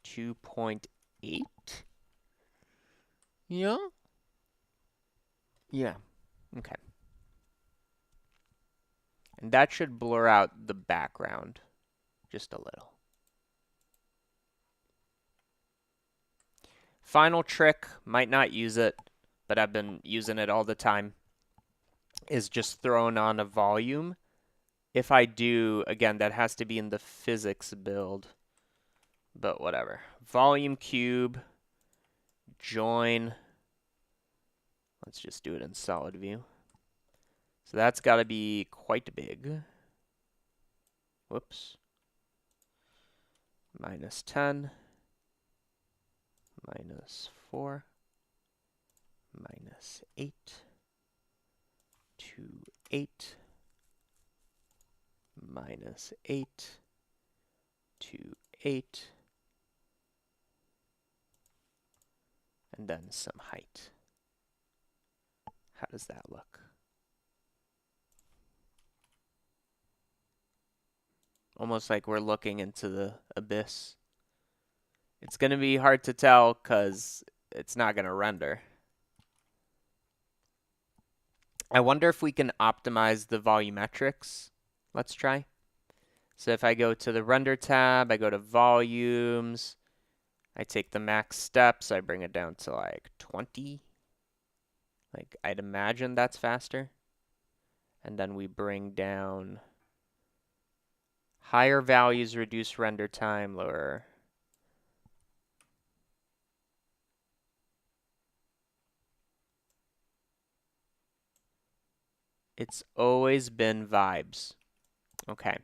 2.8. Yeah? Yeah. Okay. And that should blur out the background just a little. Final trick, might not use it, but I've been using it all the time, is just throwing on a volume. If I do, again, that has to be in the physics build, but whatever. Volume cube, join. Let's just do it in solid view. So that's got to be quite big. Whoops. -10. -4. -8. 2, 8. -8. 2, 8. And then some height. How does that look? Almost like we're looking into the abyss. It's going to be hard to tell because it's not going to render. I wonder if we can optimize the volumetrics. Let's try. So if I go to the render tab, I go to volumes, I take the max steps, I bring it down to like 20. Like I'd imagine that's faster. And then we bring down higher values, reduce render time, lower. It's always been vibes. Okay.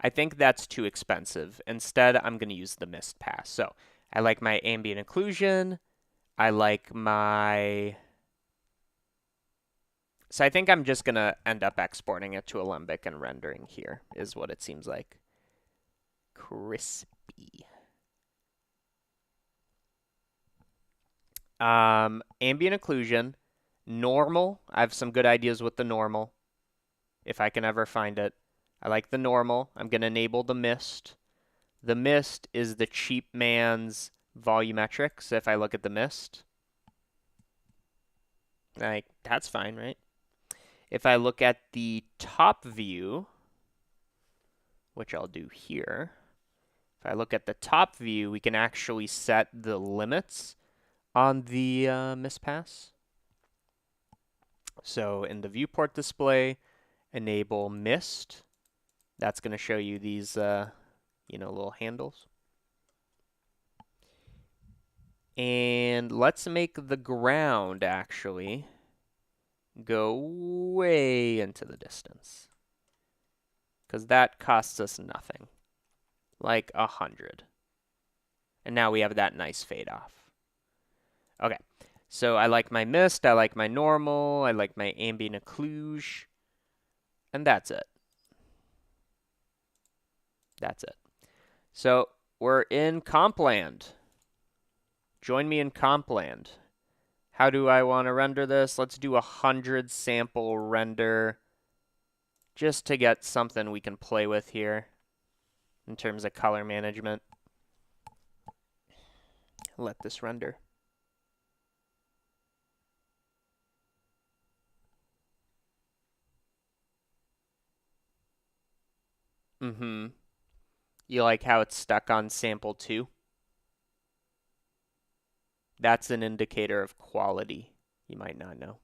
I think that's too expensive. Instead, I'm going to use the mist pass. So I like my ambient occlusion. I like my... So I think I'm just going to end up exporting it to Alembic and rendering here, is what it seems like. Crispy. Ambient occlusion, Normal. I have some good ideas with the normal, if I can ever find it. I like the normal. I'm going to enable the mist. The mist is the cheap man's volumetric. So if I look at the mist, like, that's fine, right? If I look at the top view, which I'll do here, if I look at the top view, we can actually set the limits on the mist pass. So in the viewport display, enable mist. That's going to show you these, little handles. And let's make the ground actually go way into the distance, because that costs us nothing, like 100. And now we have that nice fade off. Okay, so I like my mist, I like my normal, I like my ambient occlusion, and that's it. That's it. So we're in Compland. Join me in Compland. How do I want to render this? Let's do 100 sample render just to get something we can play with here in terms of color management. Let this render. You like how it's stuck on sample 2? That's an indicator of quality. You might not know.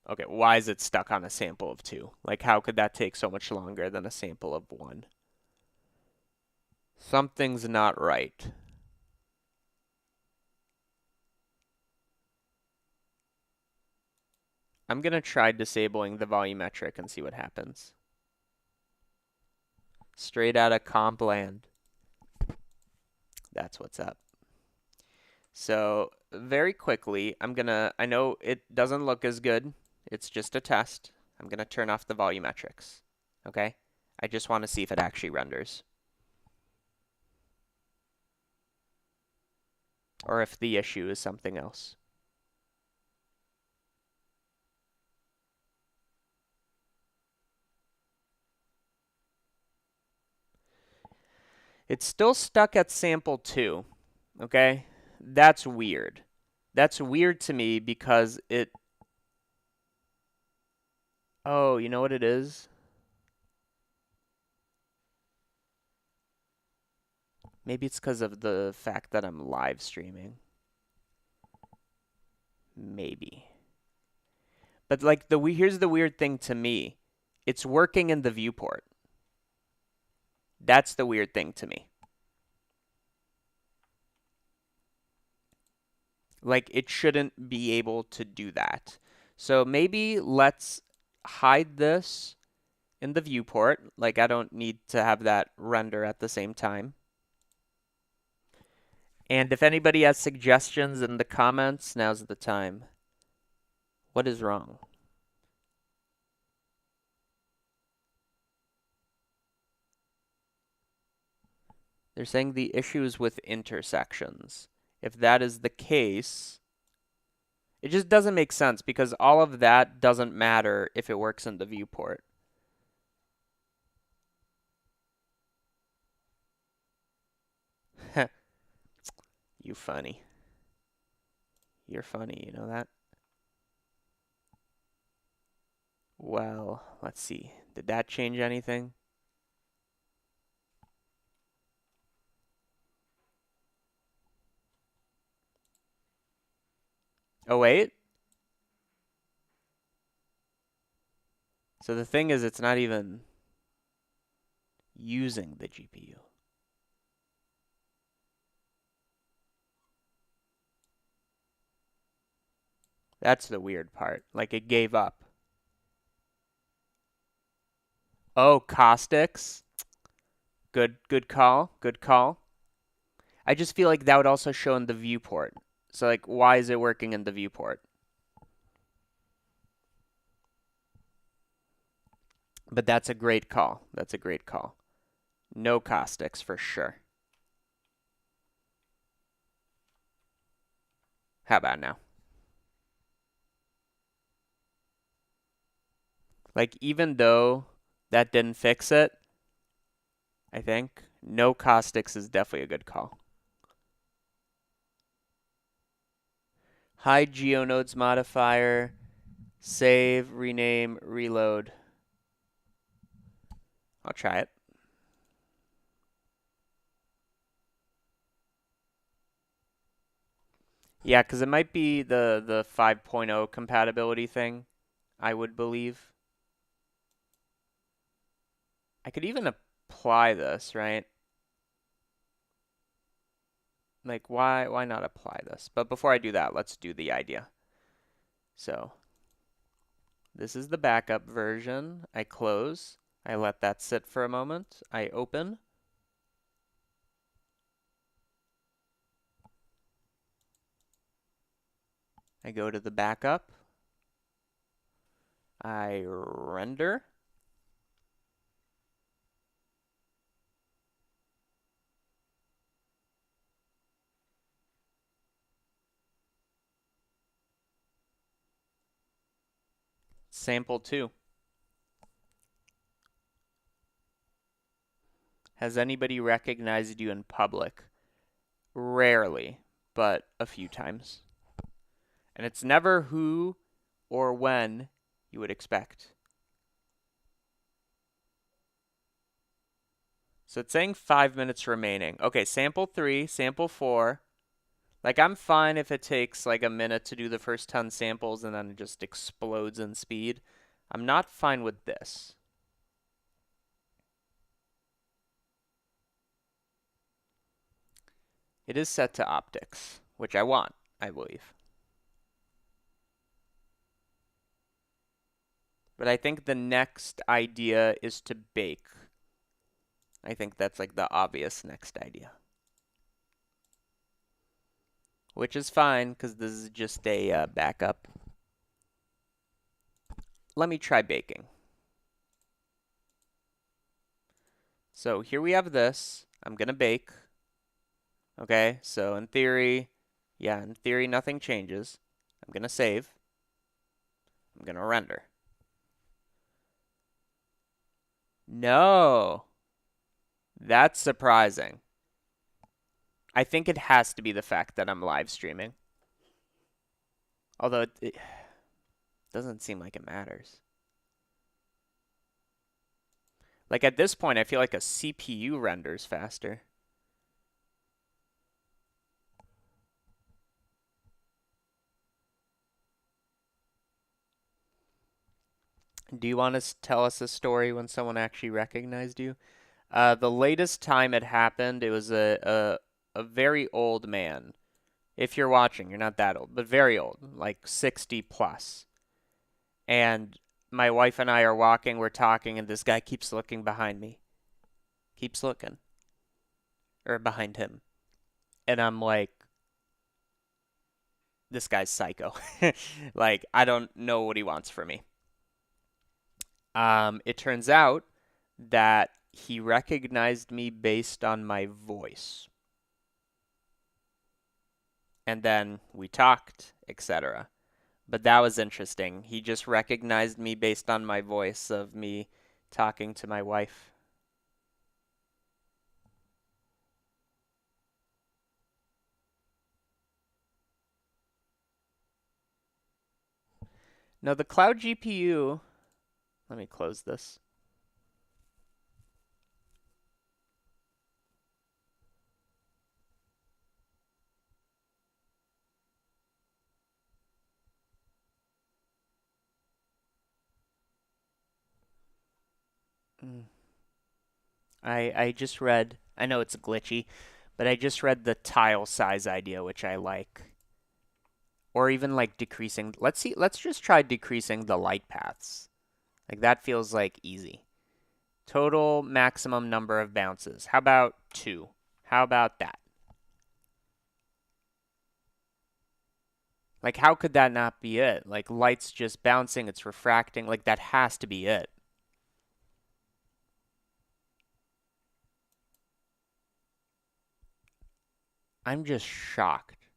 Okay, why is it stuck on a sample of 2? Like, how could that take so much longer than a sample of 1? Something's not right. I'm going to try disabling the volumetric and see what happens. Straight out of Compland. That's what's up. So very quickly, I know it doesn't look as good. It's just a test. I'm going to turn off the volumetrics. Okay? I just want to see if it actually renders. Or if the issue is something else. It's still stuck at sample 2. Okay? That's weird. That's weird to me because it... Oh, you know what it is? Maybe it's because of the fact that I'm live streaming. Maybe. But like here's the weird thing to me. It's working in the viewport. That's the weird thing to me. Like, it shouldn't be able to do that. So maybe let's hide this in the viewport. Like, I don't need to have that render at the same time. And if anybody has suggestions in the comments, now's the time. What is wrong? They're saying the issue is with intersections. If that is the case, it just doesn't make sense because all of that doesn't matter if it works in the viewport. You funny. You're funny, you know that? Well, let's see. Did that change anything? Oh, wait. So the thing is, it's not even using the GPU. That's the weird part. Like, it gave up. Oh, caustics. Good call. Good call. I just feel like that would also show in the viewport. So, like, why is it working in the viewport? But that's a great call. That's a great call. No caustics for sure. How about now? Like, even though that didn't fix it, I think no caustics is definitely a good call. Hide GeoNodes modifier, save, rename, reload. I'll try it. Yeah, because it might be the 5.0 compatibility thing, I would believe. I could even apply this, right? Like, why not apply this? But before I do that, let's do the idea. So this is the backup version. I close. I let that sit for a moment. I open. I go to the backup. I render. Sample 2. Has anybody recognized you in public? Rarely, but a few times. And it's never who or when you would expect. So it's saying 5 minutes remaining. Okay, sample 3, sample 4. Like, I'm fine if it takes like a minute to do the first 10 samples and then it just explodes in speed. I'm not fine with this. It is set to optics, which I want, I believe. But I think the next idea is to bake. I think that's like the obvious next idea. Which is fine, because this is just a backup. Let me try baking. So here we have this. I'm going to bake. Okay, so in theory, nothing changes. I'm going to save. I'm going to render. No. That's surprising. I think it has to be the fact that I'm live streaming. Although it doesn't seem like it matters. Like at this point, I feel like a CPU renders faster. Do you want to tell us a story when someone actually recognized you? The latest time it happened, it was a very old man. If you're watching, you're not that old, but very old, like 60 plus. And my wife and I are walking, we're talking, and this guy keeps looking behind me. Keeps looking. Or behind him. And I'm like, this guy's psycho. Like, I don't know what he wants from me. It turns out that he recognized me based on my voice. And then we talked, etc. But that was interesting. He just recognized me based on my voice of me talking to my wife. Now the cloud GPU, let me close this. I just read, I know it's glitchy, but I just read the tile size idea, which I like. Or even like decreasing, let's just try decreasing the light paths. Like that feels like easy. Total maximum number of bounces. How about 2? How about that? Like how could that not be it? Like light's just bouncing, it's refracting, like that has to be it. I'm just shocked.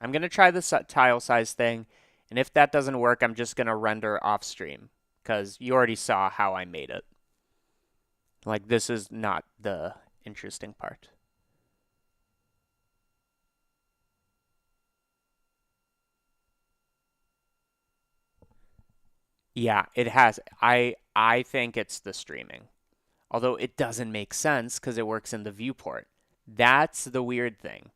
I'm going to try the tile size thing, and if that doesn't work, I'm just going to render off stream, because you already saw how I made it. Like, this is not the interesting part. Yeah, it has. I think it's the streaming. Although it doesn't make sense because it works in the viewport. That's the weird thing.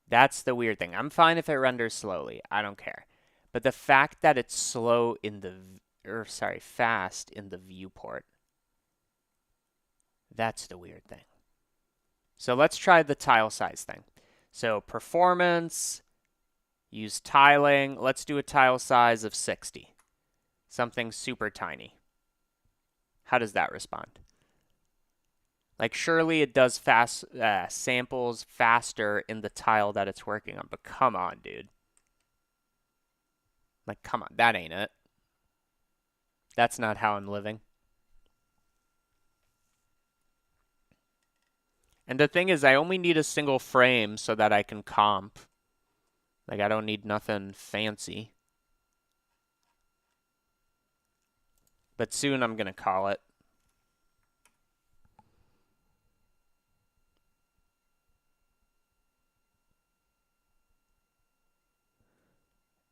That's the weird thing. I'm fine if it renders slowly. I don't care. But the fact that it's slow in the, fast in the viewport. That's the weird thing. So let's try the tile size thing. So performance, use tiling. Let's do a tile size of 60. Something super tiny. How does that respond? Like, surely it does fast samples faster in the tile that it's working on. But come on, dude. Like, come on. That ain't it. That's not how I'm living. And the thing is, I only need a single frame so that I can comp. Like, I don't need nothing fancy. But soon I'm going to call it.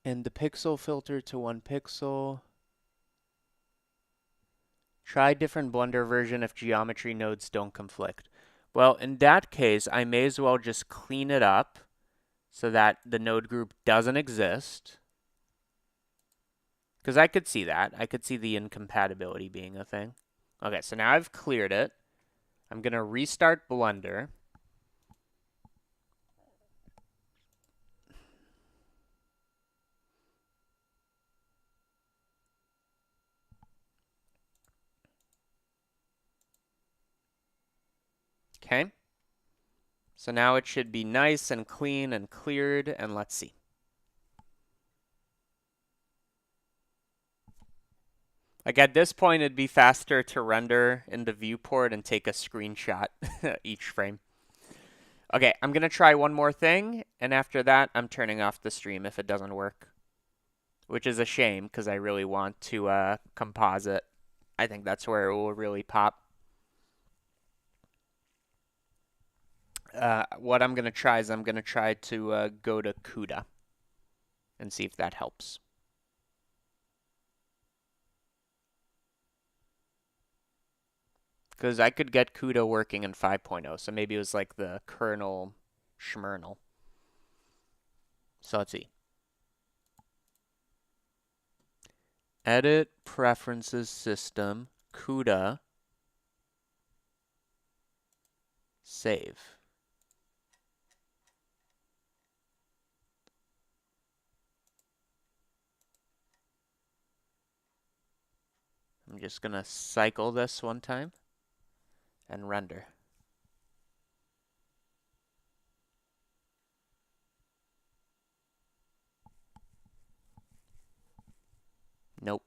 And the pixel filter to 1 pixel. Try different Blender version if geometry nodes don't conflict. Well, in that case, I may as well just clean it up so that the node group doesn't exist. Because I could see that. I could see the incompatibility being a thing. Okay, so now I've cleared it. I'm going to restart Blender. Okay. So now it should be nice and clean and cleared, and let's see. Like, at this point, it'd be faster to render in the viewport and take a screenshot each frame. Okay, I'm going to try one more thing, and after that, I'm turning off the stream if it doesn't work. Which is a shame, because I really want to composite. I think that's where it will really pop. What I'm going to try is I'm going to try to go to CUDA and see if that helps. Because I could get CUDA working in 5.0, so maybe it was like the kernel schmernel. So let's see. Edit Preferences System, CUDA, save. I'm just going to cycle this one time and render. Nope.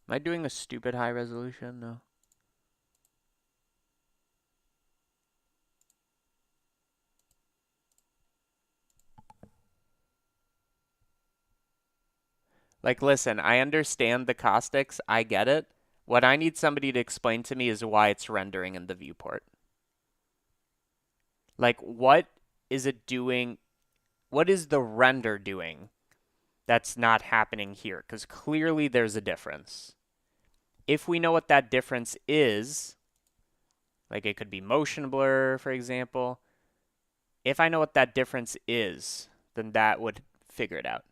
Am I doing a stupid high resolution? No. Like, listen, I understand the caustics. I get it. What I need somebody to explain to me is why it's rendering in the viewport. Like, what is it doing? What is the render doing that's not happening here? Because clearly there's a difference. If we know what that difference is, like it could be motion blur, for example. If I know what that difference is, then that would figure it out.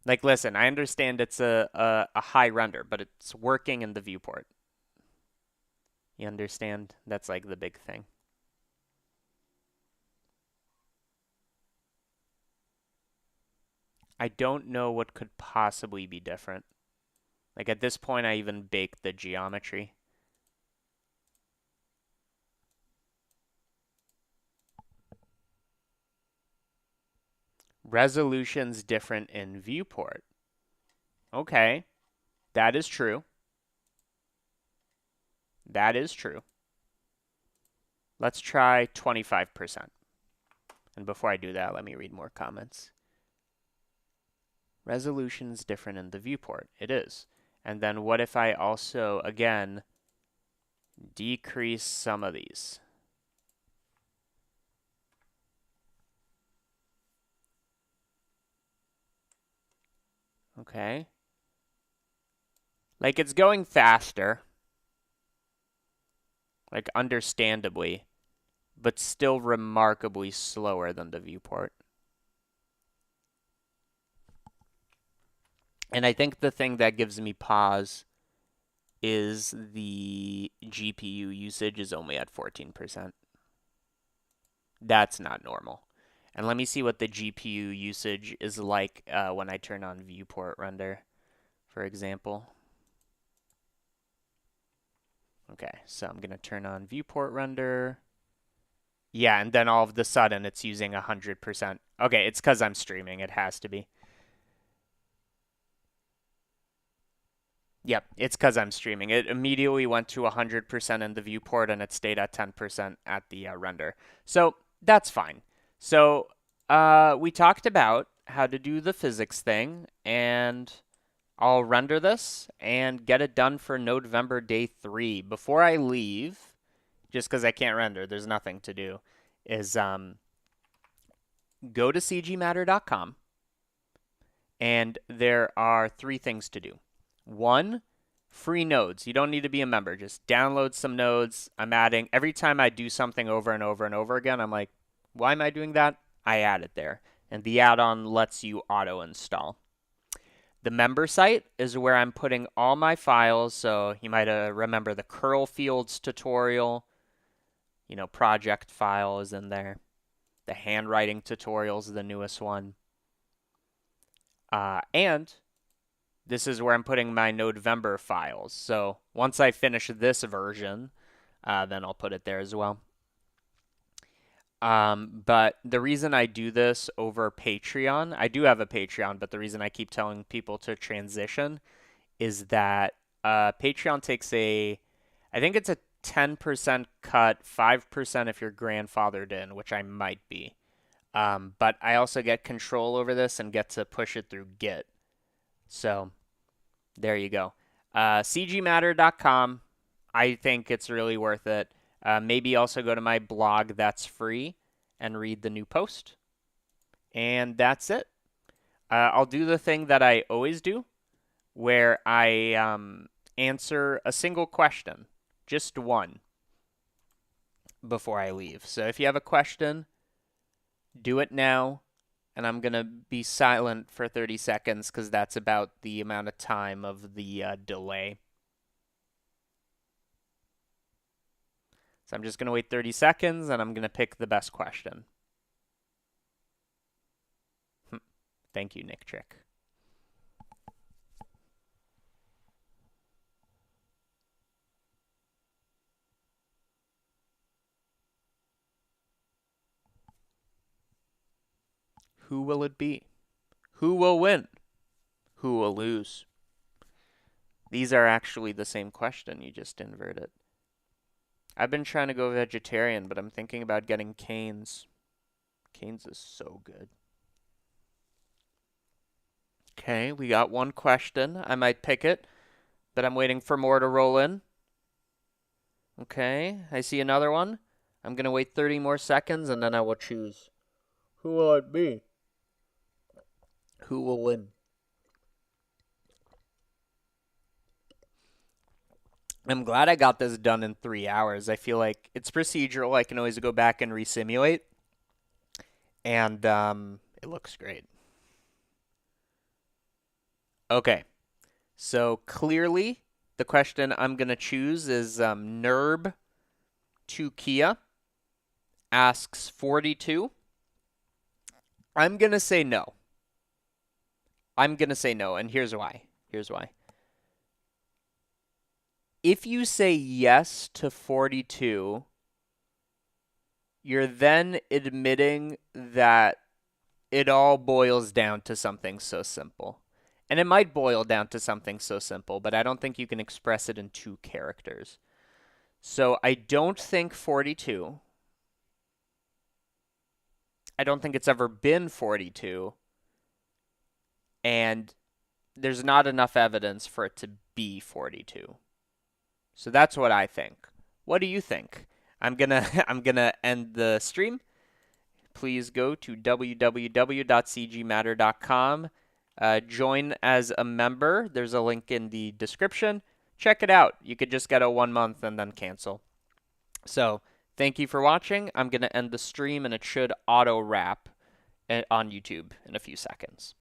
Like, listen, I understand it's a high render, but it's working in the viewport. You understand? That's like the big thing. I don't know what could possibly be different. Like, at this point, I even baked the geometry. Resolution's different in viewport. Okay, that is true. That is true. Let's try 25%. And before I do that, let me read more comments. Resolution is different in the viewport. It is. And then what if I also, again, decrease some of these? Okay. Like, it's going faster. Like, understandably. But still remarkably slower than the viewport. And I think the thing that gives me pause is the GPU usage is only at 14%. That's not normal. And let me see what the GPU usage is like when I turn on viewport render, for example. Okay, so I'm going to turn on viewport render. Yeah, and then all of a sudden it's using 100%. Okay, it's because I'm streaming. It has to be. Yep, it's because I'm streaming. It immediately went to 100% in the viewport and it stayed at 10% at the render. So that's fine. So we talked about how to do the physics thing, and I'll render this and get it done for Nodevember day 3. Before I leave, just because I can't render, there's nothing to do, is go to cgmatter.com, and there are 3 things to do. 1, free nodes. You don't need to be a member. Just download some nodes. I'm adding, every time I do something over and over and over again, I'm like, why am I doing that? I add it there. And the add-on lets you auto-install. The member site is where I'm putting all my files. So you might remember the curl fields tutorial. You know, project file is in there. The handwriting tutorial is the newest one. And this is where I'm putting my Nodevember files. So once I finish this version, then I'll put it there as well. But the reason I do this over Patreon, I do have a Patreon, but the reason I keep telling people to transition is that Patreon takes I think it's a 10% cut, 5% if you're grandfathered in, which I might be. But I also get control over this and get to push it through Git. So there you go. cgmatter.com. I think it's really worth it. Maybe also go to my blog that's free and read the new post. And that's it. I'll do the thing that I always do, where I answer a single question, just one, before I leave. So if you have a question, do it now. And I'm going to be silent for 30 seconds because that's about the amount of time of the delay. So I'm just going to wait 30 seconds and I'm going to pick the best question. Thank you, Nick Trick. Who will it be? Who will win? Who will lose? These are actually the same question, you just invert it. I've been trying to go vegetarian, but I'm thinking about getting Cane's. Cane's is so good. Okay, we got one question. I might pick it, but I'm waiting for more to roll in. Okay, I see another one. I'm going to wait 30 more seconds, and then I will choose. Who will it be? Who will win? I'm glad I got this done in 3 hours. I feel like it's procedural. I can always go back and resimulate. And it looks great. Okay. So clearly, the question I'm going to choose is Nerb to Kia asks 42. I'm going to say no. I'm going to say no, and here's why. Here's why. If you say yes to 42, you're then admitting that it all boils down to something so simple. And it might boil down to something so simple, but I don't think you can express it in 2 characters. So I don't think 42. I don't think it's ever been 42. And there's not enough evidence for it to be 42. So that's what I think. What do you think? I'm gonna I'm gonna end the stream. Please go to www.cgmatter.com. Join as a member. There's a link in the description. Check it out. You could just get a 1 month and then cancel. So thank you for watching. I'm gonna end the stream and it should auto wrap on YouTube in a few seconds.